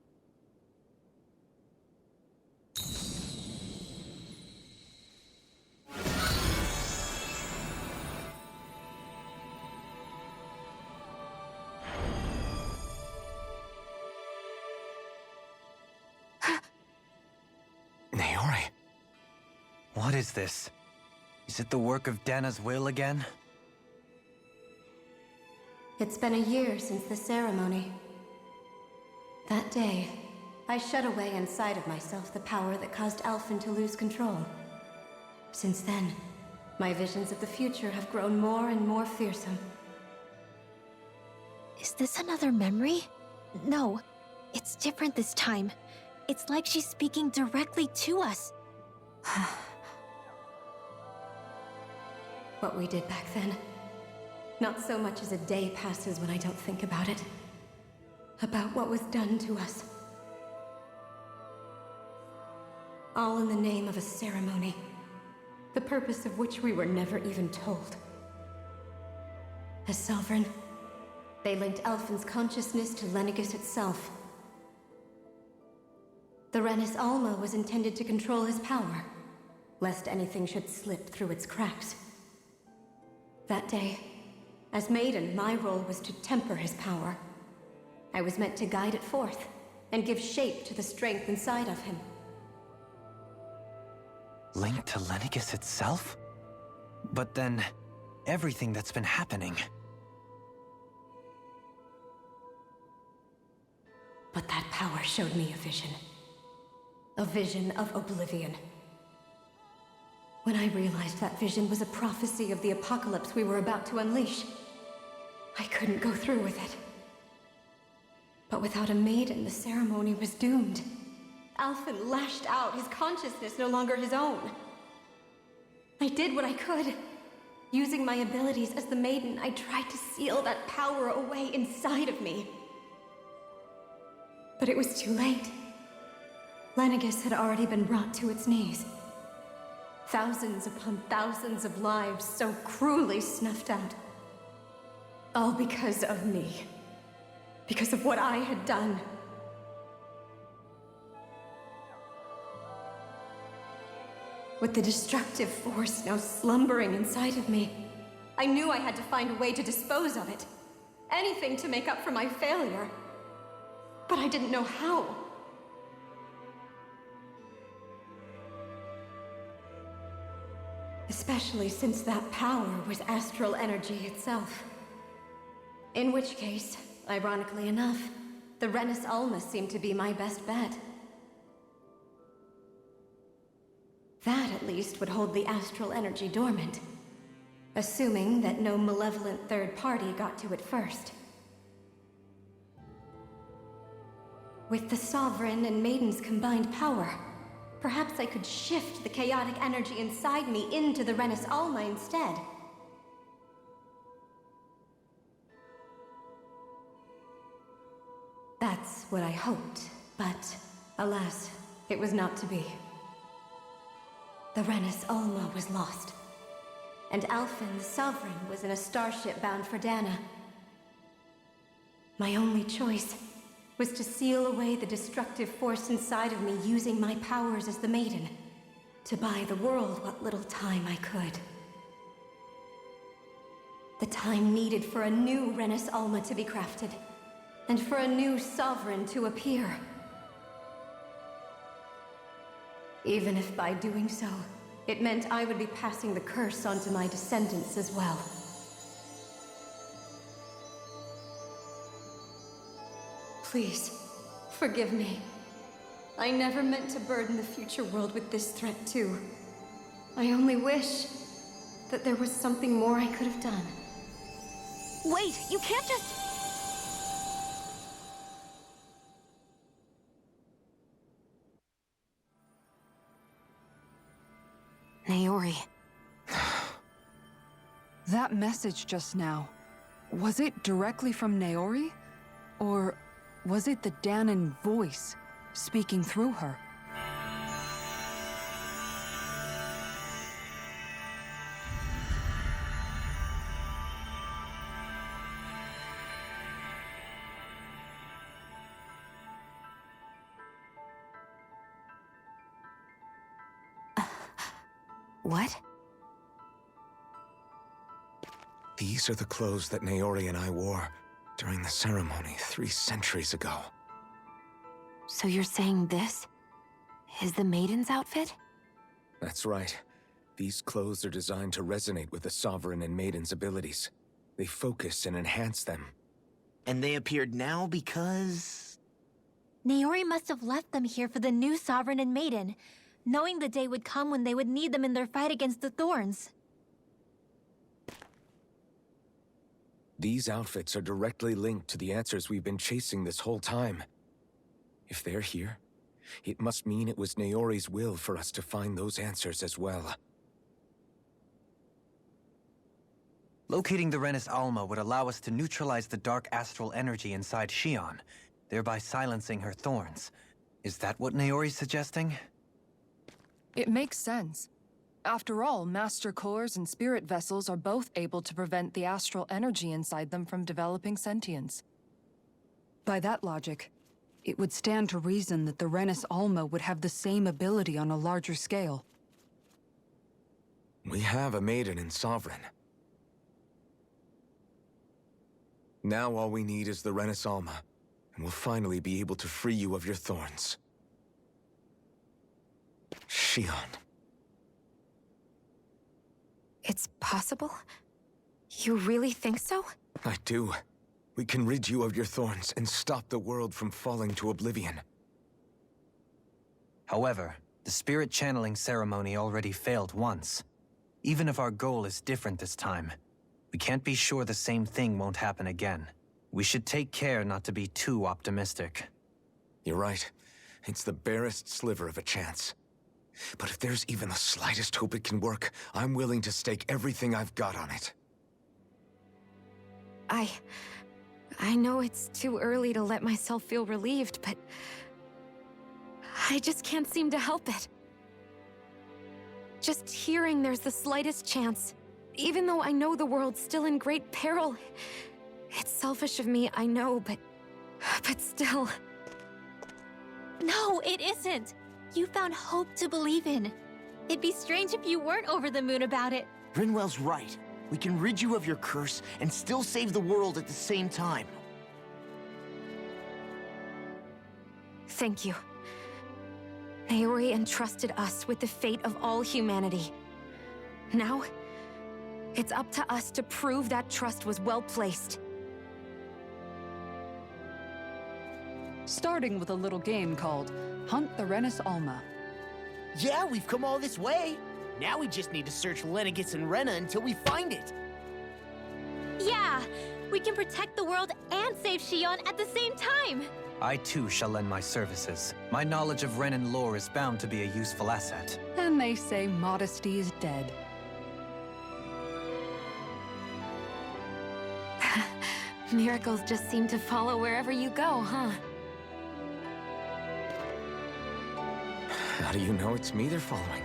E: Naori? What is this? Is it the work of Dana's will again?
N: It's been a year since the ceremony. That day, I shut away inside of myself the power that caused Alphen to lose control. Since then, my visions of the future have grown more and more fearsome.
C: Is this another memory? No, it's different this time. It's like she's speaking directly to us.
N: What we did back then. Not so much as a day passes when I don't think about it. About what was done to us. All in the name of a ceremony. The purpose of which we were never even told. As Sovereign, they linked Alphen's consciousness to Lenegis itself. The Renis Alma was intended to control his power, lest anything should slip through its cracks. That day, as Maiden, my role was to temper his power. I was meant to guide it forth, and give shape to the strength inside of him.
E: Linked to Lenegis itself? But then, everything that's been happening...
N: But that power showed me a vision. A vision of oblivion. When I realized that vision was a prophecy of the apocalypse we were about to unleash, I couldn't go through with it. But without a maiden, the ceremony was doomed. Alphen lashed out, his consciousness no longer his own. I did what I could. Using my abilities as the maiden, I tried to seal that power away inside of me. But it was too late. Lenegis had already been brought to its knees. Thousands upon thousands of lives so cruelly snuffed out. All because of me. Because of what I had done. With the destructive force now slumbering inside of me, I knew I had to find a way to dispose of it. Anything to make up for my failure. But I didn't know how. Especially since that power was astral energy itself. In which case, ironically enough, the Renis Alma seemed to be my best bet. That, at least, would hold the astral energy dormant. Assuming that no malevolent third party got to it first. With the Sovereign and Maiden's combined power, perhaps I could shift the chaotic energy inside me into the Renis Alma instead. That's what I hoped, but alas, it was not to be. The Renis Alma was lost, and Alphen, the Sovereign, was in a starship bound for Dana. My only choice was to seal away the destructive force inside of me using my powers as the Maiden, to buy the world what little time I could. The time needed for a new Renis Alma to be crafted, and for a new Sovereign to appear. Even if by doing so, it meant I would be passing the curse onto my descendants as well. Please, forgive me. I never meant to burden the future world with this threat too. I only wish that there was something more I could have done.
C: Wait, you can't just...
F: Naori.
A: That message just now, was it directly from Naori? Or Was it the Danon voice speaking through her?
F: What?
D: These are the clothes that Naori and I wore during the ceremony 3 centuries ago.
F: So you're saying this is the Maiden's outfit?
D: That's right. These clothes are designed to resonate with the Sovereign and Maiden's abilities. They focus and enhance them.
B: And they appeared now because...
C: Naori must have left them here for the new Sovereign and Maiden, knowing the day would come when they would need them in their fight against the Thorns.
D: These outfits are directly linked to the answers we've been chasing this whole time. If they're here, it must mean it was Naori's will for us to find those answers as well.
E: Locating the Renis Alma would allow us to neutralize the dark astral energy inside Shion, thereby silencing her thorns. Is that what Naori's suggesting?
A: It makes sense. After all, Master Cores and Spirit Vessels are both able to prevent the astral energy inside them from developing sentience. By that logic, it would stand to reason that the Renis Alma would have the same ability on a larger scale.
D: We have a Maiden and Sovereign. Now all we need is the Renis Alma, and we'll finally be able to free you of your thorns. Shion.
F: It's possible? You really think so?
D: I do. We can rid you of your thorns and stop the world from falling to oblivion.
E: However, the spirit channeling ceremony already failed once. Even if our goal is different this time, we can't be sure the same thing won't happen again. We should take care not to be too optimistic.
D: You're right. It's the barest sliver of a chance. But if there's even the slightest hope it can work, I'm willing to stake everything I've got on it.
F: I know it's too early to let myself feel relieved, but I just can't seem to help it. Just hearing there's the slightest chance, even though I know the world's still in great peril. It's selfish of me, I know, but still.
C: No, it isn't! You found hope to believe in. It'd be strange if you weren't over the moon about it.
B: Rinwell's right. We can rid you of your curse and still save the world at the same time.
F: Thank you. Naori entrusted us with the fate of all humanity. Now, it's up to us to prove that trust was well placed.
A: Starting with a little game called Hunt the Renis Alma.
B: Yeah, we've come all this way. Now we just need to search Lenegis and Rena until we find it.
C: Yeah! We can protect the world and save Shion at the same time!
E: I too shall lend my services. My knowledge of Renan lore is bound to be a useful asset.
A: And they say modesty is dead.
F: Miracles just seem to follow wherever you go, huh?
D: How do you know it's me they're following?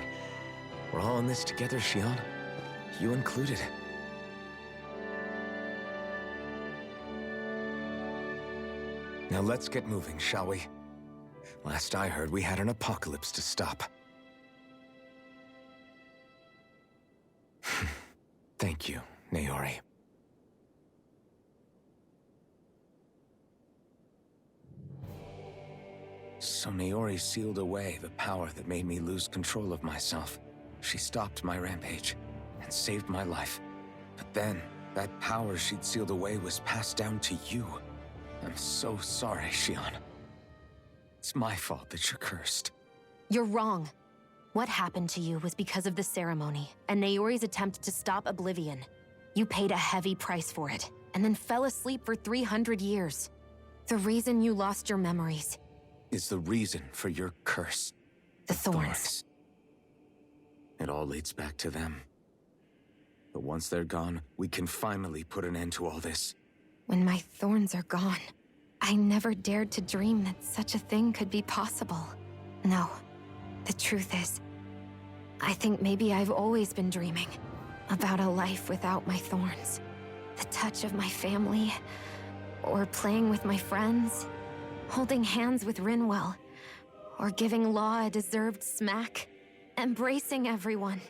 D: We're all in this together, Shion. You included. Now let's get moving, shall we? Last I heard, we had an apocalypse to stop. Thank you, Naori. So Naori sealed away the power that made me lose control of myself. She stopped my rampage and saved my life. But then, that power she'd sealed away was passed down to you. I'm so sorry, Shion. It's my fault that you're cursed.
F: You're wrong. What happened to you was because of the ceremony and Naori's attempt to stop Oblivion. You paid a heavy price for it, and then fell asleep for 300 years. The reason you lost your memories
D: is the reason for your curse.
F: The thorns.
D: It all leads back to them. But once they're gone, we can finally put an end to all this.
F: When my thorns are gone, I never dared to dream that such a thing could be possible. No, the truth is, I think maybe I've always been dreaming about a life without my thorns. The touch of my family, or playing with my friends, holding hands with Rinwell, or giving Law a deserved smack, embracing everyone.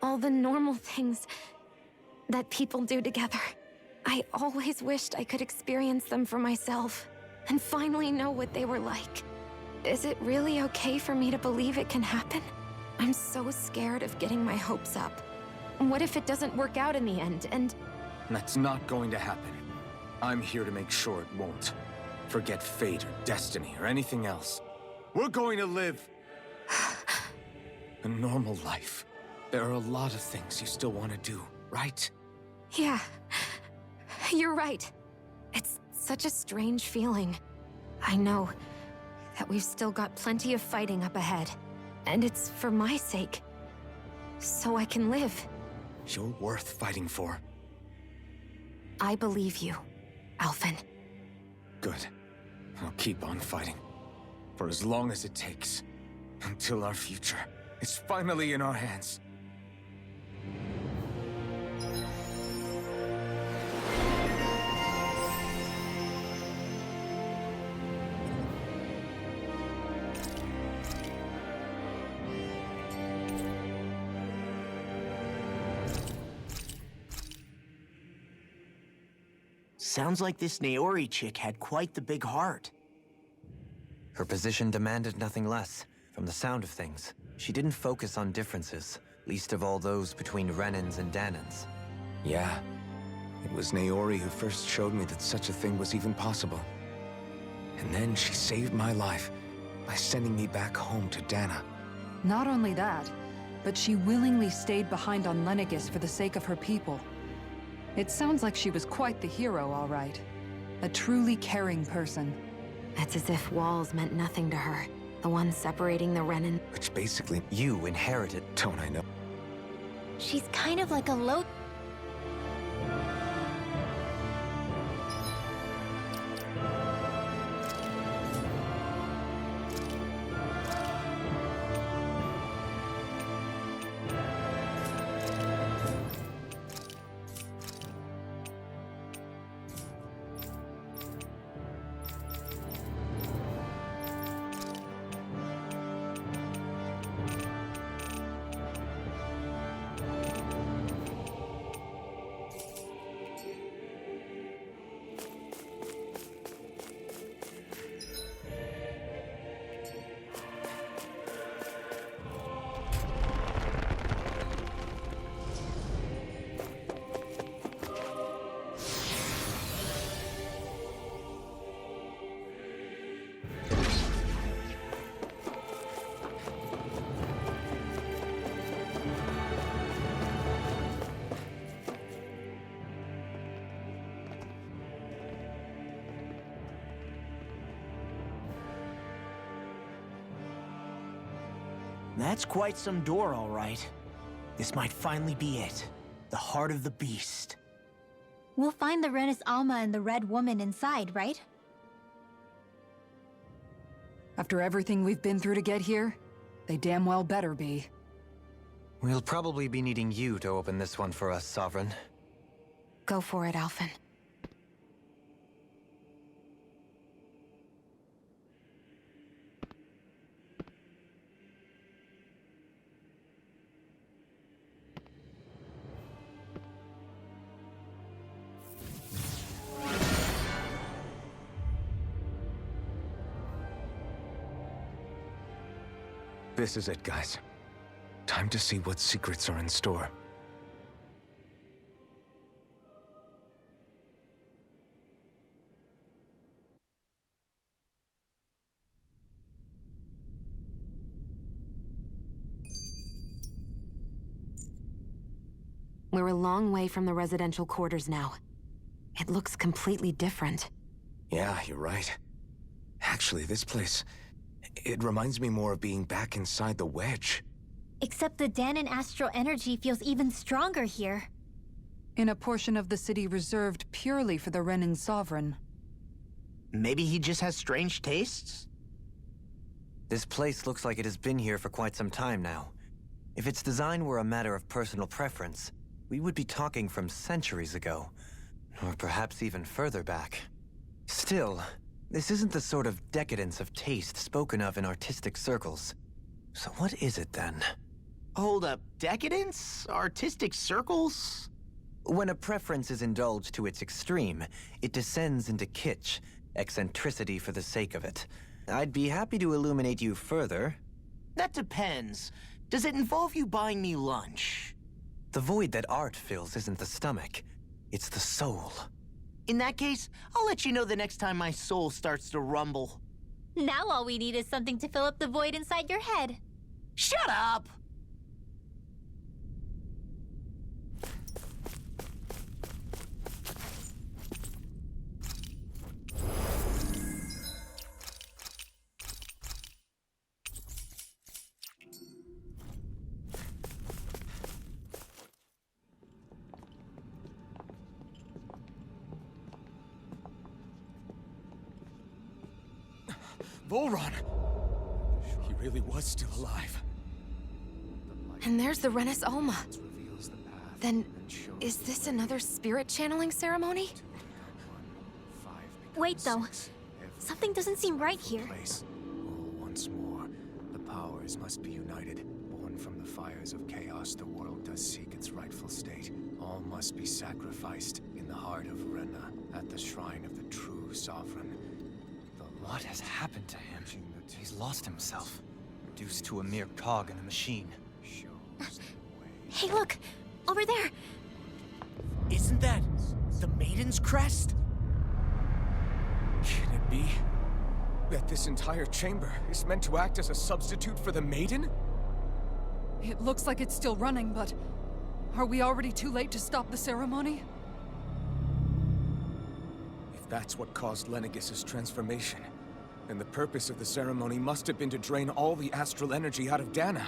F: All the normal things that people do together. I always wished I could experience them for myself, and finally know what they were like. Is it really okay for me to believe it can happen? I'm so scared of getting my hopes up. What if it doesn't work out in the end, and...
D: That's not going to happen. I'm here to make sure it won't. Forget fate or destiny or anything else. We're going to live a normal life. There are a lot of things you still want to do, right?
F: Yeah, you're right. It's such a strange feeling. I know that we've still got plenty of fighting up ahead. And it's for my sake. So I can live.
D: You're worth fighting for.
F: I believe you, Alphen.
D: Good. I'll keep on fighting. For as long as it takes. Until our future is finally in our hands.
B: Sounds like this Naori chick had quite the big heart.
E: Her position demanded nothing less. From the sound of things, she didn't focus on differences, least of all those between Renans and Danans.
D: Yeah. It was Naori who first showed me that such a thing was even possible. And then she saved my life by sending me back home to Dana.
A: Not only that, but she willingly stayed behind on Lenegis for the sake of her people. It sounds like she was quite the hero, all right. A truly caring person.
F: It's as if walls meant nothing to her. The one separating the Renan.
D: Which basically,
E: you inherited.
D: Don't I know?
C: She's kind of like a low...
B: That's quite some door, all right. This might finally be it. The heart of the beast.
C: We'll find the Renis Alma and the Red Woman inside, right?
A: After everything we've been through to get here, they damn well better be.
E: We'll probably be needing you to open this one for us, Sovereign.
F: Go for it, Alphen.
D: This is it, guys. Time to see what secrets are in store.
F: We're a long way from the residential quarters now. It looks completely different.
D: Yeah, you're right. Actually, this place... it reminds me more of being back inside the Wedge.
C: Except the Danan astral energy feels even stronger here.
A: In a portion of the city reserved purely for the Renin Sovereign.
B: Maybe he just has strange tastes?
E: This place looks like it has been here for quite some time now. If its design were a matter of personal preference, we would be talking from centuries ago. Or perhaps even further back. Still, this isn't the sort of decadence of taste spoken of in artistic circles. So what is it then?
B: Hold up, decadence? Artistic circles?
E: When a preference is indulged to its extreme, it descends into kitsch, eccentricity for the sake of it. I'd be happy to illuminate you further.
B: That depends. Does it involve you buying me lunch?
E: The void that art fills isn't the stomach, it's the soul.
B: In that case, I'll let you know the next time my soul starts to rumble.
C: Now all we need is something to fill up the void inside your head.
B: Shut up!
K: Volron! He really was still alive.
F: And there's the Renis Alma. Then, is this another spirit channeling ceremony?
C: Wait, though. Something doesn't seem right here.
D: Once more, the powers must be united. Born from the fires of chaos, the world does seek its rightful state. All must be sacrificed in the heart of Rena, at the shrine of the true sovereign.
E: What has happened to him? He's lost himself, reduced to a mere cog in the machine.
C: Hey, look! Over there!
B: Isn't that the Maiden's crest?
K: Can it be that this entire chamber is meant to act as a substitute for the Maiden?
A: It looks like it's still running, but are we already too late to stop the ceremony?
K: If that's what caused Lenegis' transformation, then the purpose of the ceremony must have been to drain all the astral energy out of Dana.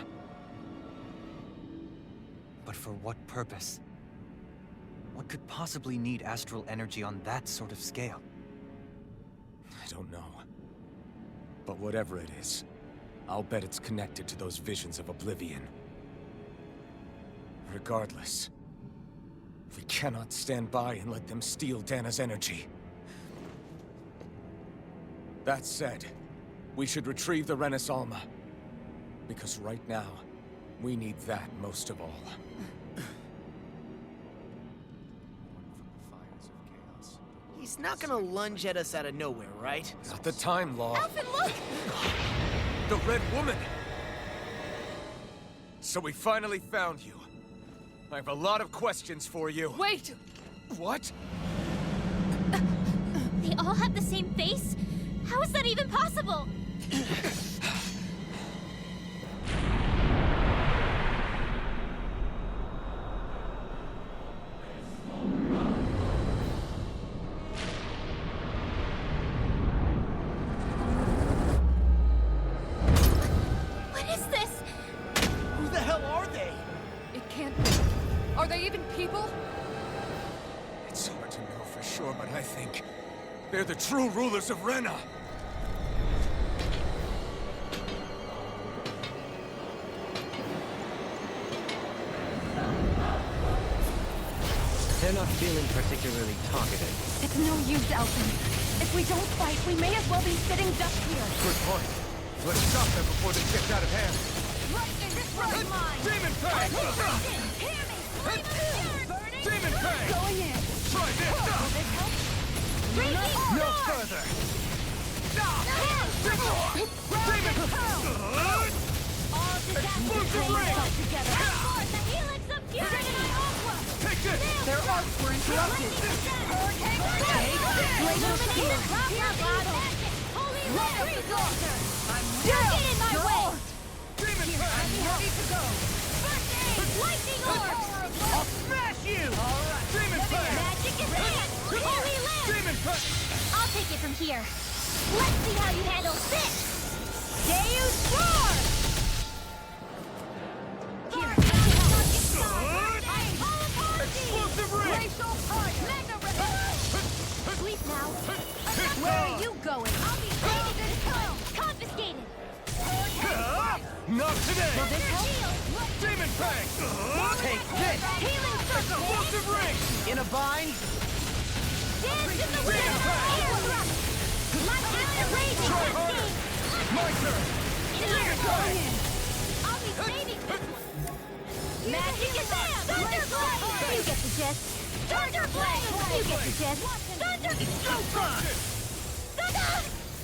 E: But for what purpose? What could possibly need astral energy on that sort of scale?
K: I don't know. But whatever it is, I'll bet it's connected to those visions of oblivion. Regardless, we cannot stand by and let them steal Dana's energy. That said, we should retrieve the Renis Alma. Because right now, we need that most of all.
B: He's not gonna lunge at us out of nowhere, right?
K: Not the time, Law.
C: Alphen, look!
K: The Red Woman! So we finally found you. I have a lot of questions for you.
A: Wait!
K: What?
C: They all have the same face? How is that even possible? What is this?
B: Who the hell are they?
A: It can't be. Are they even people?
K: It's hard to know for sure, but I think they're the true rulers of Rena.
E: They're not feeling particularly talkative.
M: It's no use, Alphen. If we don't fight, we may as well be sitting ducks here.
K: Good point. Let's stop them before this gets out of hand.
M: Lightning, this one's mine!
K: Demon Fang!
M: Hear me! Burning!
K: Demon Fang!
M: Going in!
K: Try this!
M: Will this help?
K: No further! Demon!
C: All
K: Explosive ring!
C: together! The helix of fury!
K: Take this!
M: Their arcs were interrupted.
C: Illuminate the plasma bottle! Holy Lightning Blazer! Don't get in my way!
K: Demon Fang!
M: Ready to go.
C: First aid! Lightning orb!
B: I'll smash you!
K: Demon Fang!
C: Magic is hand! Holy Lance!
K: Demon Fang!
C: I'll take it from here. Let's see how you handle this! Deus Roar! Here,
K: Explosive ring!
C: Sleep now.
M: Where are you going?
C: I'll be saving this home! Confiscated!
K: Not today!
C: Will this help?
K: Demon Fang!
M: Take this!
C: Healing circle!
K: Explosive ring!
B: In a bind?
C: Dance in the wind! Air thrust! Light after raging
K: Try harder!
C: cascade!
K: My turn!
C: Here!
K: Fang!
C: I'll be saving this one! Magic is bam! Thunderblade! You get the gist! Thunderblade! You get the gist! Thunder!
K: Thunder!
C: Thunder!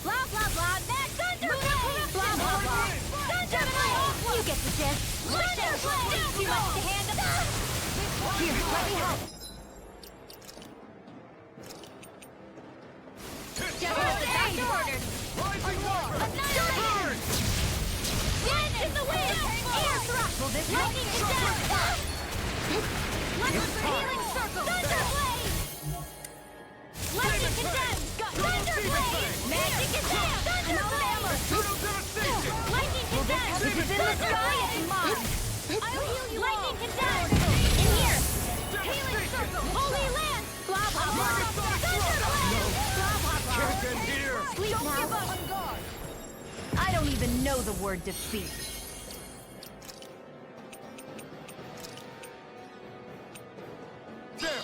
C: Blah blah blah! Mad Thunderblade! Blah blah blah! Thunderblade! You get the gist! Thunderblade! Too much to handle! Here, let me help! Just as the doctor ordered!
K: Rising Wyvern!
C: Annihilate! Wind in the wind! Air thrust! Will this lightning condemn? Healing circle! Thunderblade! Lightning condemned! Thunderblade! Magic condemned! Thunderblade! Lightning condemned! This is in the sky and mine! I'll heal you! Lightning condemned! In here! Healing circle! Holy land! Blah blah blah! Thunderblade! Blah blah blah!
K: Can't end here!
C: Sleep now!
M: I don't even know the word defeat.
K: There!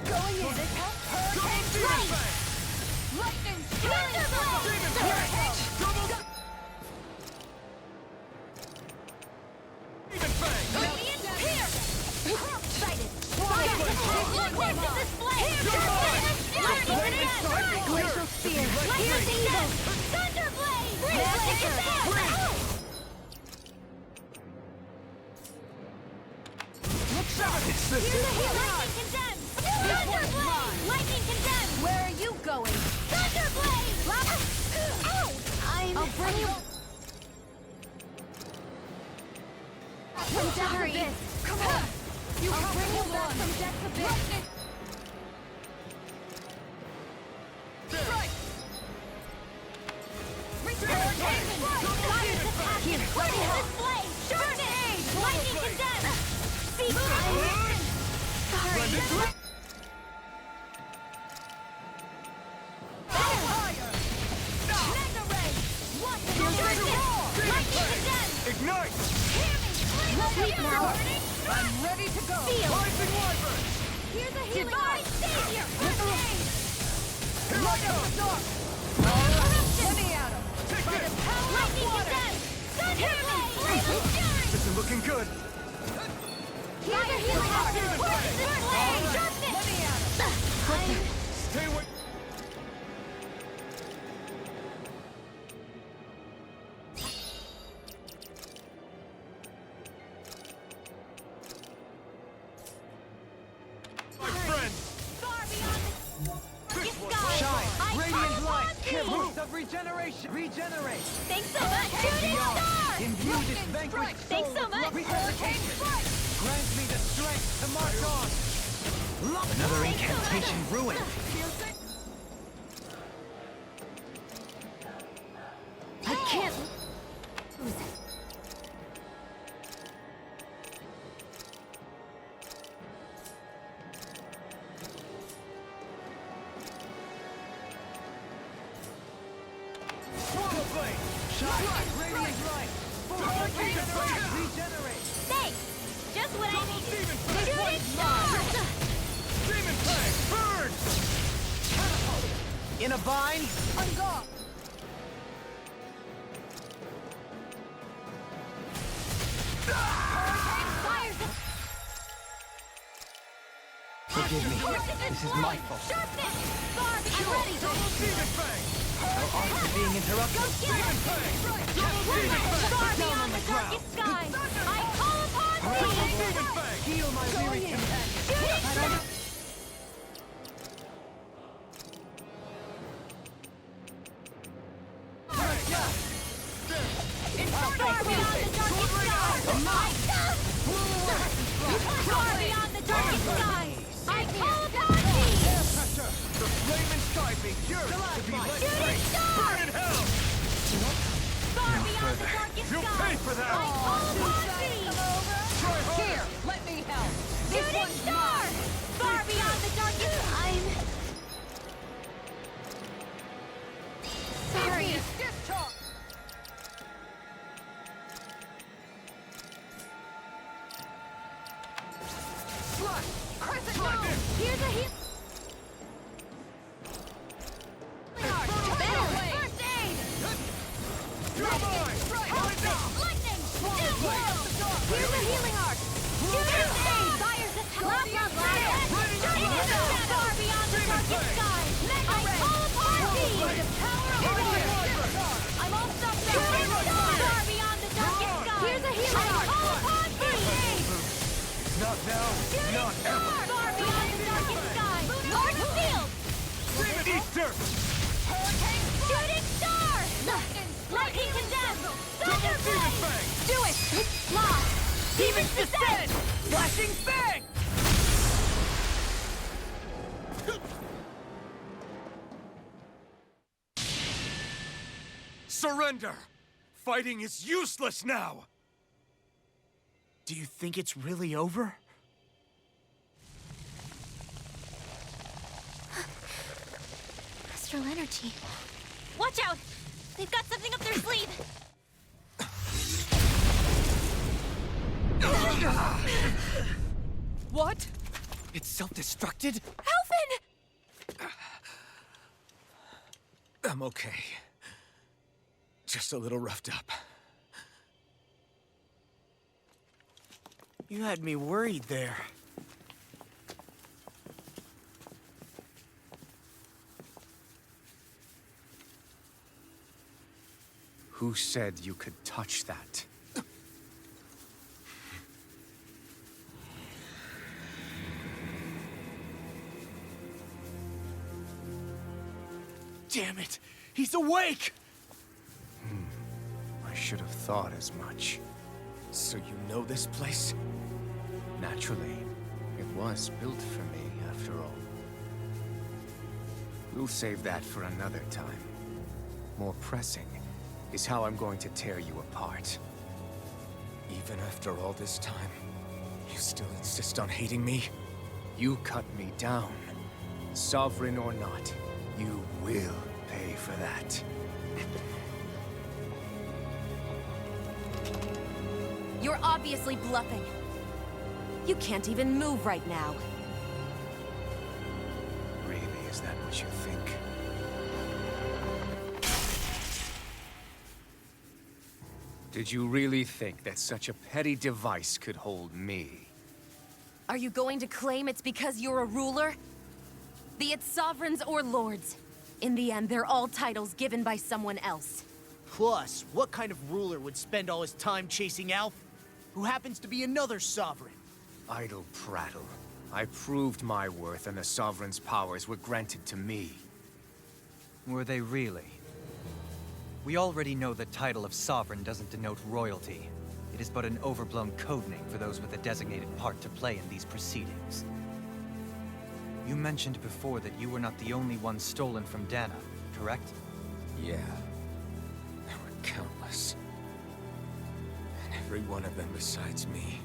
C: Going in! Hurricane strike! Lightning strike!
K: Double! Demon Fang!
C: Here! Sighted! Witness this flame! Glacial spear! Here's evil! Thunderblade! Magic is
K: It's the
C: Lightning condemned! Thunderblade! Lightning condemned!
M: Where are you going?
C: Thunderblade! Ow! I'll bring you... From death abyss! Come on! I'll bring you back from death abyss! Strike! Here, let me help! Display! Sharpness! Lightning condemned! See, sorry!
K: Ignite!
C: Sleep now!
M: I'm ready to go.
C: Feel!
K: Rising Wyvern!
C: Here's a healing Divine Savior!
K: Light up the dark!
M: Let me at him.
K: Take this!
C: Lightning condemned! Thunderblade!
K: This is looking good!
C: Here's a healing action! Display! Sharpness!
M: Let me at him.
K: Stay away! My friend!
C: Far beyond the sky!
K: Shine!
C: I
K: Radiant
C: call
K: light!
C: upon thee!
K: Boost of regeneration! Regenerate!
C: Thanks so much! Shooting star!
K: Imbue this vanquished
C: Thanks so
K: soul with
C: much!
K: resuscitation! Grant me the strength to march on!
B: Another incantation ruined.
C: I can't lose.
K: Swallow blade! Shine! Radiant light! Regenerate!
C: Thanks! Just what I
K: Double
C: needed!
K: demon fang!
C: Shooting star!
K: Demon fang! Burn!
B: In a bind?
M: On guard.
B: Forgive me. This is my fault.
C: Sharpness! Barb, I'm ready!
K: Double demon fang!
B: How often being interrupted?
C: Go kill
K: Demon
C: it!
K: fang! Double demon fang!
C: Far beyond the darkest sky! I call upon thee!
K: Demon fang! Heal my weary companion!
C: Shooting star! Far beyond the darkest sky! Far beyond the darkest sky! I call upon thee!
K: The flame and sky being yours to be let
C: Shooting
K: free!
C: star!
K: Burn in hell!
C: Far beyond the darkest
K: You'll
C: sky!
K: pay for that!
C: I call upon thee!
K: Try harder!
M: Here, let me help. This
C: Shooting
M: one's
C: star!
M: mine.
C: Far beyond the darkest...
K: Not ever!
J: Far beyond the darkest sky! Lord Field!
K: Eat dirt!
J: Shooting star! Lightning condemn! Thunder blade!
M: Do it! Law!
J: Demon's descent!
M: Flashing fang!
K: Surrender! Fighting is useless now!
B: Do you think it's really over?
C: Astral energy. Watch out! They've got something up their sleeve!
M: What?
K: It's self-destructed?
C: Alphen!
K: I'm okay. Just a little roughed up.
B: You had me worried there.
K: Who said you could touch that?
B: Damn it! He's awake!
K: I should have thought as much. So you know this place? Naturally. It was built for me, after all. We'll save that for another time. More pressing is how I'm going to tear you apart. Even after all this time, you still insist on hating me? You cut me down. Sovereign or not, you will pay for that.
N: You're obviously bluffing. You can't even move right now.
K: Really, is that what you think? Did you really think that such a petty device could hold me?
N: Are you going to claim it's because you're a ruler? Be it sovereigns or lords. In the end, they're all titles given by someone else.
B: Plus, what kind of ruler would spend all his time chasing Alf, who happens to be another sovereign?
K: Idle prattle. I proved my worth and the Sovereign's powers were granted to me.
E: Were they really? We already know the title of Sovereign doesn't denote royalty. It is but an overblown codename for those with a designated part to play in these proceedings. You mentioned before that you were not the only one stolen from Dana, correct?
K: Yeah. There were countless. And every one of them besides me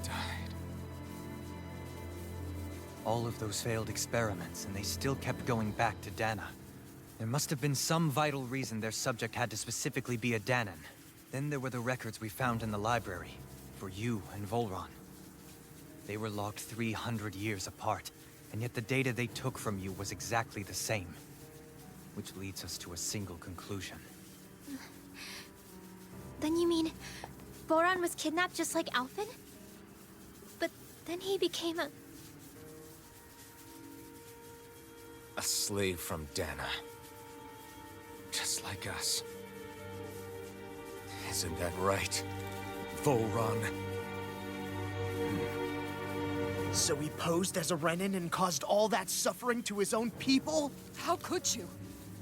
K: died.
E: All of those failed experiments, and they still kept going back to Dana. There must have been some vital reason their subject had to specifically be a Danan. Then there were the records we found in the library, for you and Volron. They were logged 300 years apart, and yet the data they took from you was exactly the same. Which leads us to a single conclusion.
C: Then you mean Boron was kidnapped just like Alphen? But then he became a
K: slave from Dana. Just like us. Isn't that right, Volron?
B: So he posed as a Renan and caused all that suffering to his own people?
M: How could you?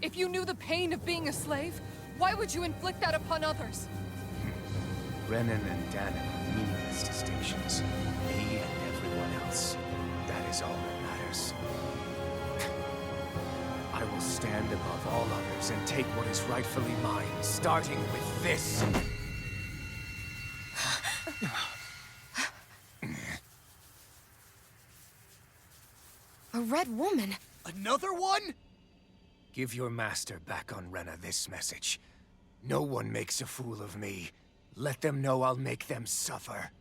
M: If you knew the pain of being a slave, why would you inflict that upon others?
K: Renan and Danan are meaningless distinctions. Me and everyone else. That is all that matters. I will stand above all others and take what is rightfully mine, starting with this.
N: A red woman?
B: Another one?
K: Give your master back on Rena this message. No one makes a fool of me. Let them know I'll make them suffer.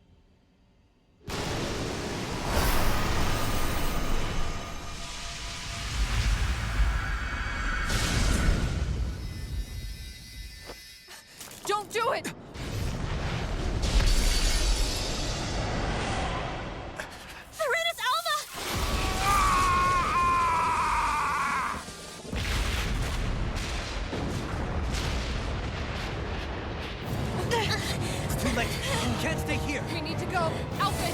M: Don't do it!
C: Serenus Alva!
E: It's too late. You can't stay here.
M: We need to go. Alphen!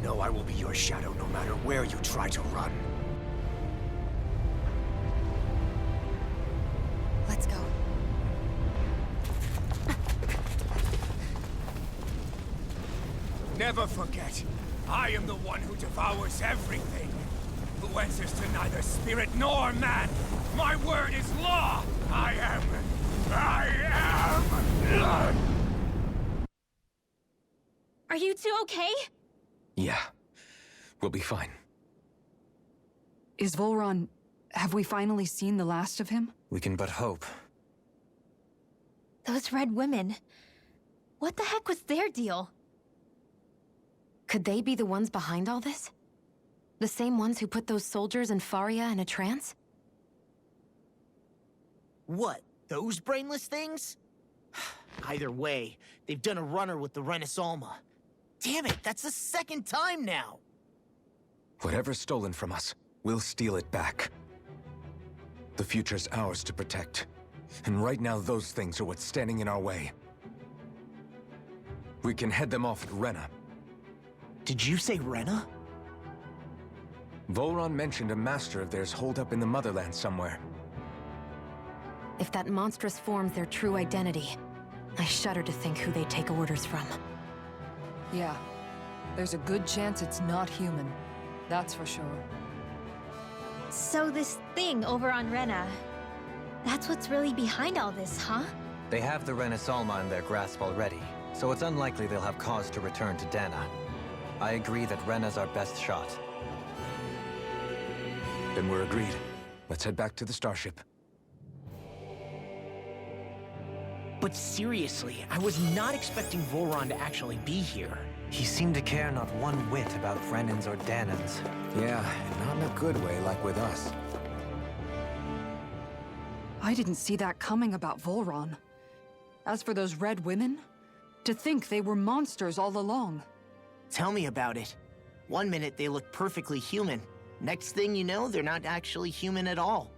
K: know I will be your shadow no matter where you try to run.
N: Let's go.
K: Never forget, I am the one who devours everything. Who answers to neither spirit nor man. My word is law. I am...
C: Are you two okay?
D: Yeah. We'll be fine.
A: Is Volron... have we finally seen the last of him?
E: We can but hope.
C: Those red women. What the heck was their deal?
F: Could they be the ones behind all this? The same ones who put those soldiers in Faria in a trance?
B: What? Those brainless things? Either way, they've done a runner with the Renaissance. Damn it, that's the second time now!
D: Whatever's stolen from us, we'll steal it back. The future's ours to protect. And right now, those things are what's standing in our way. We can head them off at Rena.
B: Did you say Rena?
D: Volron mentioned a master of theirs holed up in the motherland somewhere.
F: If that monstrous form's their true identity, I shudder to think who they take orders from.
A: Yeah. There's a good chance it's not human. That's for sure.
C: So this thing over on Rena, that's what's really behind all this, huh?
E: They have the Renaissance in their grasp already, so it's unlikely they'll have cause to return to Dana. I agree that Rena's our best shot.
D: Then we're agreed. Let's head back to the starship.
B: But seriously, I was not expecting Volron to actually be here.
E: He seemed to care not one whit about Renans or Danans.
D: Yeah, and not in a good way like with us.
A: I didn't see that coming about Volron. As for those red women, to think they were monsters all along.
B: Tell me about it. One minute they look perfectly human. Next thing you know, they're not actually human at all.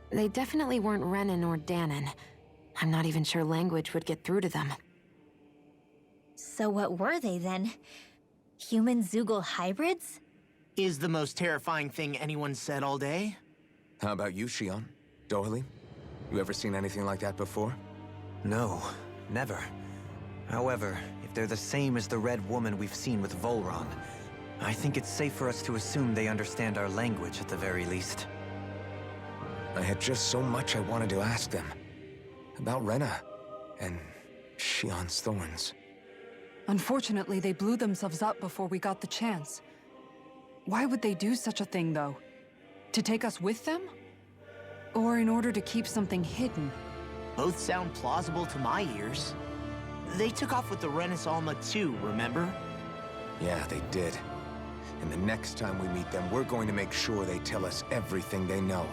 F: They definitely weren't Renan or Danan. I'm not even sure language would get through to them.
C: So what were they then? Human Zoogle hybrids?
B: Is the most terrifying thing anyone said all day.
D: How about you, Shion? Dohalie? You ever seen anything like that before?
E: No, never. However, if they're the same as the red woman we've seen with Volron, I think it's safe for us to assume they understand our language at the very least.
D: I had just so much I wanted to ask them. About Rena, and Shion's thorns.
A: Unfortunately, they blew themselves up before we got the chance. Why would they do such a thing, though? To take us with them? Or in order to keep something hidden?
B: Both sound plausible to my ears. They took off with the Renaissance too, remember?
D: Yeah, they did. And the next time we meet them, we're going to make sure they tell us everything they know.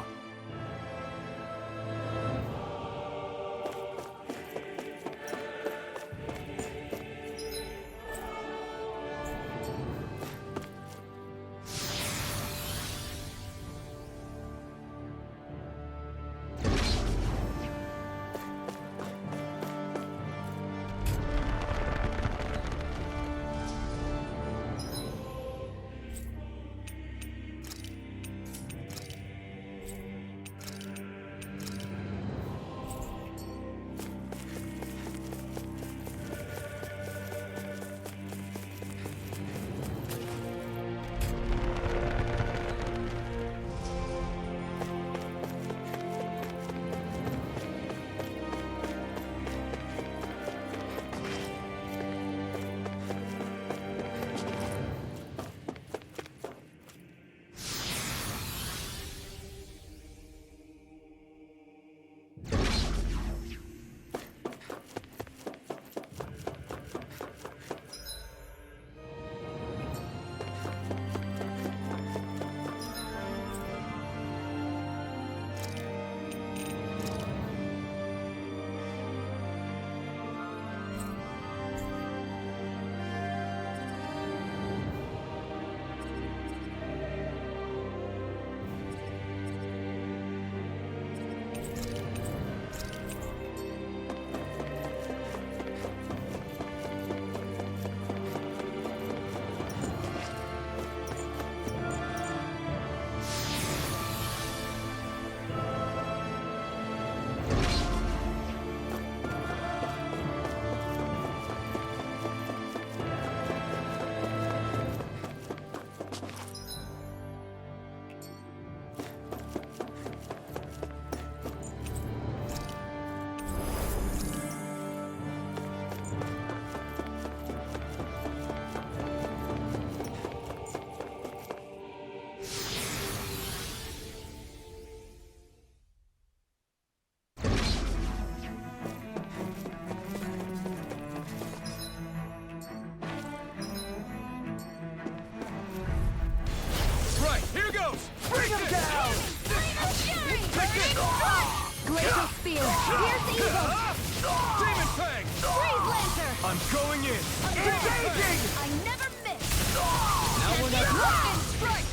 M: Raging!
O: I never miss!
M: Now we're not looking strike!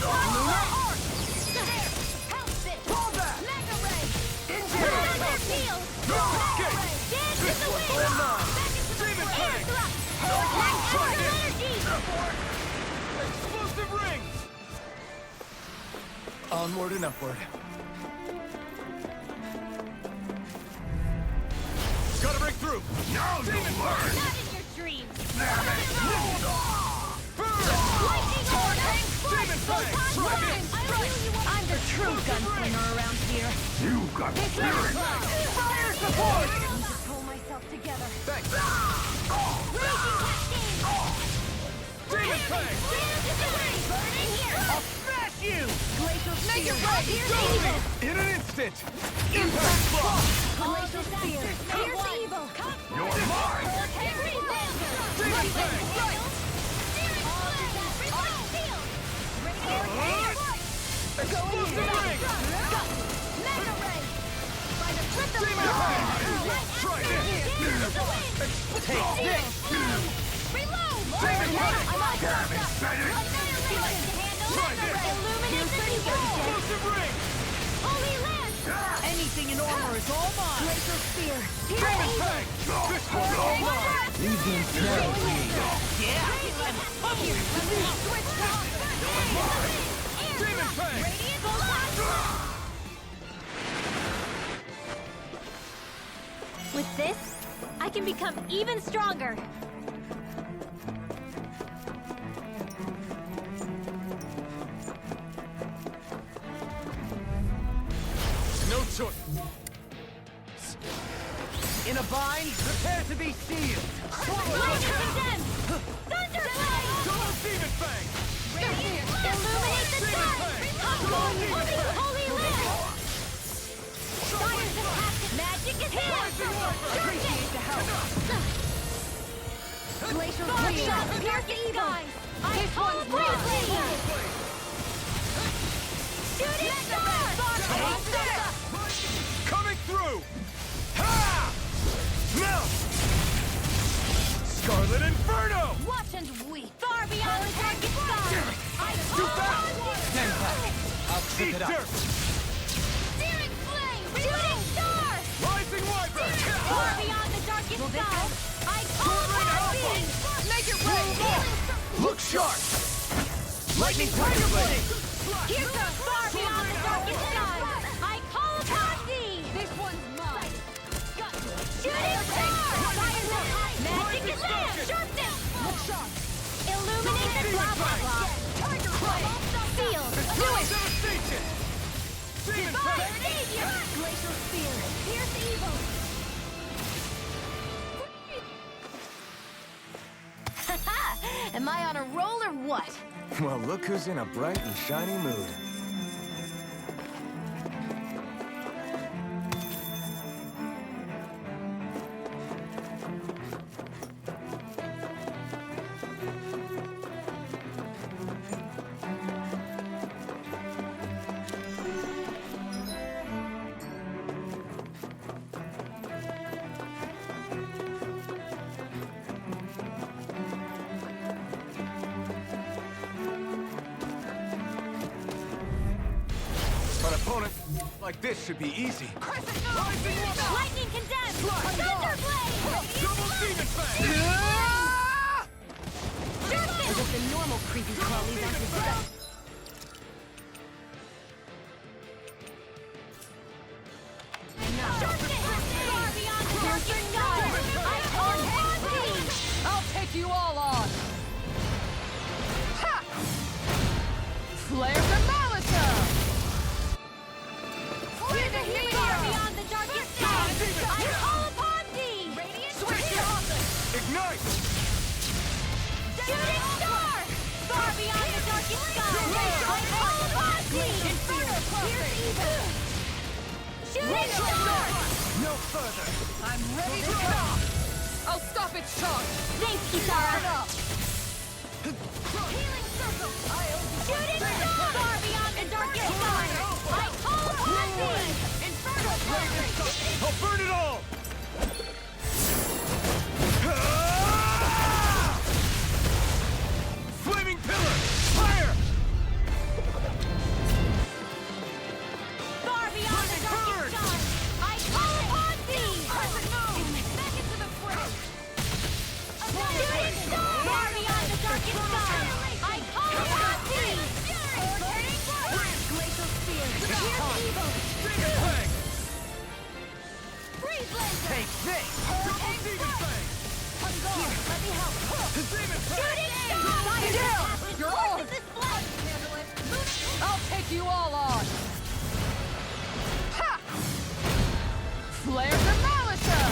O: Lunar Arc! Help this!
M: Pull back!
O: Mega Ray!
M: Injury!
O: Mega Ray! Dance in the wind!
M: All nine!
O: Back into the
M: Demon
O: air
M: Fang!
O: thrust!
M: Try it!
O: Energy!
M: Explosive rings!
K: Onward and upward.
M: Gotta break through!
H: Now you learn!
O: Not in your dreams!
M: Lightning
O: order!
M: Demon Fang!
O: I'm the true gunslinger around here.
H: You got spirit!
M: Fire support!
O: I need to pull myself together.
M: Thanks!
O: Raging Cascade!
M: Demon Fang!
O: Burning here!
M: I'll smash you!
O: Glacial Spear! Here's
M: Go!
O: evil!
M: In an instant! Impact block!
O: Glacial Spear! Here's evil!
H: You're mine!
M: Demon Fang! Explosive ring!
O: Mega Ray! By the flip of
M: Demon Fang! Try this! Take this!
O: Reload!
M: Demon Fang!
H: Damn it, Bennett!
M: Try this!
O: Illuminate the evil!
M: Explosive ring!
O: Holy Lance!
M: Anything in armor is all mine!
O: Glacial Spear!
M: Demon Fang! This one's all mine!
O: Yeah!
M: Demon Fang!
O: Radiant Blast! With this, I can become even stronger.
M: No choice. In a bind, prepare to be sealed.
O: Lightning Condemned! Thunderblade!
M: Double Demon Fang!
O: Illuminate the sun! Holy Lance! Fire's attack! Magic is here! Appreciate the help! Glacial Spear! Pierce the skies! I call briefly! Shooting star!
M: Coming through! Ha! Now! Scarlet Inferno!
O: Watch and weep! Far beyond the target sky! I
M: Too
O: call
M: fast!
O: on thee!
K: Stand back. I'll zip
M: Eat
K: it up.
M: dirt!
O: Searing flame! Shooting star!
M: Rising Viper!
O: Far beyond the darkest sky! I call upon thee! Make it rain!
M: Look sharp! Lightning Tiger Blade!
O: Here's the far beyond the darkest sky! I call upon thee! This one's mine! Shooting star! Magic is there! Sharpness! Look sharp! Illuminate the lava block! Tiger Blade! Seal! Do it!
M: Devastation! Demon
O: Divine
M: Fang!
O: Savior! Glacial Spear! Pierce evil! Am I on a roll or what?
D: Well, look who's in a bright and shiny mood.
K: An opponent like this should be easy.
O: Lightning Condemned! Thunderblade!
M: Double Demon Fang!
O: As if the normal creepy crawlies aren't as bad.
M: I'll take you all on! Ha! Flare the Molotov!
O: Beyond the darkest sky! I call upon thee!
M: Ignite!
O: Shooting star! Far beyond the darkest sky! I call upon thee! Inferno! Pierce evil! Shooting star!
M: No further! I'm ready to go! I'll stop its charge!
O: Thanks, Kitara! Healing circle! Shooting star! Far beyond the darkest sky! I call upon thee! Inferno!
M: I'll burn it all! Take this! Here, let me help. Shooting star! You're on! I'll take you all on! Ha! Flare Demolisher!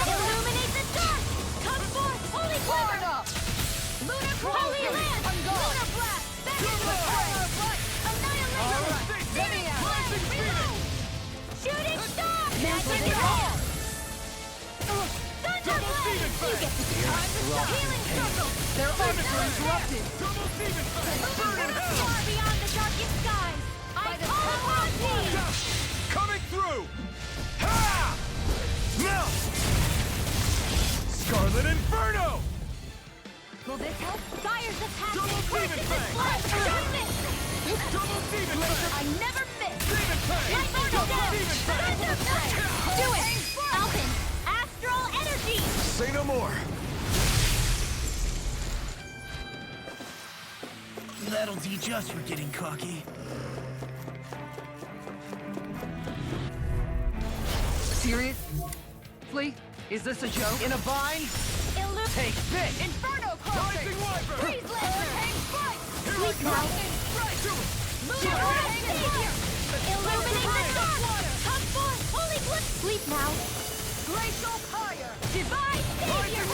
M: Illuminate the dark! Come forth, holy quiver! Lunar holy land! Lunar blast! Back into the fray! Annihilation! Reload! Shooting star! Magic hand! Thunder blade! You get the time to stop! Healing circle! Their orbits are interrupted! Far beyond the darkest skies! I call upon thee!
I: Coming through! Ha! Now! Scarlet Inferno!
O: Will this help?
M: Fires of passion!
I: Double Demon Fang!
M: Don't miss!
I: Double Demon Fang!
M: I never miss!
I: Demon Fang!
M: Lightning
I: Double
M: down!
I: Demon Fang!
M: Thunder blade! Do it! Alpin! Astral energy!
I: Say no more!
B: That'll teach us for getting cocky.
M: Seriously? Is this a joke? In a bind? Take this! Inferno crossing!
I: Rising Wyvern!
M: Freeze laser! Hang strike!
O: Sleep now.
M: Illuminate the dark! Come forth, holy blitz!
O: Sleep now.
M: Glacial fire! Divine savior!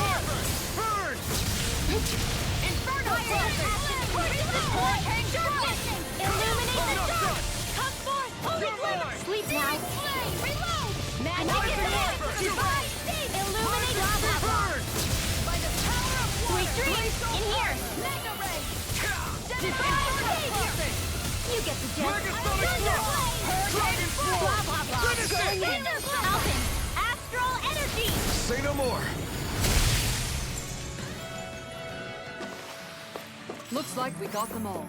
I: Burn!
M: Inferno crossing! Hang strike! Illuminate the dark! Come forth, holy blitz!
O: Sleep now.
M: Reload! Magic is hand! Divine savior! Illuminate the dark!
I: Burn!
M: By the power of water!
O: Sweet dreams, in here.
M: Mega ray! Divine savior! You get the gist.
I: Dragon Sword!
M: Blah, blah, blah.
I: Finish it!
M: Going in. Alpin! Astral energy!
I: Say no more!
M: Looks like we got them all.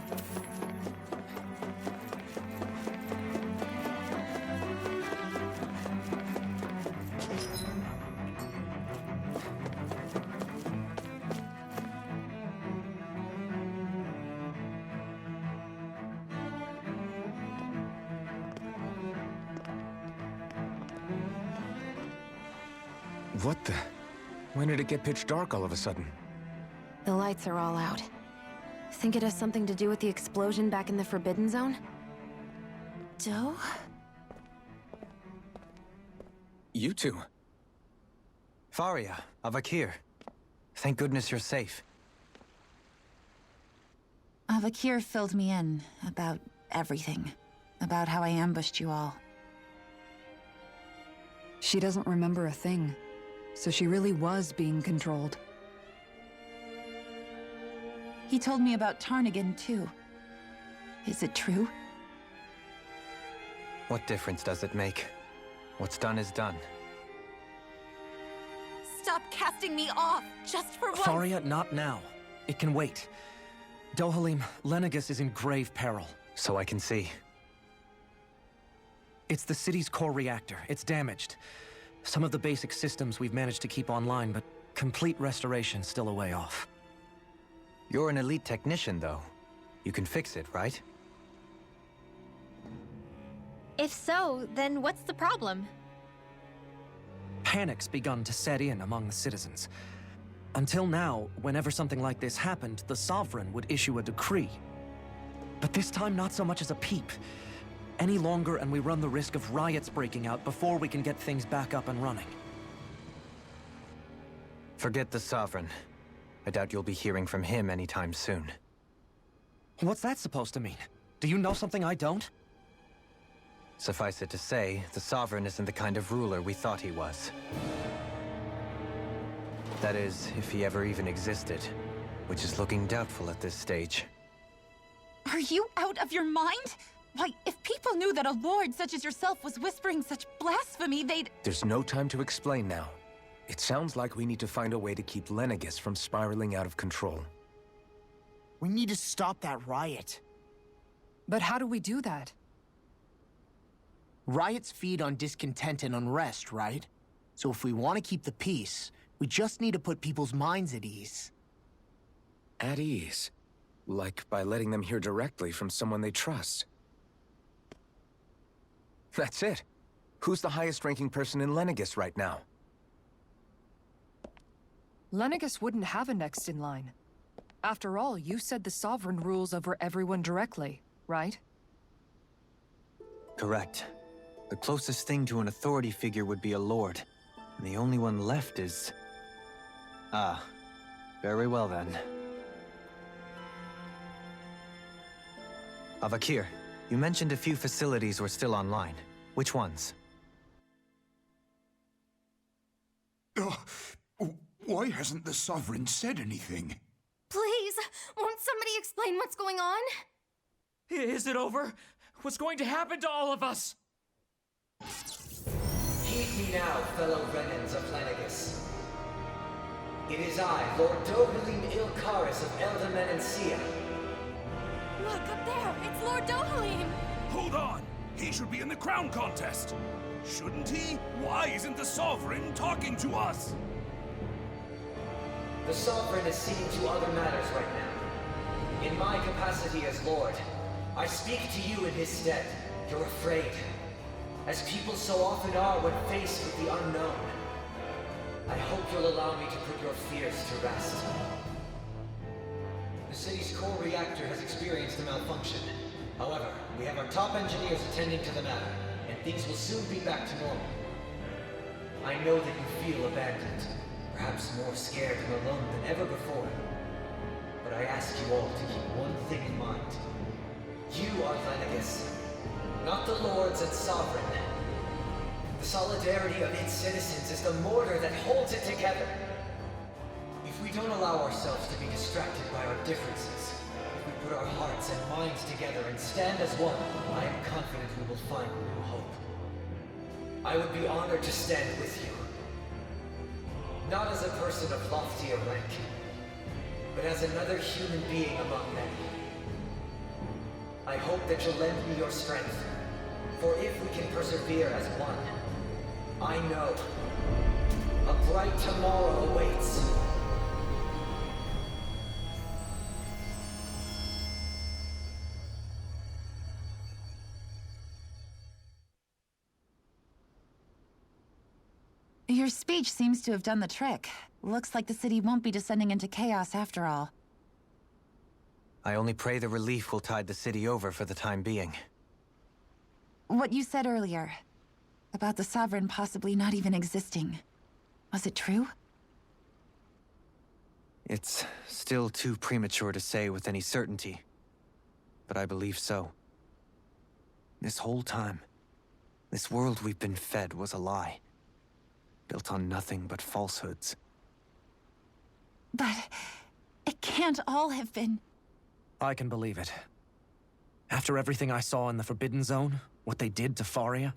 D: What the? When did it get pitch dark all of a sudden?
F: The lights are all out. Think it has something to do with the explosion back in the Forbidden Zone?
L: Doe?
D: You two.
E: Faria, Avakir. Thank goodness you're safe.
L: Avakir filled me in about everything. About how I ambushed you all.
A: She doesn't remember a thing, so she really was being controlled.
L: He told me about Tarnigan, too. Is it true?
E: What difference does it make? What's done is done.
L: Stop casting me off, just for once!
G: Faria, not now. It can wait. Dohalim, Lenegis is in grave peril.
E: So I can see.
G: It's the city's core reactor. It's damaged. Some of the basic systems we've managed to keep online, but complete restoration's still a way off.
E: You're an elite technician, though. You can fix it, right?
C: If so, then what's the problem?
G: Panic's begun to set in among the citizens. Until now, whenever something like this happened, the Sovereign would issue a decree. But this time, not so much as a peep. Any longer, and we run the risk of riots breaking out before we can get things back up and running.
E: Forget the Sovereign. I doubt you'll be hearing from him anytime soon.
G: What's that supposed to mean? Do you know something I don't?
E: Suffice it to say, the Sovereign isn't the kind of ruler we thought he was. That is, if he ever even existed, which is looking doubtful at this stage.
L: Are you out of your mind? Why, if people knew that a lord such as yourself was whispering such blasphemy, they'd...
D: There's no time to explain now. It sounds like we need to find a way to keep Lenegis from spiraling out of control.
B: We need to stop that riot.
A: But how do we do that?
B: Riots feed on discontent and unrest, right? So if we want to keep the peace, we just need to put people's minds at ease.
D: At ease? Like by letting them hear directly from someone they trust. That's it. Who's the highest-ranking person in Lenegis right now?
A: Lenegis wouldn't have a next in line. After all, you said the Sovereign rules over everyone directly, right?
E: Correct. The closest thing to an authority figure would be a lord. And the only one left is... Ah. Very well then. Avakir, you mentioned a few facilities were still online. Which ones?
P: Why hasn't the Sovereign said anything?
Q: Please, won't somebody explain what's going on?
R: Is it over? What's going to happen to all of us?
S: Heed me now, fellow Renans of Lenegis. It is I, Lord Dohalim Ilkaris of Elda Menancia.
Q: Look, up there! It's Lord Dohalim!
H: Hold on! He should be in the crown contest! Shouldn't he? Why isn't the Sovereign talking to us?
S: The Sovereign is seeing to other matters right now. In my capacity as Lord, I speak to you in his stead. You're afraid. As people so often are when faced with the unknown. I hope you'll allow me to put your fears to rest. The city's core reactor has experienced a malfunction. However, we have our top engineers attending to the matter, and things will soon be back to normal. I know that you feel abandoned, perhaps more scared and alone than ever before. But I ask you all to keep one thing in mind. You are Lenegis, not the Lords and Sovereign. The solidarity of its citizens is the mortar that holds it together. If we don't allow ourselves to be distracted by our differences, if we put our hearts and minds together and stand as one, I am confident we will find new hope. I would be honored to stand with you. Not as a person of loftier rank, but as another human being among many. I hope that you'll lend me your strength, for if we can persevere as one, I know a bright tomorrow awaits.
L: Your speech seems to have done the trick. Looks like the city won't be descending into chaos after all.
E: I only pray the relief will tide the city over for the time being.
L: What you said earlier, about the Sovereign possibly not even existing, was it true?
E: It's still too premature to say with any certainty, but I believe so. This whole time, this world we've been fed was a lie, built on nothing but falsehoods.
L: But it can't all have been...
G: I can believe it. After everything I saw in the Forbidden Zone, what they did to Faria,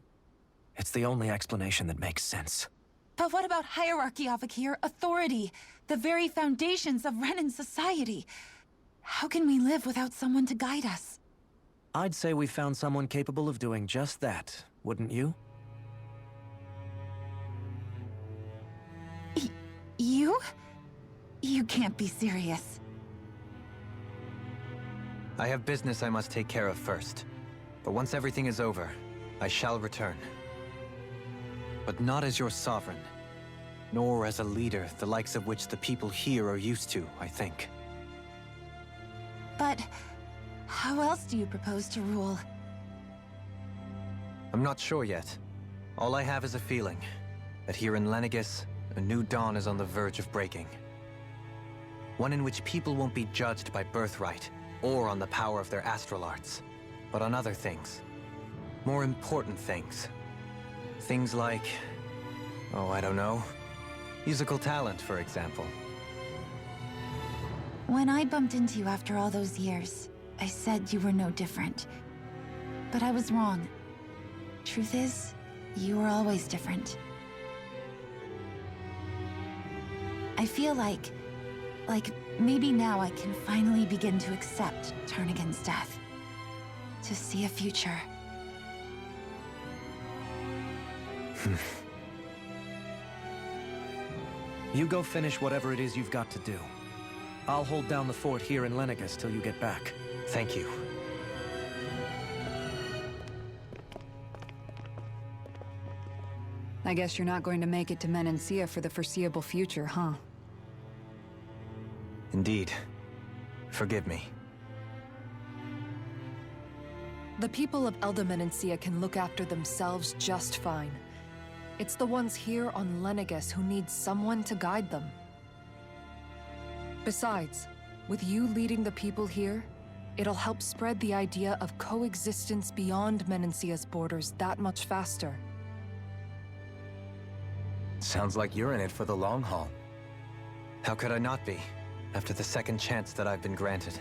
G: it's the only explanation that makes sense.
L: But what about hierarchy, Avakir? Authority? The very foundations of Renan society? How can we live without someone to guide us?
G: I'd say we found someone capable of doing just that, wouldn't you?
L: You? You can't be serious.
E: I have business I must take care of first. But once everything is over, I shall return. But not as your sovereign, nor as a leader the likes of which the people here are used to, I think.
L: But how else do you propose to rule?
E: I'm not sure yet. All I have is a feeling that here in Lenegis, a new dawn is on the verge of breaking. One in which people won't be judged by birthright or on the power of their astral arts, but on other things. More important things. Things like, oh, I don't know, musical talent, for example.
L: When I bumped into you after all those years, I said you were no different. But I was wrong. Truth is, you were always different. I feel like maybe now I can finally begin to accept Turnagain's death. To see a future.
G: You go finish whatever it is you've got to do. I'll hold down the fort here in Lenegus till you get back.
E: Thank you.
A: I guess you're not going to make it to Menancia for the foreseeable future, huh?
E: Indeed. Forgive me.
A: The people of Elda Menancia can look after themselves just fine. It's the ones here on Lenegus who need someone to guide them. Besides, with you leading the people here, it'll help spread the idea of coexistence beyond Menancia's borders that much faster.
D: Sounds like you're in it for the long haul.
E: How could I not be, after the second chance that I've been granted?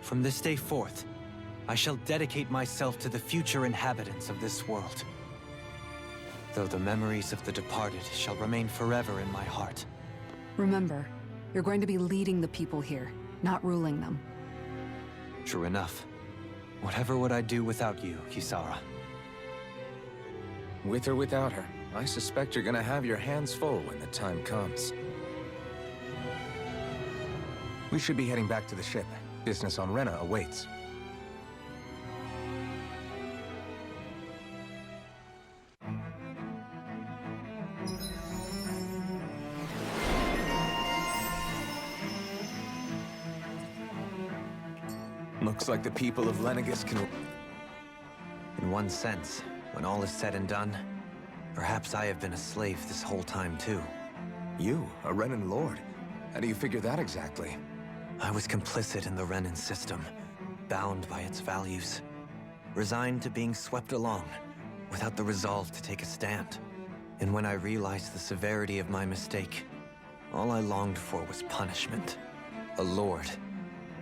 E: From this day forth, I shall dedicate myself to the future inhabitants of this world. Though the memories of the departed shall remain forever in my heart.
A: Remember, you're going to be leading the people here, not ruling them.
E: True enough. Whatever would I do without you, Kisara?
D: With or without her, I suspect you're gonna have your hands full when the time comes. We should be heading back to the ship. Business on Rena awaits. Looks like the people of Lenegus can...
E: In one sense, when all is said and done, perhaps I have been a slave this whole time too.
D: You, a Renan lord? How do you figure that exactly?
E: I was complicit in the Renan system, bound by its values, resigned to being swept along, without the resolve to take a stand. And when I realized the severity of my mistake, all I longed for was punishment. A lord.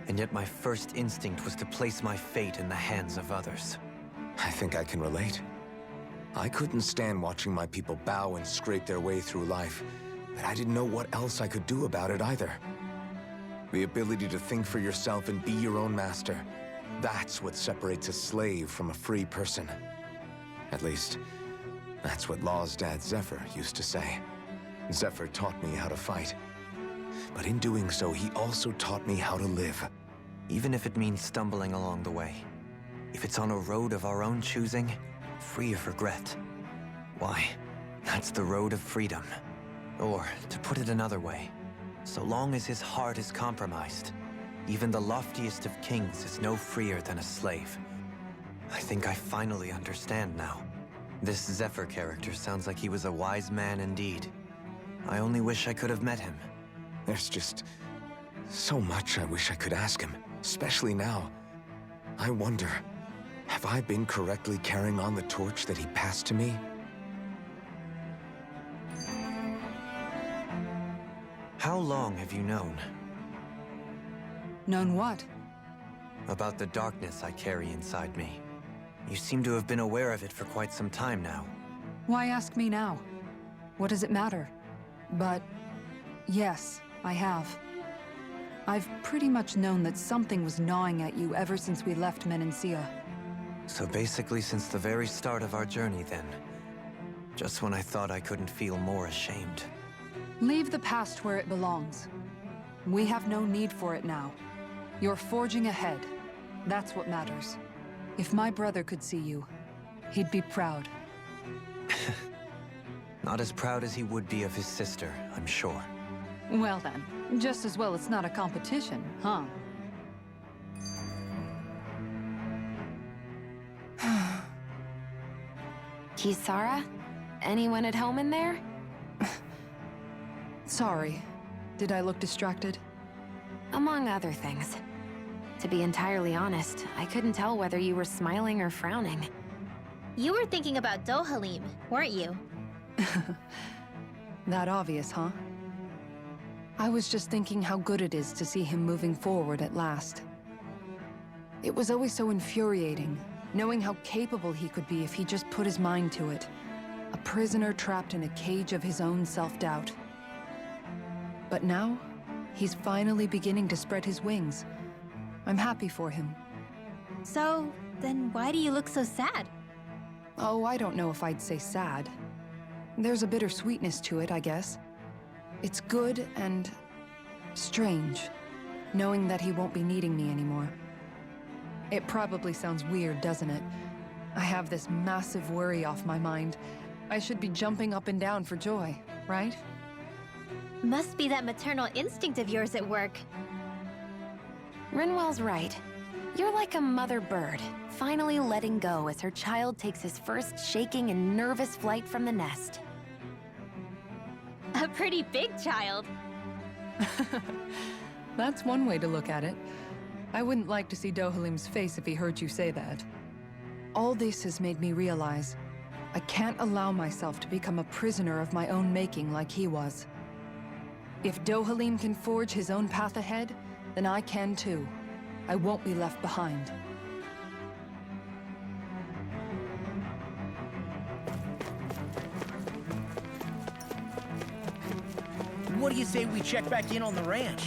E: And yet my first instinct was to place my fate in the hands of others.
D: I think I can relate. I couldn't stand watching my people bow and scrape their way through life, but I didn't know what else I could do about it either. The ability to think for yourself and be your own master, that's what separates a slave from a free person. At least, that's what Law's dad Zephyr used to say. Zephyr taught me how to fight. But in doing so, he also taught me how to live.
E: Even if it means stumbling along the way. If it's on a road of our own choosing, free of regret. Why, that's the road of freedom. Or, to put it another way, so long as his heart is compromised, even the loftiest of kings is no freer than a slave. I think I finally understand now. This Zephyr character sounds like he was a wise man indeed. I only wish I could have met him.
D: There's just so much I wish I could ask him, especially now. I wonder, have I been correctly carrying on the torch that he passed to me?
E: How long have you known?
A: Known what?
E: About the darkness I carry inside me. You seem to have been aware of it for quite some time now.
A: Why ask me now? What does it matter? But yes, I have. I've pretty much known that something was gnawing at you ever since we left Menancia.
E: So basically since the very start of our journey then. Just when I thought I couldn't feel more ashamed.
A: Leave the past where it belongs. We have no need for it now. You're forging ahead. That's what matters. If my brother could see you, he'd be proud.
E: Not as proud as he would be of his sister, I'm sure.
A: Well then, just as well it's not a competition, huh?
F: Kisara? Anyone at home in there?
A: Sorry. Did I look distracted?
F: Among other things. To be entirely honest, I couldn't tell whether you were smiling or frowning.
C: You were thinking about Dohalim, weren't you?
A: That obvious, huh? I was just thinking how good it is to see him moving forward at last. It was always so infuriating, knowing how capable he could be if he just put his mind to it. A prisoner trapped in a cage of his own self-doubt. But now, he's finally beginning to spread his wings. I'm happy for him.
C: So, then why do you look so sad?
A: Oh, I don't know if I'd say sad. There's a bittersweetness to it, I guess. It's good and strange, knowing that he won't be needing me anymore. It probably sounds weird, doesn't it? I have this massive worry off my mind. I should be jumping up and down for joy, right?
C: Must be that maternal instinct of yours at work.
F: Rinwell's right. You're like a mother bird, finally letting go as her child takes his first shaking and nervous flight from the nest.
C: A pretty big child.
A: That's one way to look at it. I wouldn't like to see Dohalim's face if he heard you say that. All this has made me realize I can't allow myself to become a prisoner of my own making like he was. If Dohalim can forge his own path ahead, then I can too. I won't be left behind.
B: What do you say we check back in on the ranch?